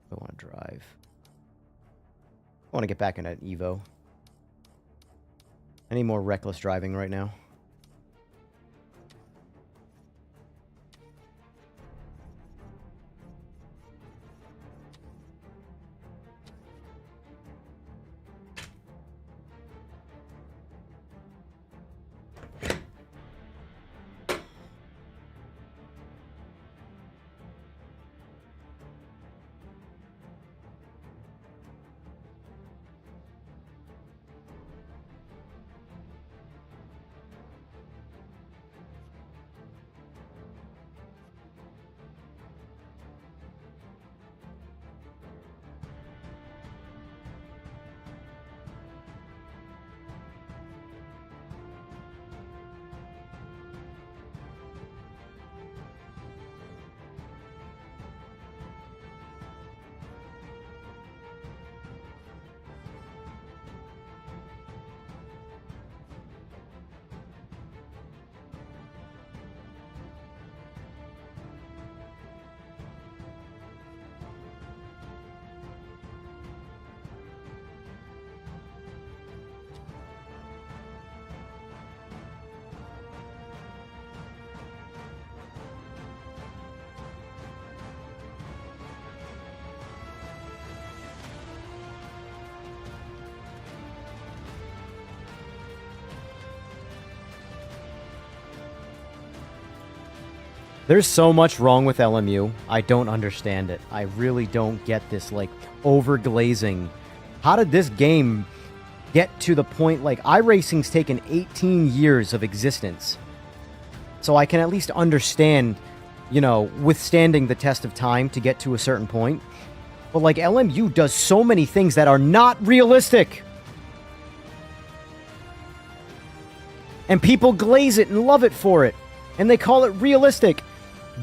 I want to drive. I want to get back into Evo. I need more reckless driving right now. There's so much wrong with LMU. I don't understand it. I really don't get this, like, overglazing. How did this game get to the point, like, iRacing's taken 18 years of existence. So I can at least understand, you know, withstanding the test of time to get to a certain point. But, like, LMU does so many things that are not realistic. And people glaze it and love it for it. And they call it realistic.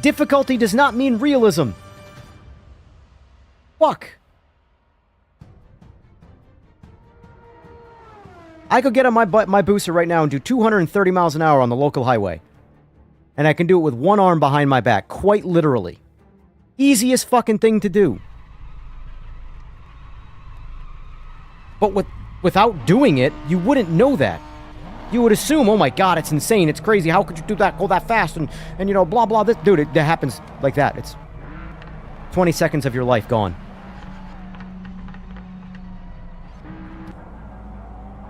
Difficulty does not mean realism. Fuck. I could get on my booster right now and do 230 miles an hour on the local highway. And I can do it with one arm behind my back, quite literally. Easiest fucking thing to do. But without doing it, you wouldn't know that. You would assume, oh my god, it's insane, it's crazy, how could you do that, go that fast, and you know, blah, blah, this. Dude, it happens like that. It's 20 seconds of your life gone.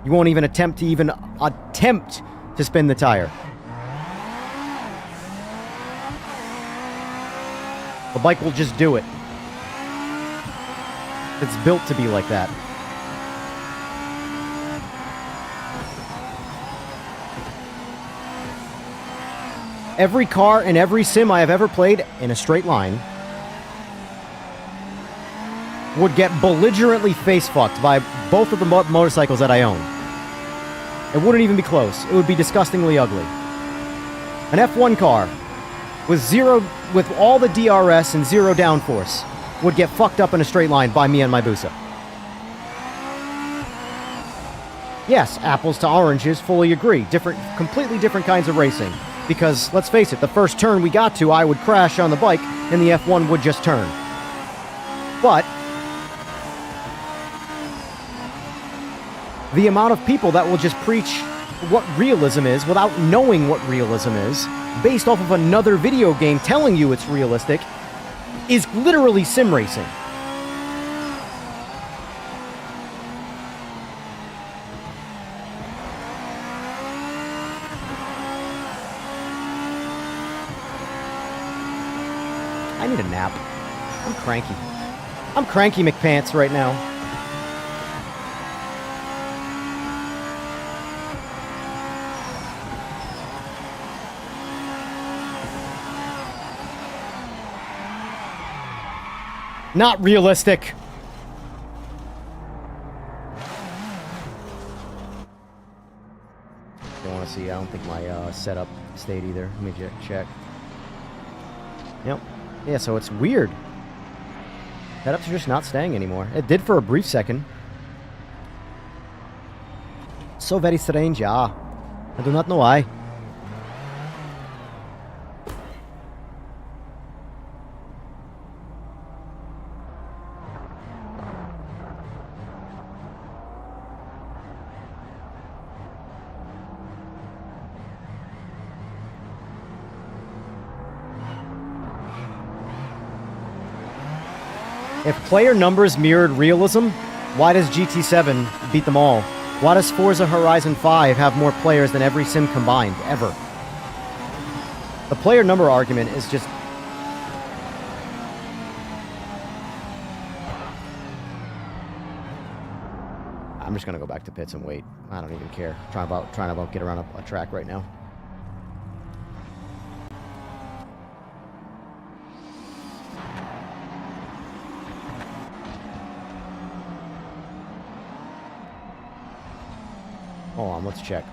You won't even attempt to spin the tire. The bike will just do it. It's built to be like that. Every car and every sim I have ever played in a straight line would get belligerently face-fucked by both of the motorcycles that I own. It wouldn't even be close. It would be disgustingly ugly. An F1 car with all the DRS and zero downforce would get fucked up in a straight line by me and my Busa. Yes, apples to oranges, fully agree. Completely different kinds of racing. Because, let's face it, the first turn we got to, I would crash on the bike, and the F1 would just turn. But the amount of people that will just preach what realism is without knowing what realism is, based off of another video game telling you it's realistic, is literally sim racing. I need a nap. I'm cranky. I'm cranky McPants right now. Not realistic. Don't want to see. I don't think my setup stayed either. Let me check. Yep. Yeah, so it's weird. Setups are just not staying anymore. It did for a brief second. So very strange, yeah. I do not know why. If player numbers mirrored realism, why does GT7 beat them all? Why does Forza Horizon 5 have more players than every sim combined, ever? The player number argument is just... I'm just gonna go back to pits and wait. I don't even care. Trying to get around a track right now. Hold on, let's check.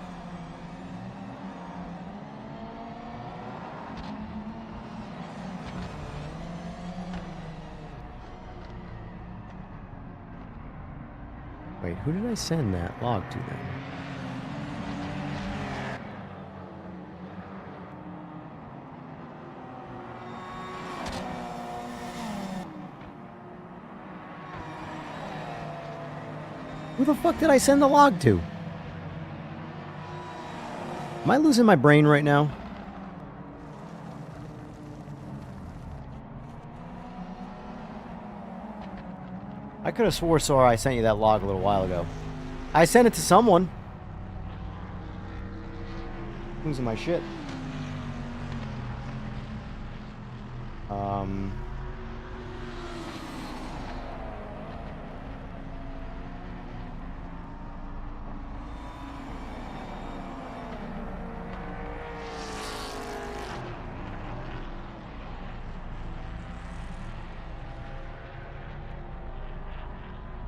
Wait, who did I send that log to then? Who the fuck did I send the log to? Am I losing my brain right now? I could have swore, Sora, I sent you that log a little while ago. I sent it to someone. Losing my shit.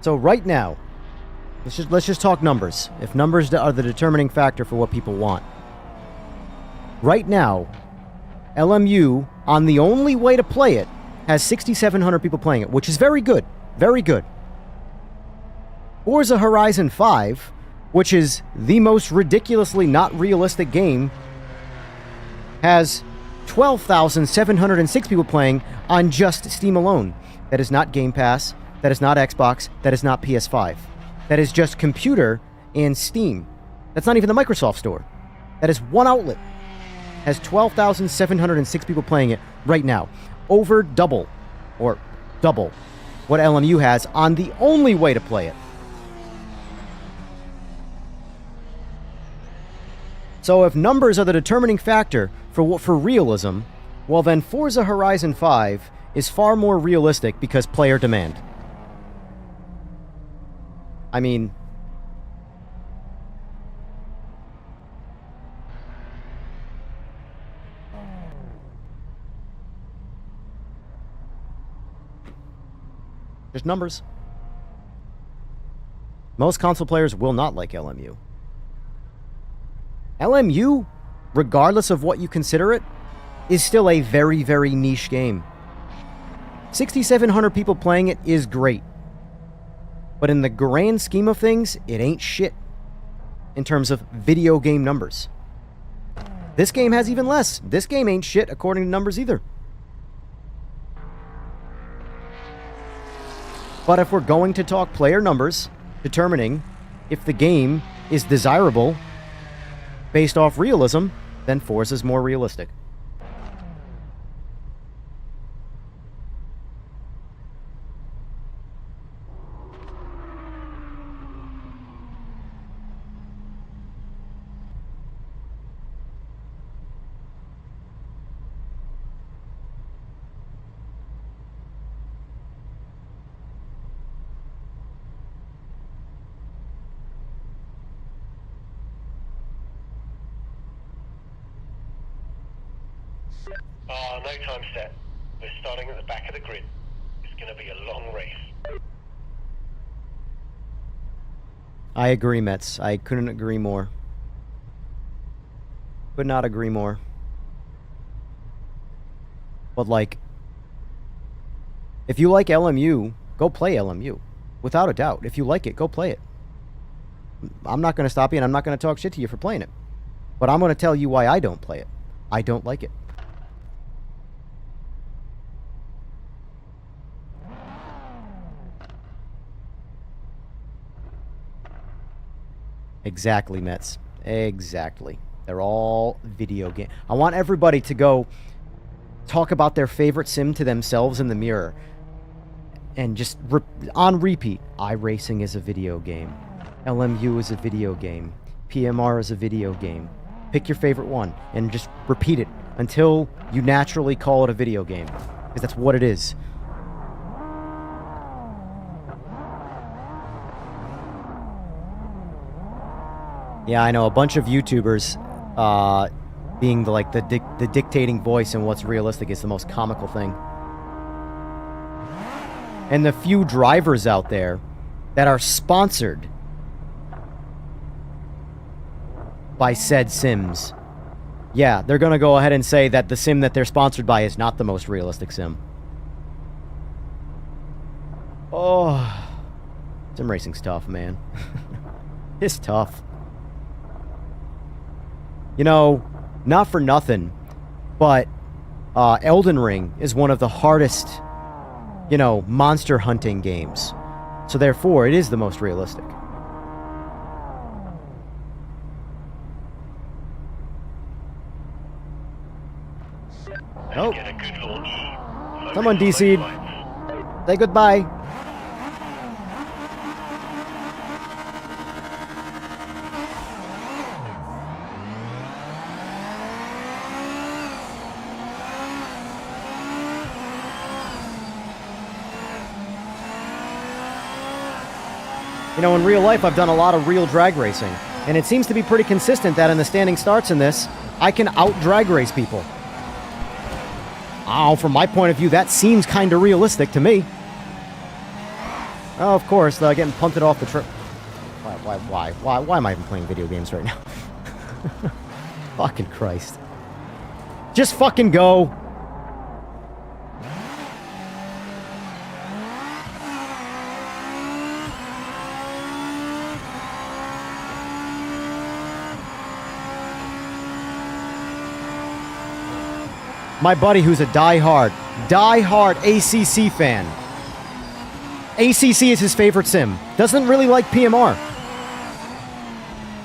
So right now, let's just talk numbers. If numbers are the determining factor for what people want. Right now, LMU, on the only way to play it, has 6,700 people playing it, which is very good. Very good. Forza Horizon 5, which is the most ridiculously not realistic game, has 12,706 people playing on just Steam alone. That is not Game Pass. That is not Xbox. That is not PS5. That is just computer and Steam. That's not even the Microsoft Store. That is one outlet. Has 12,706 people playing it right now. Over double what LMU has on the only way to play it. So if numbers are the determining factor for realism, well then Forza Horizon 5 is far more realistic because player demand. I mean, there's numbers. Most console players will not like LMU. LMU, regardless of what you consider it, is still a very, very niche game. 6,700 people playing it is great. But in the grand scheme of things, it ain't shit in terms of video game numbers. This game has even less. This game ain't shit according to numbers either. But if we're going to talk player numbers, determining if the game is desirable based off realism, then Forza's more realistic. No time set. We're starting at the back of the grid. It's going to be a long race. I agree, Mets. I couldn't agree more. Could not agree more. But, like, if you like LMU, go play LMU. Without a doubt. If you like it, go play it. I'm not going to stop you, and I'm not going to talk shit to you for playing it. But I'm going to tell you why I don't play it. I don't like it. Exactly, Mets. Exactly. They're all video game. I want everybody to go talk about their favorite sim to themselves in the mirror. And just on repeat. iRacing is a video game. LMU is a video game. PMR is a video game. Pick your favorite one and just repeat it until you naturally call it a video game. Because that's what it is. Yeah, I know. A bunch of YouTubers being the dictating voice in what's realistic is the most comical thing. And the few drivers out there that are sponsored by said sims, yeah, they're going to go ahead and say that the sim that they're sponsored by is not the most realistic sim. Oh, sim racing's tough, man. It's tough. You know, not for nothing, but Elden Ring is one of the hardest, you know, monster hunting games. So therefore, it is the most realistic. Nope. Get a good launch. Someone Focus on DC'd. those lights. Say goodbye. You know, in real life, I've done a lot of real drag racing, and it seems to be pretty consistent that in the standing starts in this, I can out-drag race people. Oh, from my point of view, that seems kind of realistic to me. Oh, of course, getting punted off the trip. Why am I even playing video games right now? Fucking Christ. Just fucking go. My buddy who's a die-hard ACC fan. ACC is his favorite sim. Doesn't really like PMR.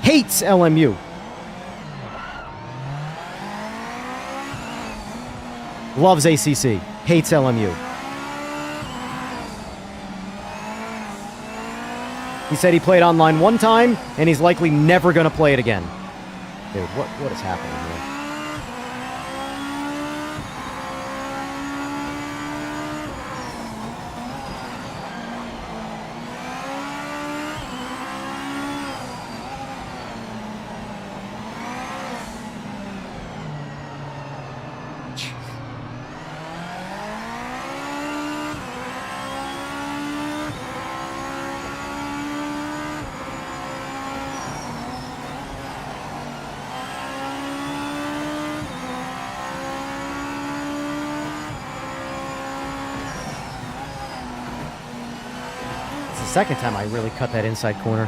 Hates LMU. Loves ACC. Hates LMU. He said he played online one time, and he's likely never going to play it again. Dude, what is happening here? Second time I really cut that inside corner.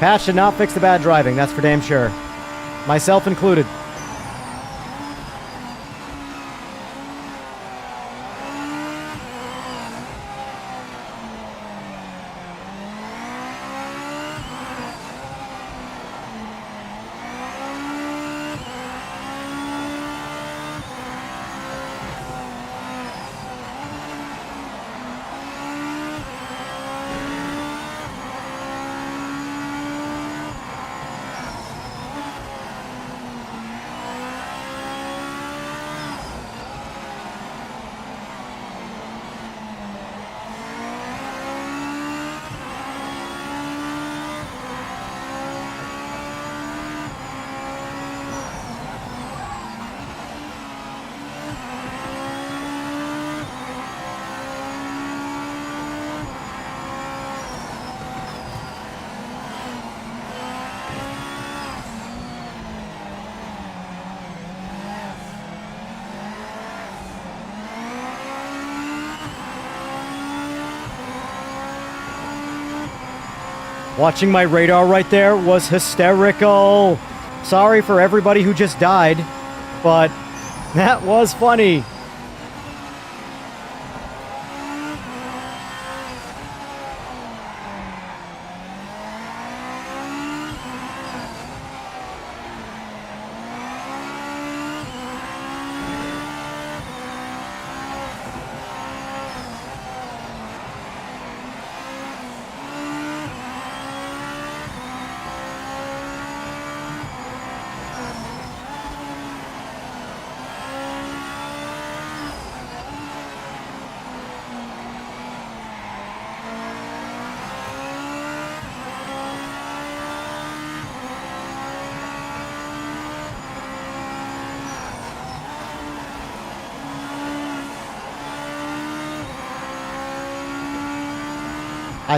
Patch did not fix the bad driving, that's for damn sure. Myself included. Watching my radar right there was hysterical. Sorry for everybody who just died, but that was funny.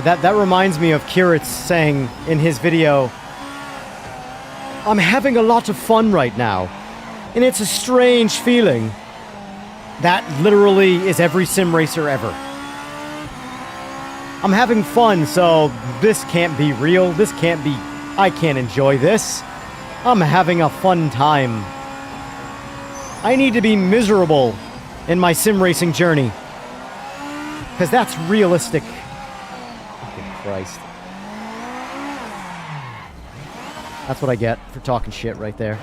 That reminds me of Kiritz saying in his video, I'm having a lot of fun right now, and it's a strange feeling. That literally is every sim racer ever. I'm having fun, so this can't be real, this can't be, I can't enjoy this. I'm having a fun time. I need to be miserable in my sim racing journey, because that's realistic. Christ. That's what I get for talking shit right there.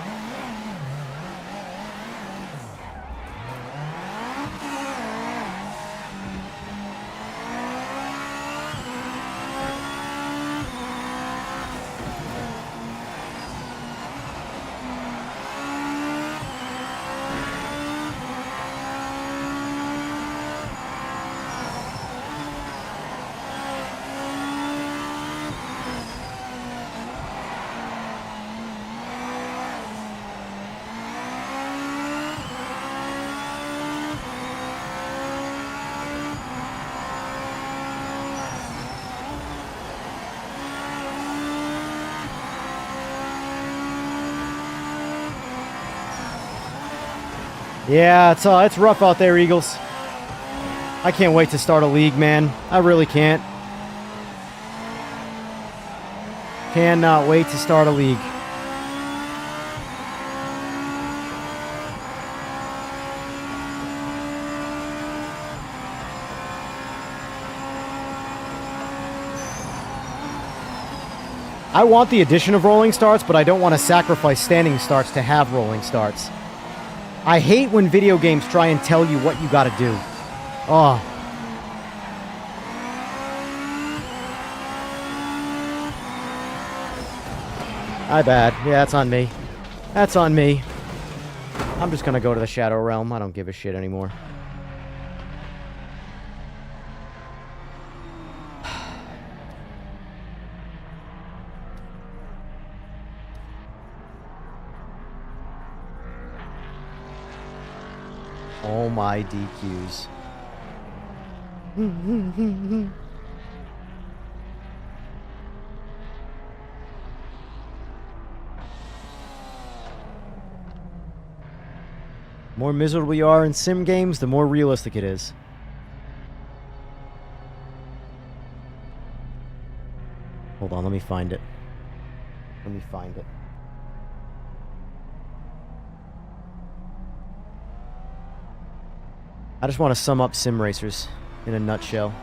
Yeah, it's rough out there, Eagles. I can't wait to start a league, man. I really can't. Cannot wait to start a league. I want the addition of rolling starts, but I don't want to sacrifice standing starts to have rolling starts. I hate when video games try and tell you what you gotta do. Oh. My bad. Yeah, that's on me. That's on me. I'm just gonna go to the Shadow Realm. I don't give a shit anymore. Oh my DQs. More miserable you are in sim games, the more realistic it is. Hold on, let me find it. Let me find it. I just want to sum up sim racers in a nutshell.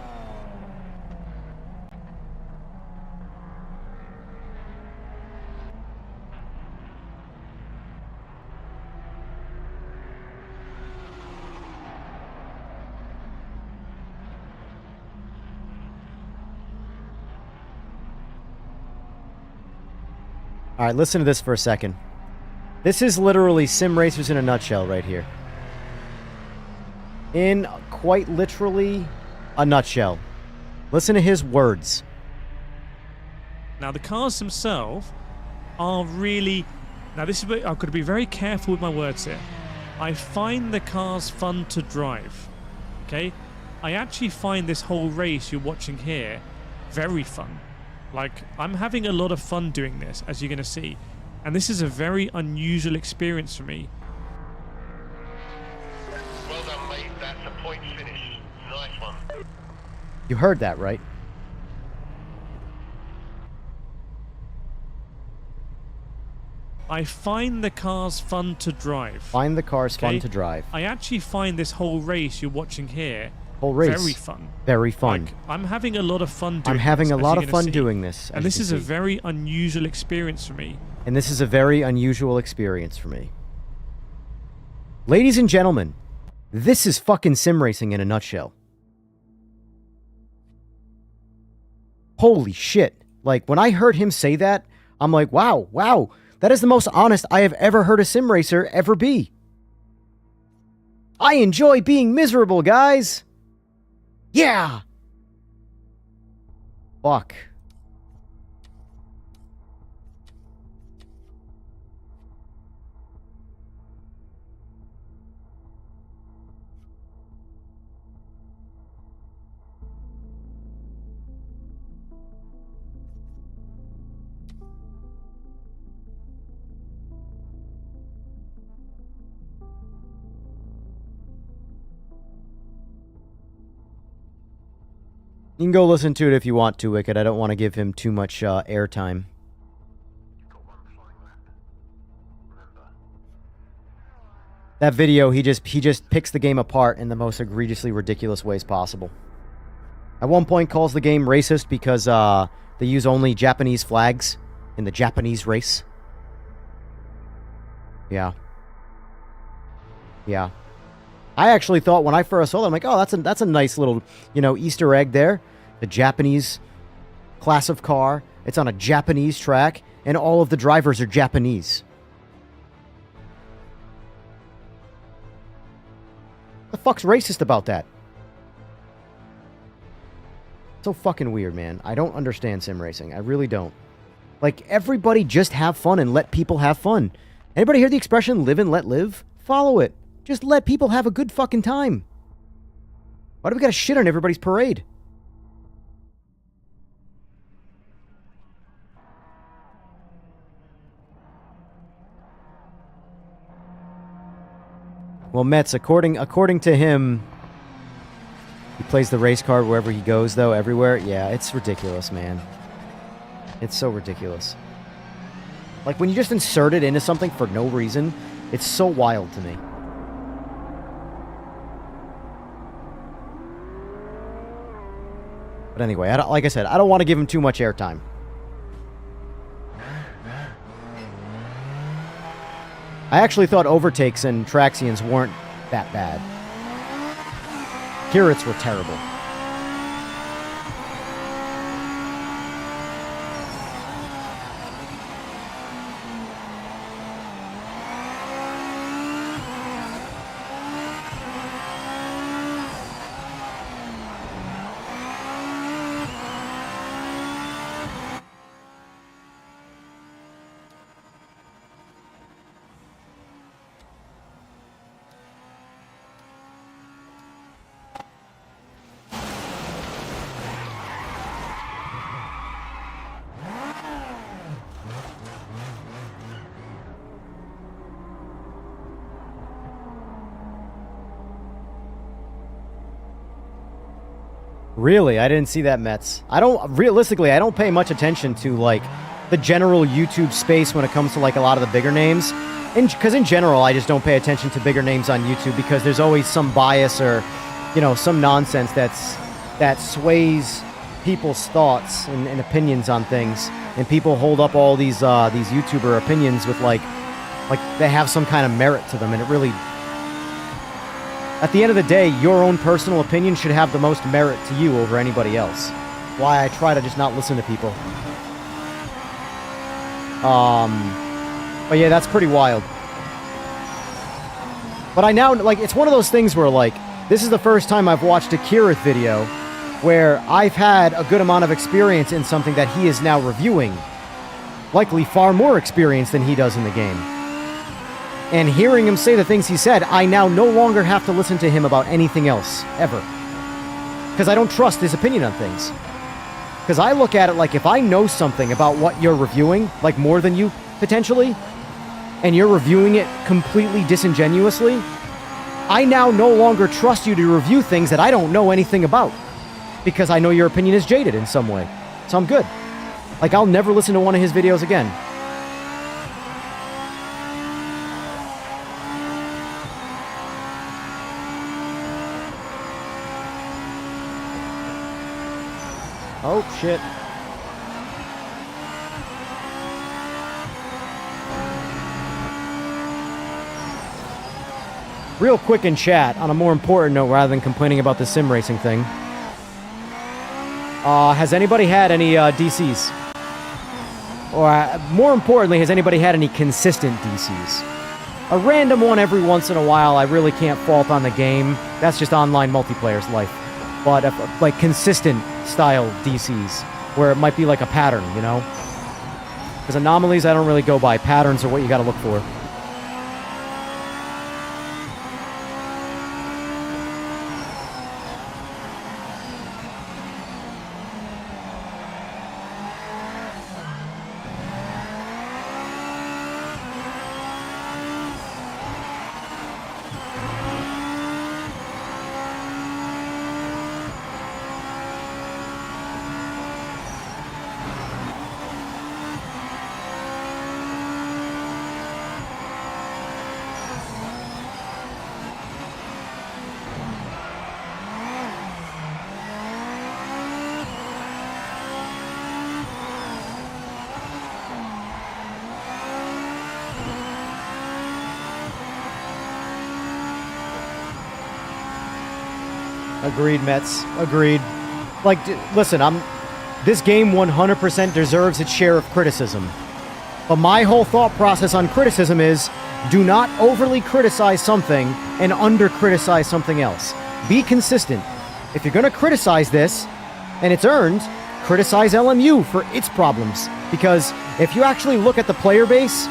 All right, listen to this for a second. This is literally sim racers in a nutshell right here. In quite literally a nutshell. Listen to his words. Now, the cars themselves are really... Now, this is where I've got to be very careful with my words here. I find the cars fun to drive. Okay? I actually find this whole race you're watching here very fun. Like, I'm having a lot of fun doing this, as you're going to see. And this is a very unusual experience for me. Well done, mate. That's a point finish. Nice one. You heard that, right? I find the cars fun to drive. Find the cars fun Okay? to drive. I actually find this whole race you're watching here Whole race. very fun. Very fun. Like, I'm having a lot of fun doing I'm having this, a as lot you're of gonna fun see. doing this. And this is a very unusual experience for me. And this is a very unusual experience for me. Ladies and gentlemen, this is fucking sim racing in a nutshell. Holy shit. Like, when I heard him say that, I'm like, wow, wow. That is the most honest I have ever heard a sim racer ever be. I enjoy being miserable, guys. Yeah. Fuck. You can go listen to it if you want to, Wicked. I don't want to give him too much airtime. That video, he just picks the game apart in the most egregiously ridiculous ways possible. At one point, calls the game racist because they use only Japanese flags in the Japanese race. Yeah. Yeah. I actually thought when I first saw that, I'm like, oh, that's a nice little, Easter egg there. The Japanese class of car. It's on a Japanese track, and all of the drivers are Japanese. The fuck's racist about that? So fucking weird, man. I don't understand sim racing. I really don't. Like, everybody just have fun and let people have fun. Anybody hear the expression, live and let live? Follow it. Just let people have a good fucking time. Why do we gotta shit on everybody's parade? Well, Metz, according to him, he plays the race card wherever he goes, though, everywhere. Yeah, it's ridiculous, man. It's so ridiculous. Like, when you just insert it into something for no reason, it's so wild to me. But anyway, like I said, I don't want to give him too much airtime. I actually thought overtakes and Traxians weren't that bad. Kirits were terrible. Really? I didn't see that, Mets. Realistically, I don't pay much attention to, like, the general YouTube space when it comes to like a lot of the bigger names. Because in general, I just don't pay attention to bigger names on YouTube because there's always some bias or, you know, some nonsense that sways people's thoughts and opinions on things. And people hold up all these YouTuber opinions with like they have some kind of merit to them, and it really, at the end of the day, your own personal opinion should have the most merit to you over anybody else. Why I try to just not listen to people. But yeah, that's pretty wild. But I now, like, it's one of those things where, like, this is the first time I've watched a Kirith video where I've had a good amount of experience in something that he is now reviewing. Likely far more experience than he does in the game. And hearing him say the things he said, I now no longer have to listen to him about anything else, ever. Because I don't trust his opinion on things. Because I look at it like, if I know something about what you're reviewing, like more than you, potentially, and you're reviewing it completely disingenuously, I now no longer trust you to review things that I don't know anything about. Because I know your opinion is jaded in some way. So I'm good. Like, I'll never listen to one of his videos again. Oh, shit. Real quick in chat, on a more important note, rather than complaining about the sim racing thing. Has anybody had any DCs? Or, more importantly, has anybody had any consistent DCs? A random one every once in a while, I really can't fault on the game. That's just online multiplayer's life. But, like, consistent style DCs, where it might be like a pattern, you know? Because anomalies, I don't really go by. Patterns are what you gotta look for. Agreed, Mets. Agreed. Like, listen, this game 100% deserves its share of criticism. But my whole thought process on criticism is, do not overly criticize something and under-criticize something else. Be consistent. If you're going to criticize this, and it's earned, criticize LMU for its problems. Because if you actually look at the player base,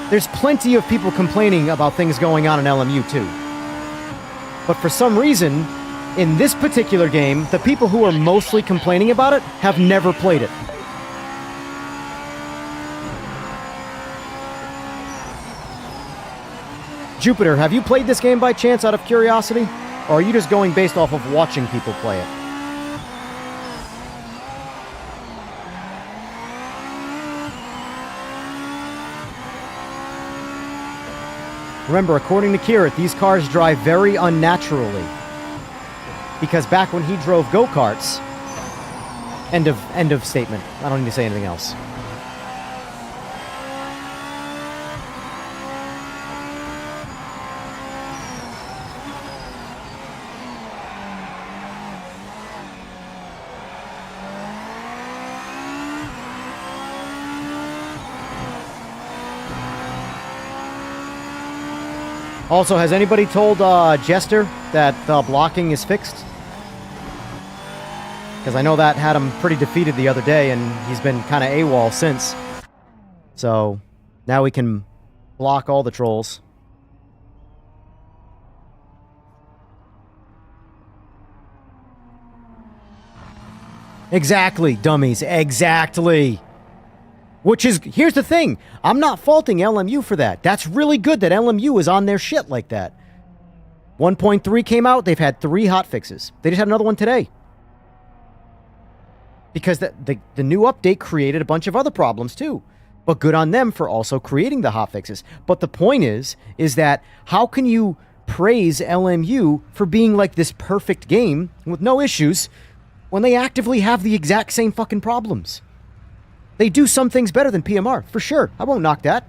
there's plenty of people complaining about things going on in LMU too. But for some reason, in this particular game, the people who are mostly complaining about it have never played it. Jupiter, have you played this game by chance out of curiosity? Or are you just going based off of watching people play it? Remember, according to Kirit, these cars drive very unnaturally. Because back when he drove go-karts... End of statement. I don't need to say anything else. Also, has anybody told Jester that blocking is fixed? Because I know that had him pretty defeated the other day, and he's been kind of AWOL since. So, now we can block all the trolls. Exactly, dummies, exactly! Which is, here's the thing, I'm not faulting LMU for that. That's really good that LMU is on their shit like that. 1.3 came out, they've had 3 hotfixes. They just had another one today. because the new update created a bunch of other problems too. But good on them for also creating the hotfixes. But the point is that how can you praise LMU for being like this perfect game with no issues when they actively have the exact same fucking problems? They do some things better than PMR, for sure. I won't knock that.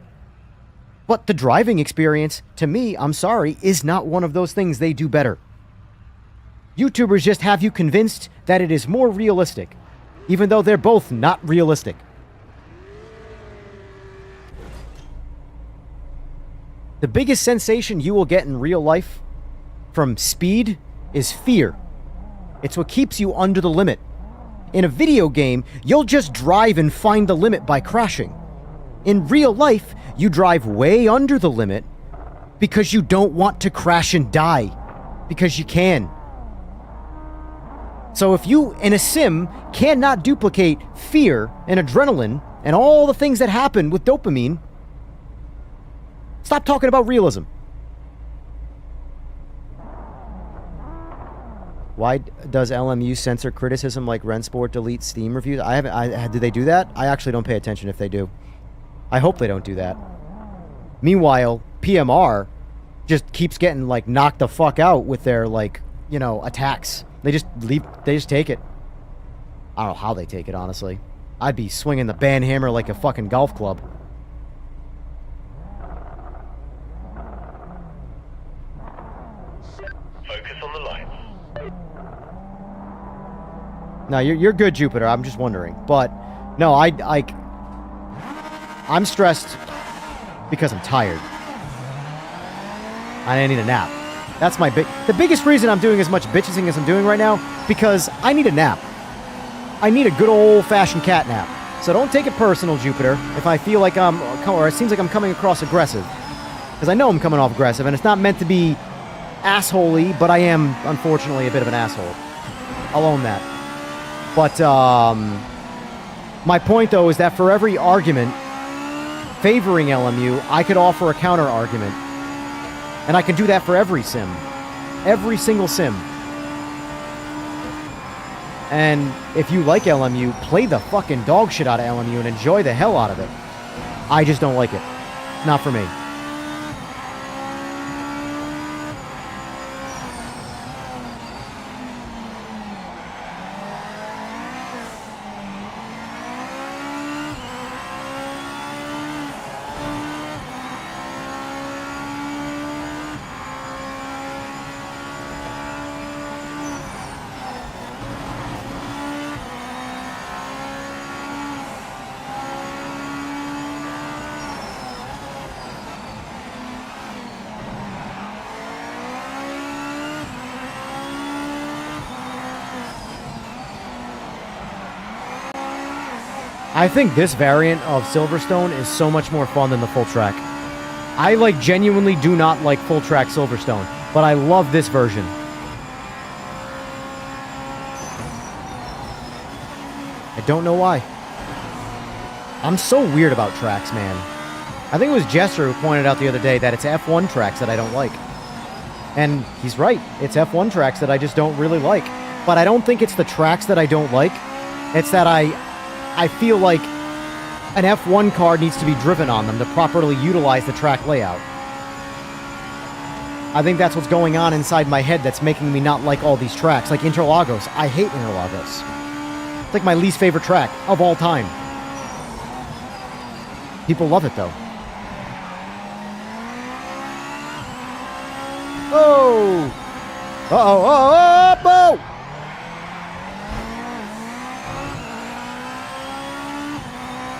But the driving experience, to me, I'm sorry, is not one of those things they do better. YouTubers just have you convinced that it is more realistic, even though they're both not realistic. The biggest sensation you will get in real life from speed is fear. It's what keeps you under the limit. In a video game, you'll just drive and find the limit by crashing. In real life, you drive way under the limit because you don't want to crash and die. Because you can. So if you, in a sim, cannot duplicate fear and adrenaline and all the things that happen with dopamine, stop talking about realism. Why does LMU censor criticism like Rensport delete Steam reviews? Do they do that? I actually don't pay attention if they do. I hope they don't do that. Meanwhile, PMR just keeps getting like knocked the fuck out with their like, you know, attacks. They just take it. I don't know how they take it, honestly. I'd be swinging the band hammer like a fucking golf club. Focus on the lights. No, you're good, Jupiter. I'm just wondering. But no, I'm stressed because I'm tired. I need a nap. That's the biggest reason I'm doing as much bitching as I'm doing right now, because I need a nap. I need a good old-fashioned cat nap. So don't take it personal, Jupiter, if I feel like or it seems like I'm coming across aggressive. Because I know I'm coming off aggressive, and it's not meant to be assholey, but I am, unfortunately, a bit of an asshole. I'll own that. But, my point, though, is that for every argument favoring LMU, I could offer a counter-argument. And I can do that for every sim. Every single sim. And if you like LMU, play the fucking dog shit out of LMU and enjoy the hell out of it. I just don't like it. Not for me. I think this variant of Silverstone is so much more fun than the full track. I genuinely do not like full track Silverstone, but I love this version. I don't know why. I'm so weird about tracks, man. I think it was Jester who pointed out the other day that it's F1 tracks that I don't like. And he's right. It's F1 tracks that I just don't really like. But I don't think it's the tracks that I don't like. It's that I feel like an F1 car needs to be driven on them to properly utilize the track layout. I think that's what's going on inside my head that's making me not like all these tracks. Like Interlagos. I hate Interlagos. It's like my least favorite track of all time. People love it, though. Oh! Uh-oh! Oh! Oh!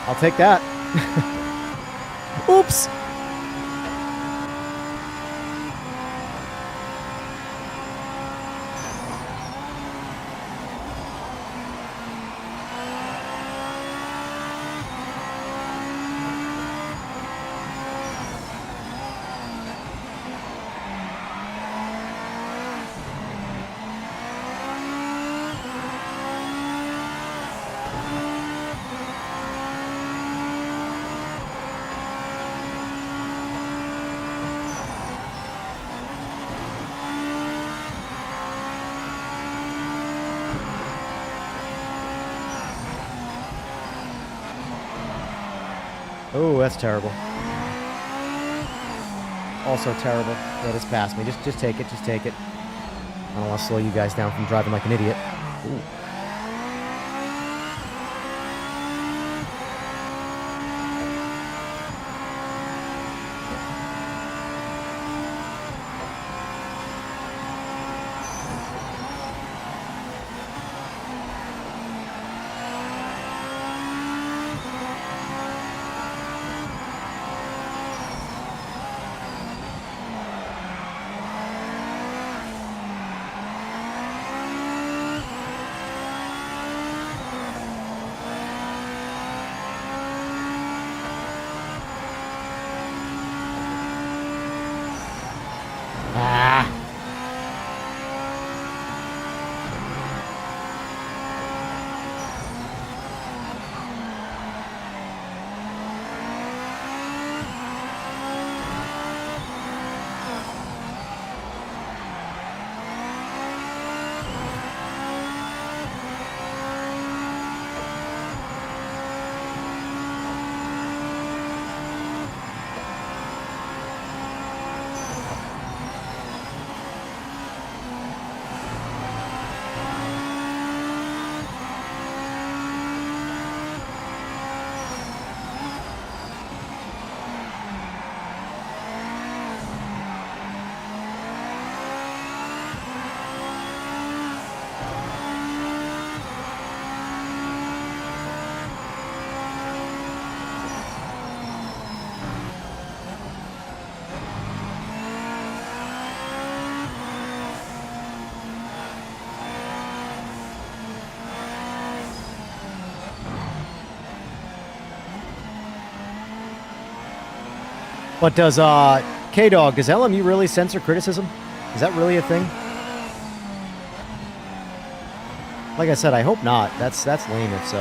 I'll take that. Oops! Oh, that's terrible. Also terrible. Yeah, just pass me. Just take it. Just take it. I don't want to slow you guys down from driving like an idiot. Ooh. Ah. But does K-Dog, does LMU really censor criticism? Is that really a thing? Like I said, I hope not. That's lame if so.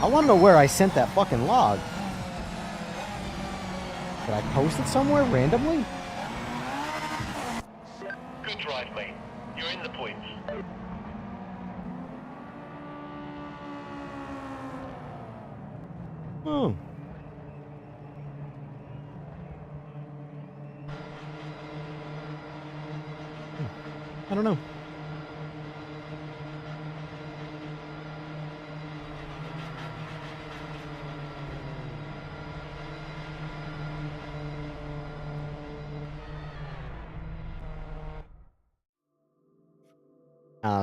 I want to know where I sent that fucking log. Did I post it somewhere randomly? Good drive, mate. You're in the points. Oh. I don't know.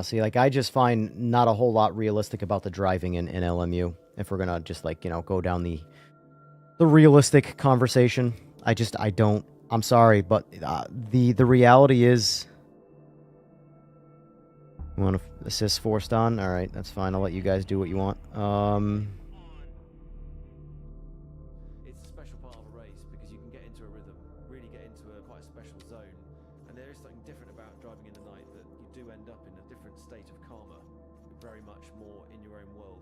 See, like, I just find not a whole lot realistic about the driving in LMU. If we're gonna just, like, you know, go down the realistic conversation. I don't. I'm sorry, but the reality is... You want to assist forced on? Alright, that's fine. I'll let you guys do what you want. It's a special part of a race because you can get into a rhythm, really get into quite a special zone, and there is something different about driving in the night that you do end up in a different state of karma. You're very much more in your own world.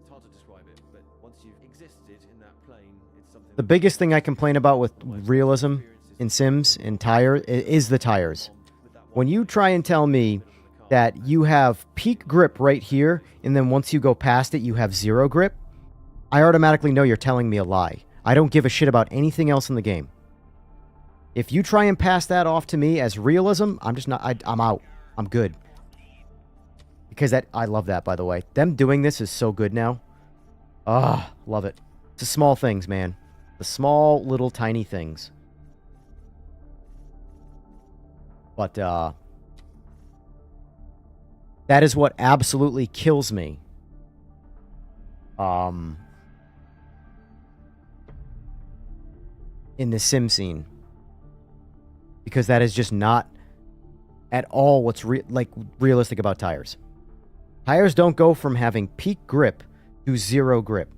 It's hard to describe it, but once you've existed in that plane, it's something... The biggest thing I complain about with realism in Sims, in is the tires. When you try and tell me that you have peak grip right here, and then once you go past it, you have zero grip, I automatically know you're telling me a lie. I don't give a shit about anything else in the game. If you try and pass that off to me as realism, I'm just not... I'm out. I'm good. Because I love that, by the way. Them doing this is so good now. Ah, love it. It's the small things, man. The small, little, tiny things. But, that is what absolutely kills me. In the sim scene. Because that is just not at all what's realistic about tires. Tires don't go from having peak grip to zero grip.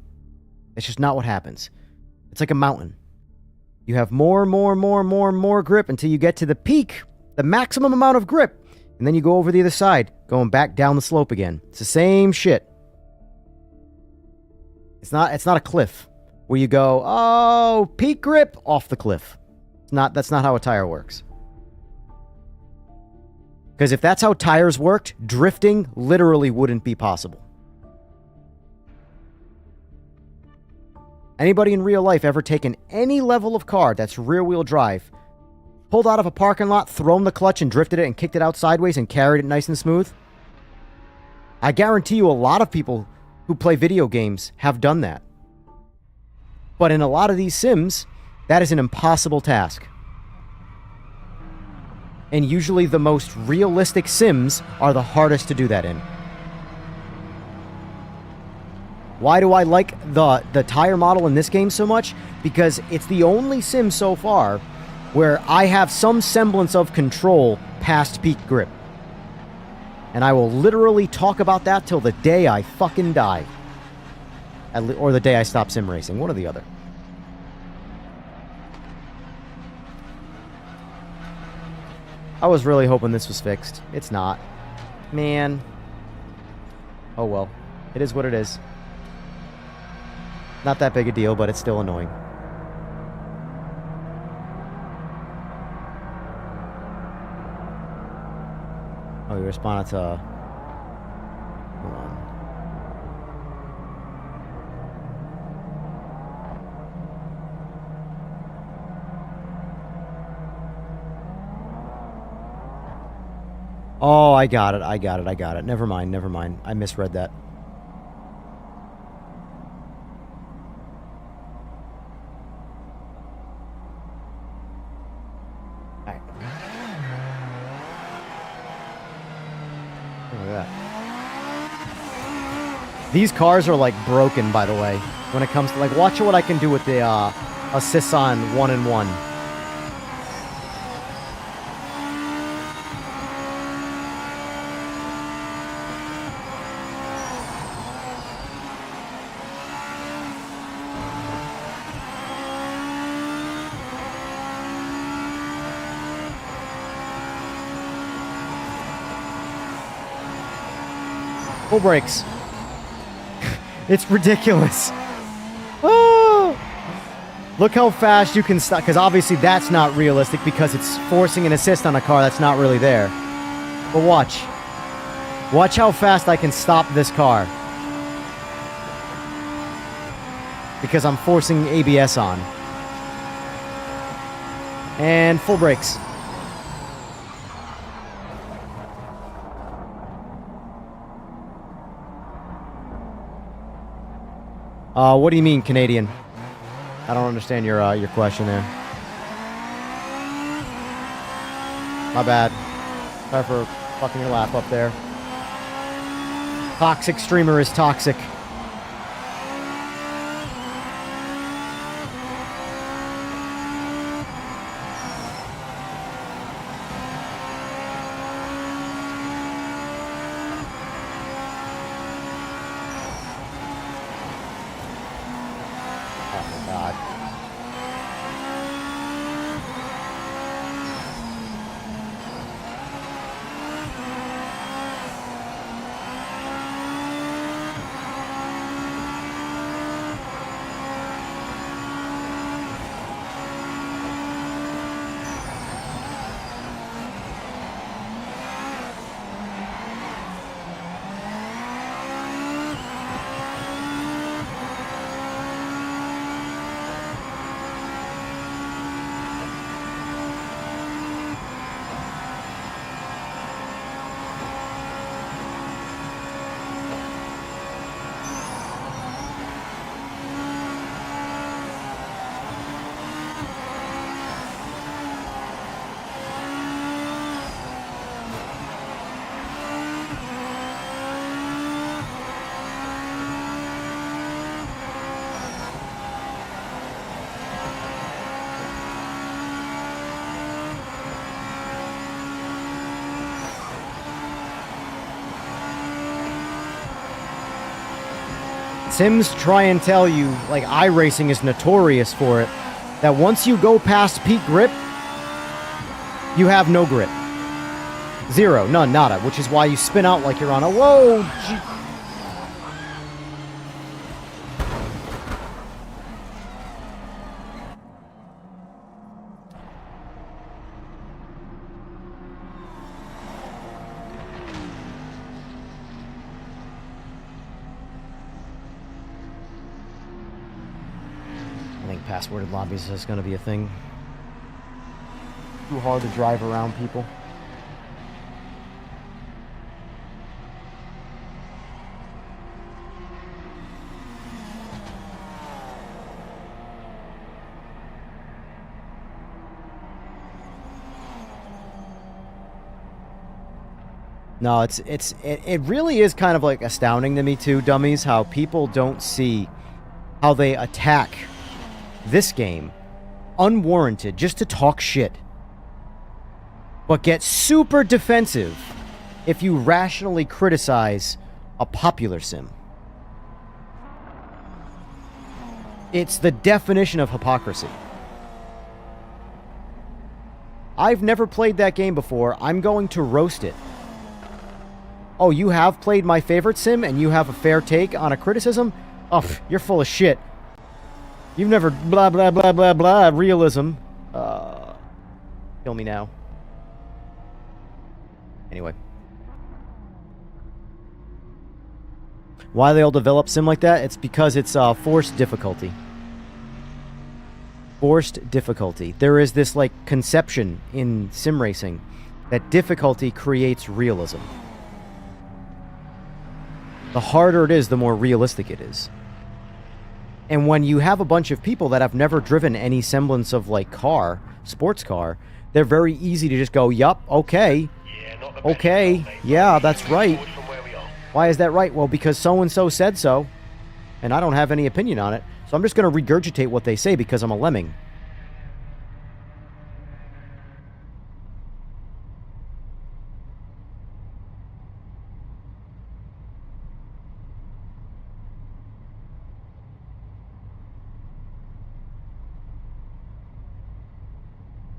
It's just not what happens. It's like a mountain. You have more grip until you get to the peak, the maximum amount of grip. And then you go over the other side, going back down the slope again. It's the same shit. It's not a cliff where you go, oh, peak grip, off the cliff. That's not how a tire works. Because if that's how tires worked, drifting literally wouldn't be possible. Anybody in real life ever taken any level of car that's rear-wheel drive, pulled out of a parking lot, thrown the clutch and drifted it and kicked it out sideways and carried it nice and smooth? I guarantee you a lot of people who play video games have done that. But in a lot of these sims, that is an impossible task. And usually the most realistic sims are the hardest to do that in. Why do I like the tire model in this game so much? Because it's the only sim so far where I have some semblance of control past peak grip. And I will literally talk about that till the day I fucking die. Or the day I stop sim racing. One or the other. I was really hoping this was fixed. It's not. Man. Oh well. It is what it is. Not that big a deal, but it's still annoying. Oh, you responded to... Hold on. Oh, I got it. Never mind. I misread that. Alright. Look at that. These cars are like broken, by the way. When it comes to like, watch what I can do with the assists on 1 and 1. Full brakes. It's ridiculous. Oh! Look how fast you can stop, because obviously that's not realistic because it's forcing an assist on a car that's not really there. But watch. Watch how fast I can stop this car. Because I'm forcing ABS on. And full brakes. What do you mean, Canadian? I don't understand your question there. My bad. Sorry for fucking your lap up there. Toxic streamer is toxic. Sims try and tell you, like iRacing is notorious for it, that once you go past peak grip, you have no grip. Zero, none, nada, which is why you spin out like you're on a... Whoa! passworded lobbies is going to be a thing. Too hard to drive around people. No, it really is kind of like astounding to me too, dummies, how people don't see how they attack this game unwarranted just to talk shit, but get super defensive if you rationally criticize a popular sim. It's the definition of hypocrisy. I've never played that game before. I'm going to roast it. Oh, you have played my favorite sim and you have a fair take on a criticism? Oh, you're full of shit. You've never blah, blah, blah, blah, blah, realism. Kill me now. Anyway. Why they'll develop sim like that? It's because it's forced difficulty. Forced difficulty. There is this, like, conception in sim racing that difficulty creates realism. The harder it is, the more realistic it is. And when you have a bunch of people that have never driven any semblance of, like, car, sports car, they're very easy to just go, yup, okay, Yeah, not the best okay, result, mate. yeah, that's right. Forward from where we are. Why is that right? Well, because so-and-so said so, and I don't have any opinion on it, so I'm just going to regurgitate what they say because I'm a lemming.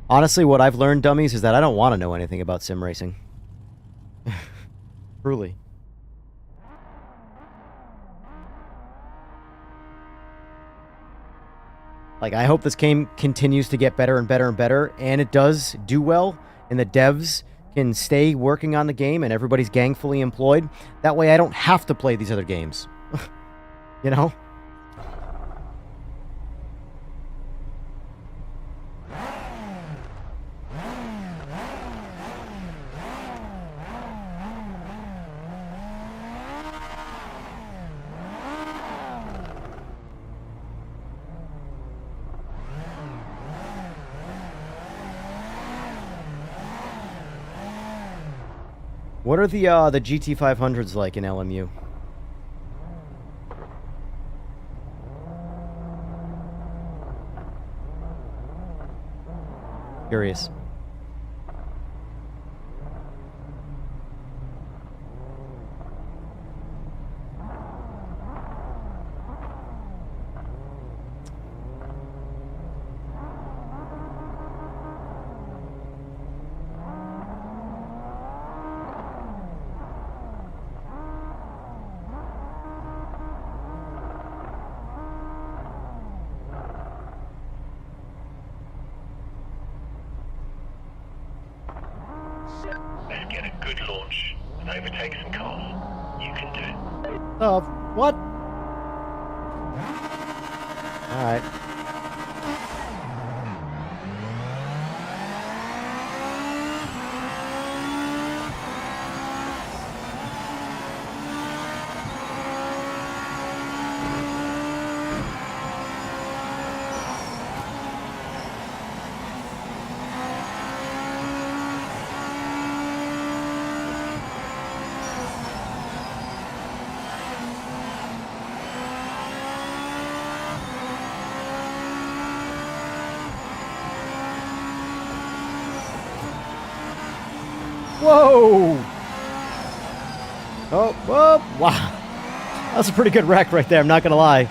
Honestly, what I've learned, dummies, is that I don't want to know anything about sim racing. Truly. Like, I hope this game continues to get better and better and better, and it does do well, and the devs can stay working on the game, and everybody's gangfully employed. That way I don't have to play these other games. You know? What are the GT500s like in LMU? Curious. Let's get a good launch and overtake some cars. You can do it. What? Alright. Whoa! Oh, whoa! Wow. That's a pretty good wreck right there, I'm not gonna lie.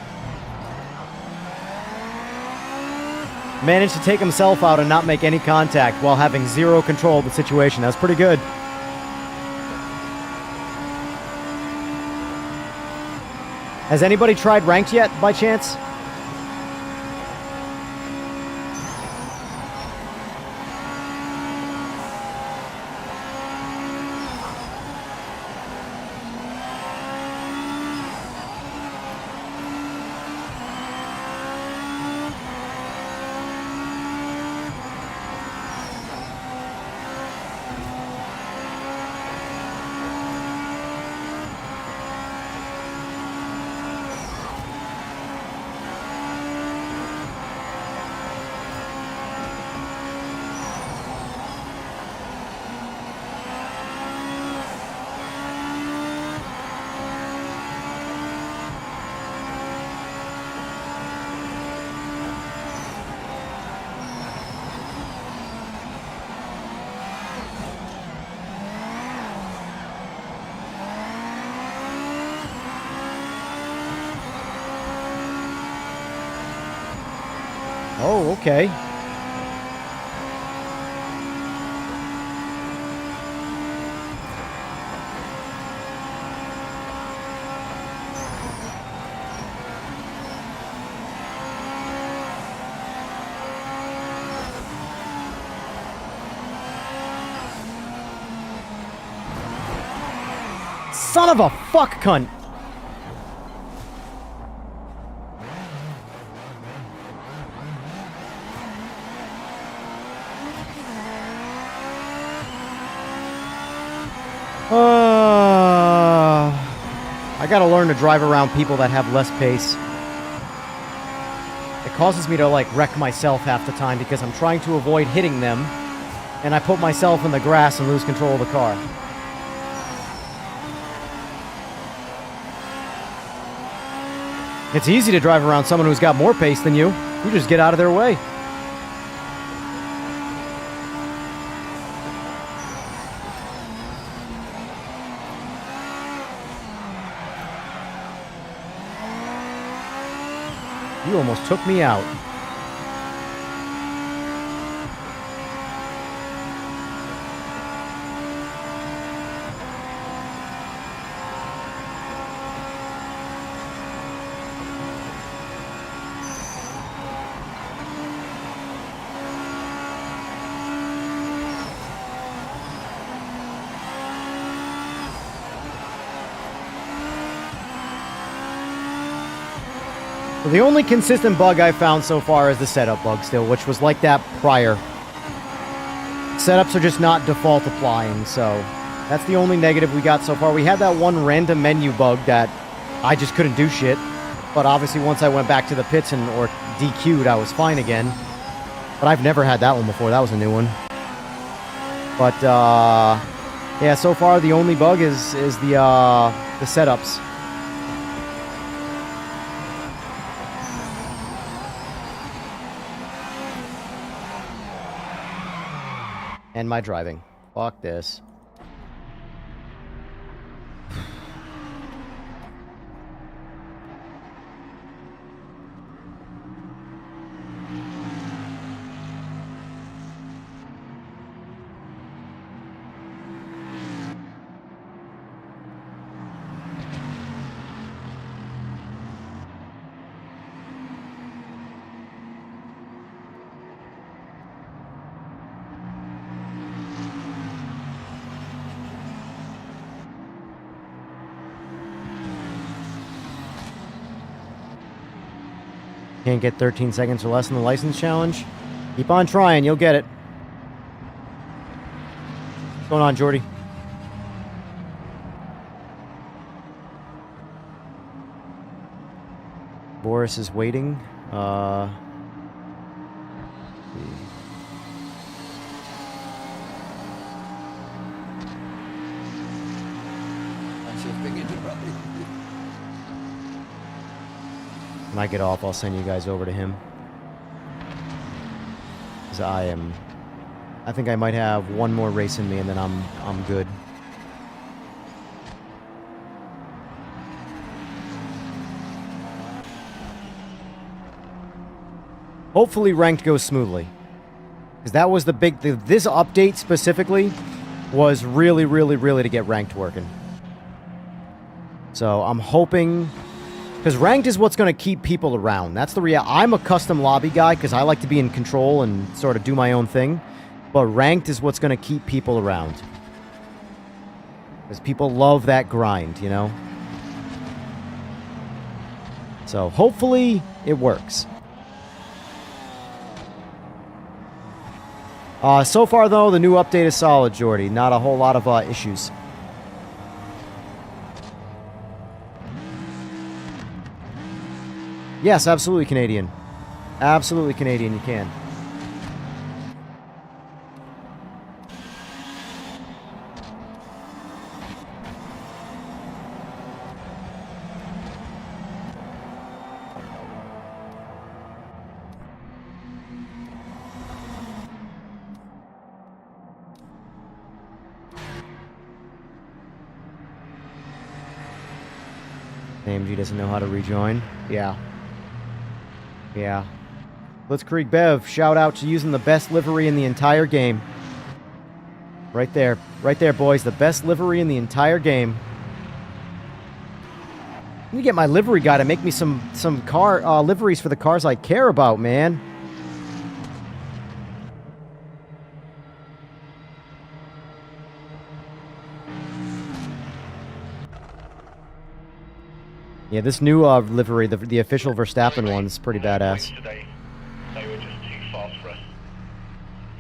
Managed to take himself out and not make any contact while having zero control of the situation. That's pretty good. Has anybody tried ranked yet, by chance? Oh, okay. Son of a fuck cunt. I gotta learn to drive around people that have less pace. It causes me to, like, wreck myself half the time because I'm trying to avoid hitting them, and I put myself in the grass and lose control of the car. It's easy to drive around someone who's got more pace than you. You just get out of their way. You almost took me out. So the only consistent bug I found so far is the setup bug still, which was like that prior. Setups are just not default applying, so that's the only negative we got so far. We had that one random menu bug that I just couldn't do shit, but obviously once I went back to the pits or DQ'd, I was fine again. But I've never had that one before. That was a new one. But yeah, so far the only bug is the setups. And my driving. Fuck this. Can't get 13 seconds or less in the license challenge? Keep on trying, you'll get it. What's going on, Jordy? Boris is waiting. When I get off, I'll send you guys over to him. Because I think I might have one more race in me and then I'm good. Hopefully ranked goes smoothly. Because that was this update specifically was really to get ranked working. So I'm hoping... Because ranked is what's going to keep people around. That's the reality. I'm a custom lobby guy because I like to be in control and sort of do my own thing. But ranked is what's going to keep people around. Because people love that grind, you know? So hopefully it works. So far, though, the new update is solid, Jordy. Not a whole lot of issues. Yes, absolutely Canadian. Absolutely Canadian, you can. AMG doesn't know how to rejoin. Yeah. Yeah. Blitzkrieg Bev, shout out to using the best livery in the entire game. Right there, boys. The best livery in the entire game. I need to get my livery guy to make me some car liveries for the cars I care about, man. Yeah, this new livery, the official Verstappen one's pretty badass. Today, they were just too fast for us.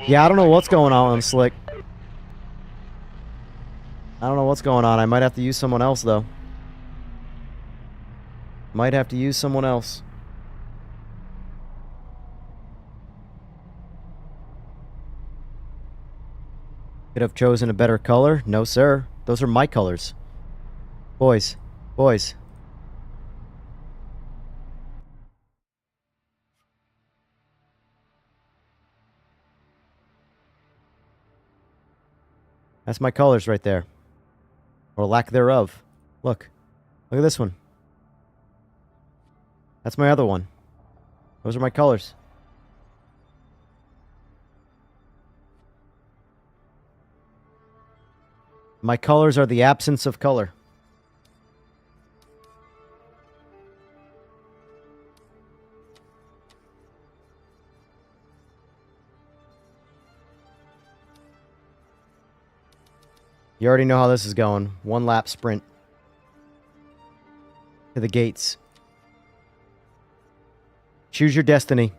Yeah, I don't know what's going on, Slick. I don't know what's going on. I might have to use someone else, though. Might have to use someone else. Could have chosen a better color. No, sir. Those are my colors. Boys. Boys. That's my colors right there. Or lack thereof. Look. Look at this one. That's my other one. Those are my colors. My colors are the absence of color. You already know how this is going. One lap sprint. To the gates. Choose your destiny.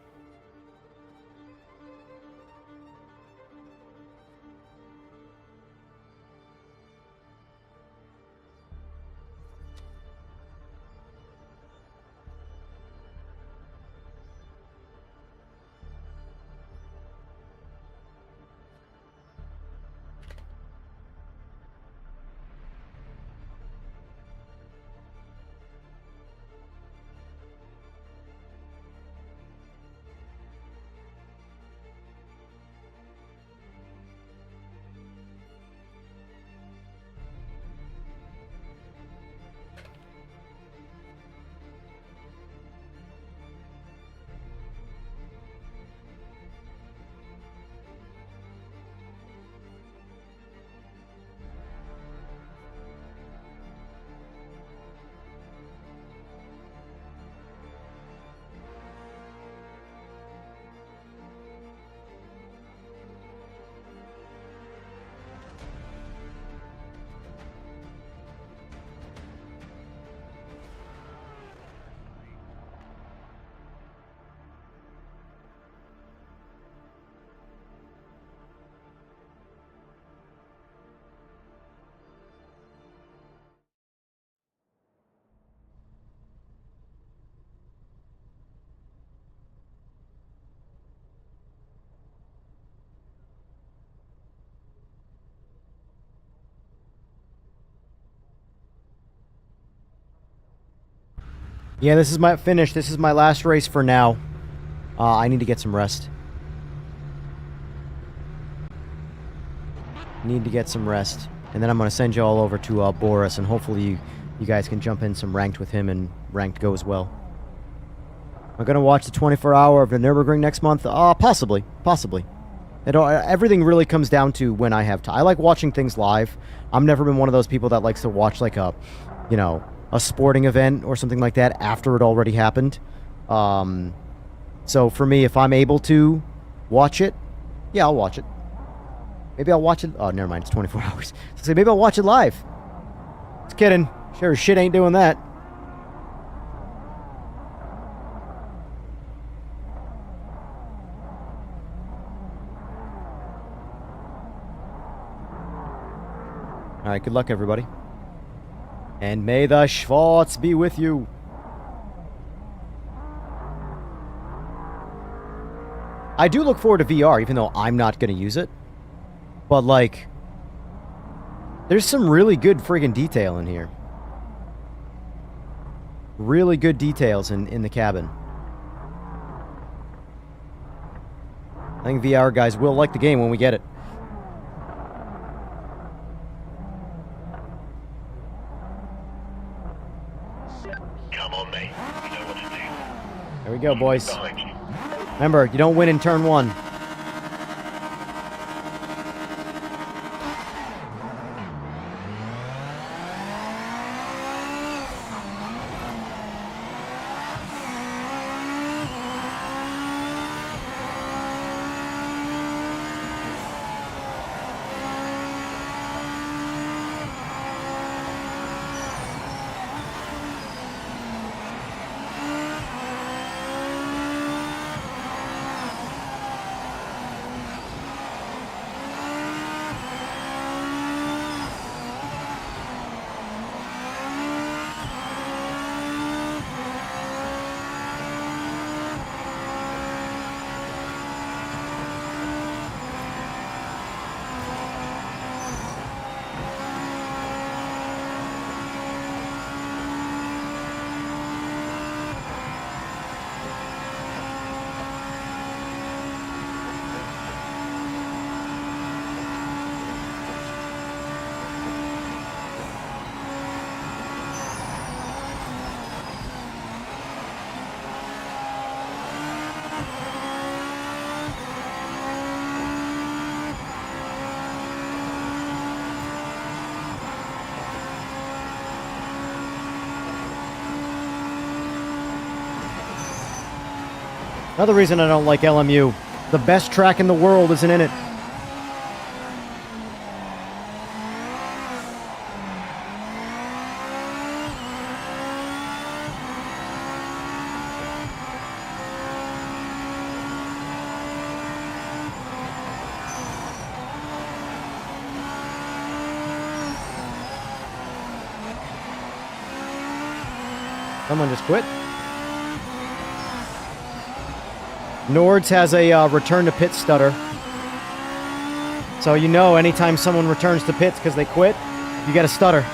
Yeah, this is my finish. This is my last race for now. I need to get some rest. Need to get some rest. And then I'm going to send you all over to Boris, and hopefully you guys can jump in some ranked with him, and ranked go as well. I'm going to watch the 24-hour of the Nürburgring next month. Possibly. Possibly. Everything really comes down to when I have time. I like watching things live. I've never been one of those people that likes to watch like a, you know, a sporting event or something like that after it already happened. So for me, if I'm able to watch it, yeah, I'll watch it. Maybe I'll watch it. Oh, never mind. It's 24 hours. So maybe I'll watch it live. Just kidding. Sure as shit ain't doing that. All right, good luck, everybody. And may the Schwartz be with you. I do look forward to VR, even though I'm not going to use it. But, like, there's some really good friggin' detail in here. Really good details in the cabin. I think VR guys will like the game when we get it. Come on, mate. You know what to do. There we go, boys. Behind you. Remember, you don't win in turn 1. Another reason I don't like LMU. The best track in the world isn't in it. Someone just quit. Nords has a return to pit stutter. So you know anytime someone returns to pits because they quit, you get a stutter.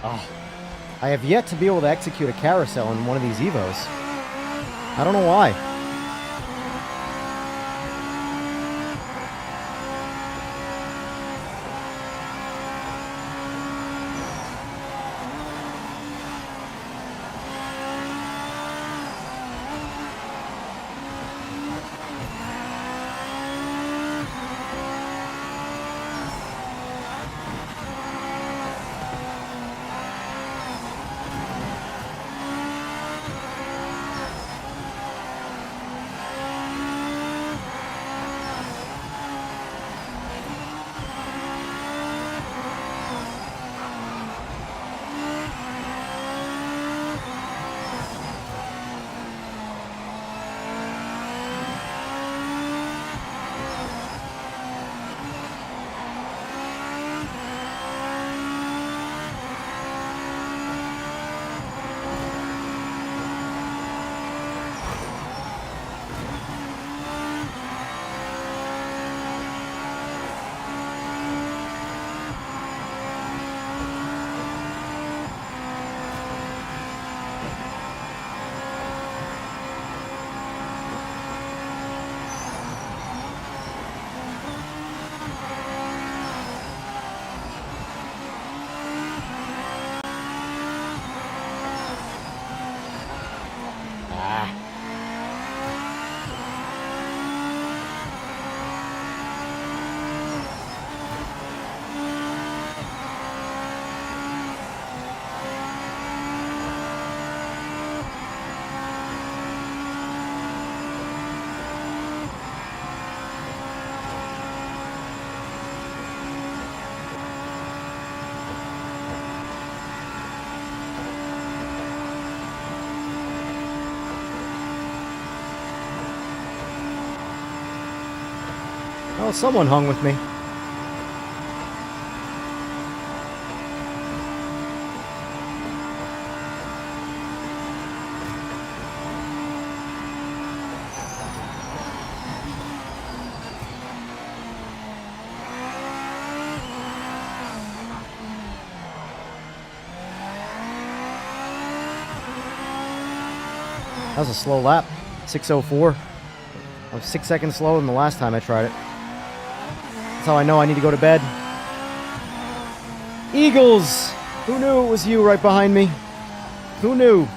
Oh, I have yet to be able to execute a carousel in one of these Evos. I don't know why. Well, someone hung with me. That was a slow lap. 6:04. I was 6 seconds slower than the last time I tried it. That's how I know I need to go to bed. Eagles! Who knew it was you right behind me? Who knew?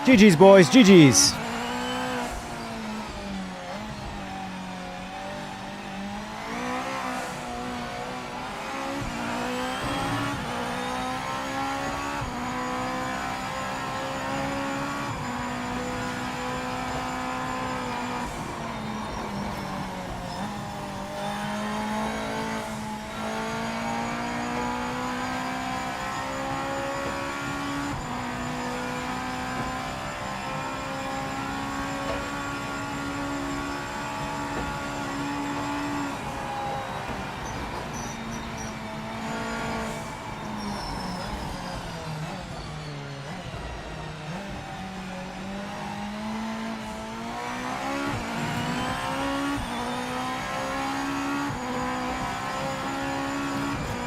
GG's, boys. GG's.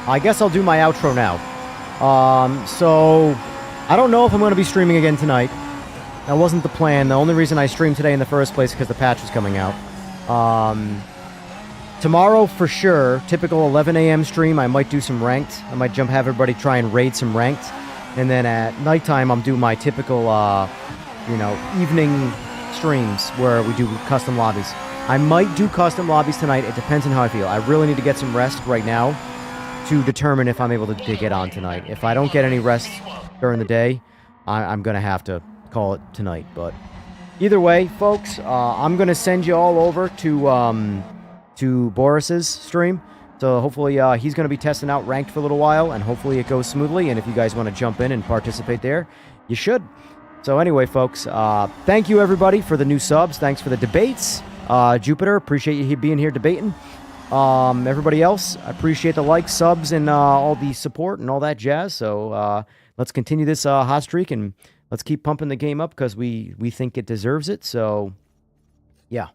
I guess I'll do my outro now. So, I don't know if I'm going to be streaming again tonight. That wasn't the plan. The only reason I streamed today in the first place is because the patch was coming out. Tomorrow, for sure, typical 11 a.m. stream, I might do some ranked. I might have everybody try and raid some ranked. And then at nighttime, I'm doing my typical, evening streams where we do custom lobbies. I might do custom lobbies tonight. It depends on how I feel. I really need to get some rest right now to determine if I'm able to get on tonight. If I don't get any rest during the day, I'm going to have to call it tonight. But either way, folks, I'm going to send you all over to Boris's stream. So hopefully he's going to be testing out ranked for a little while, and hopefully it goes smoothly. And if you guys want to jump in and participate there, you should. So anyway, folks, thank you, everybody, for the new subs. Thanks for the debates. Jupiter, appreciate you being here debating. Everybody else, I appreciate the likes, subs, and all the support and all that jazz. So let's continue this hot streak, and let's keep pumping the game up because we think it deserves it. So, yeah,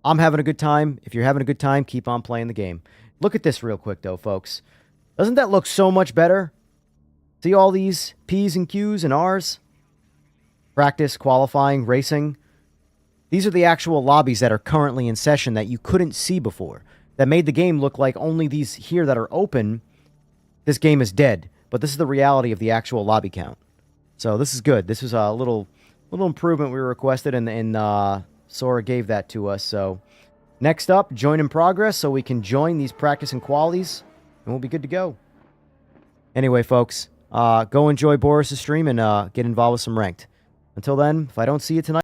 I'm having a good time. If you're having a good time, keep on playing the game. Look at this real quick, though, folks. Doesn't that look so much better? See all these P's and Q's and R's? Practice, qualifying, racing. These are the actual lobbies that are currently in session that you couldn't see before. That made the game look like only these here that are open, this game is dead. But this is the reality of the actual lobby count. So this is good. This was a little improvement we requested, and Sora gave that to us. So next up, join in progress so we can join these practice and qualities, and we'll be good to go. Anyway, folks, go enjoy Boris' stream and get involved with some ranked. Until then, if I don't see you tonight,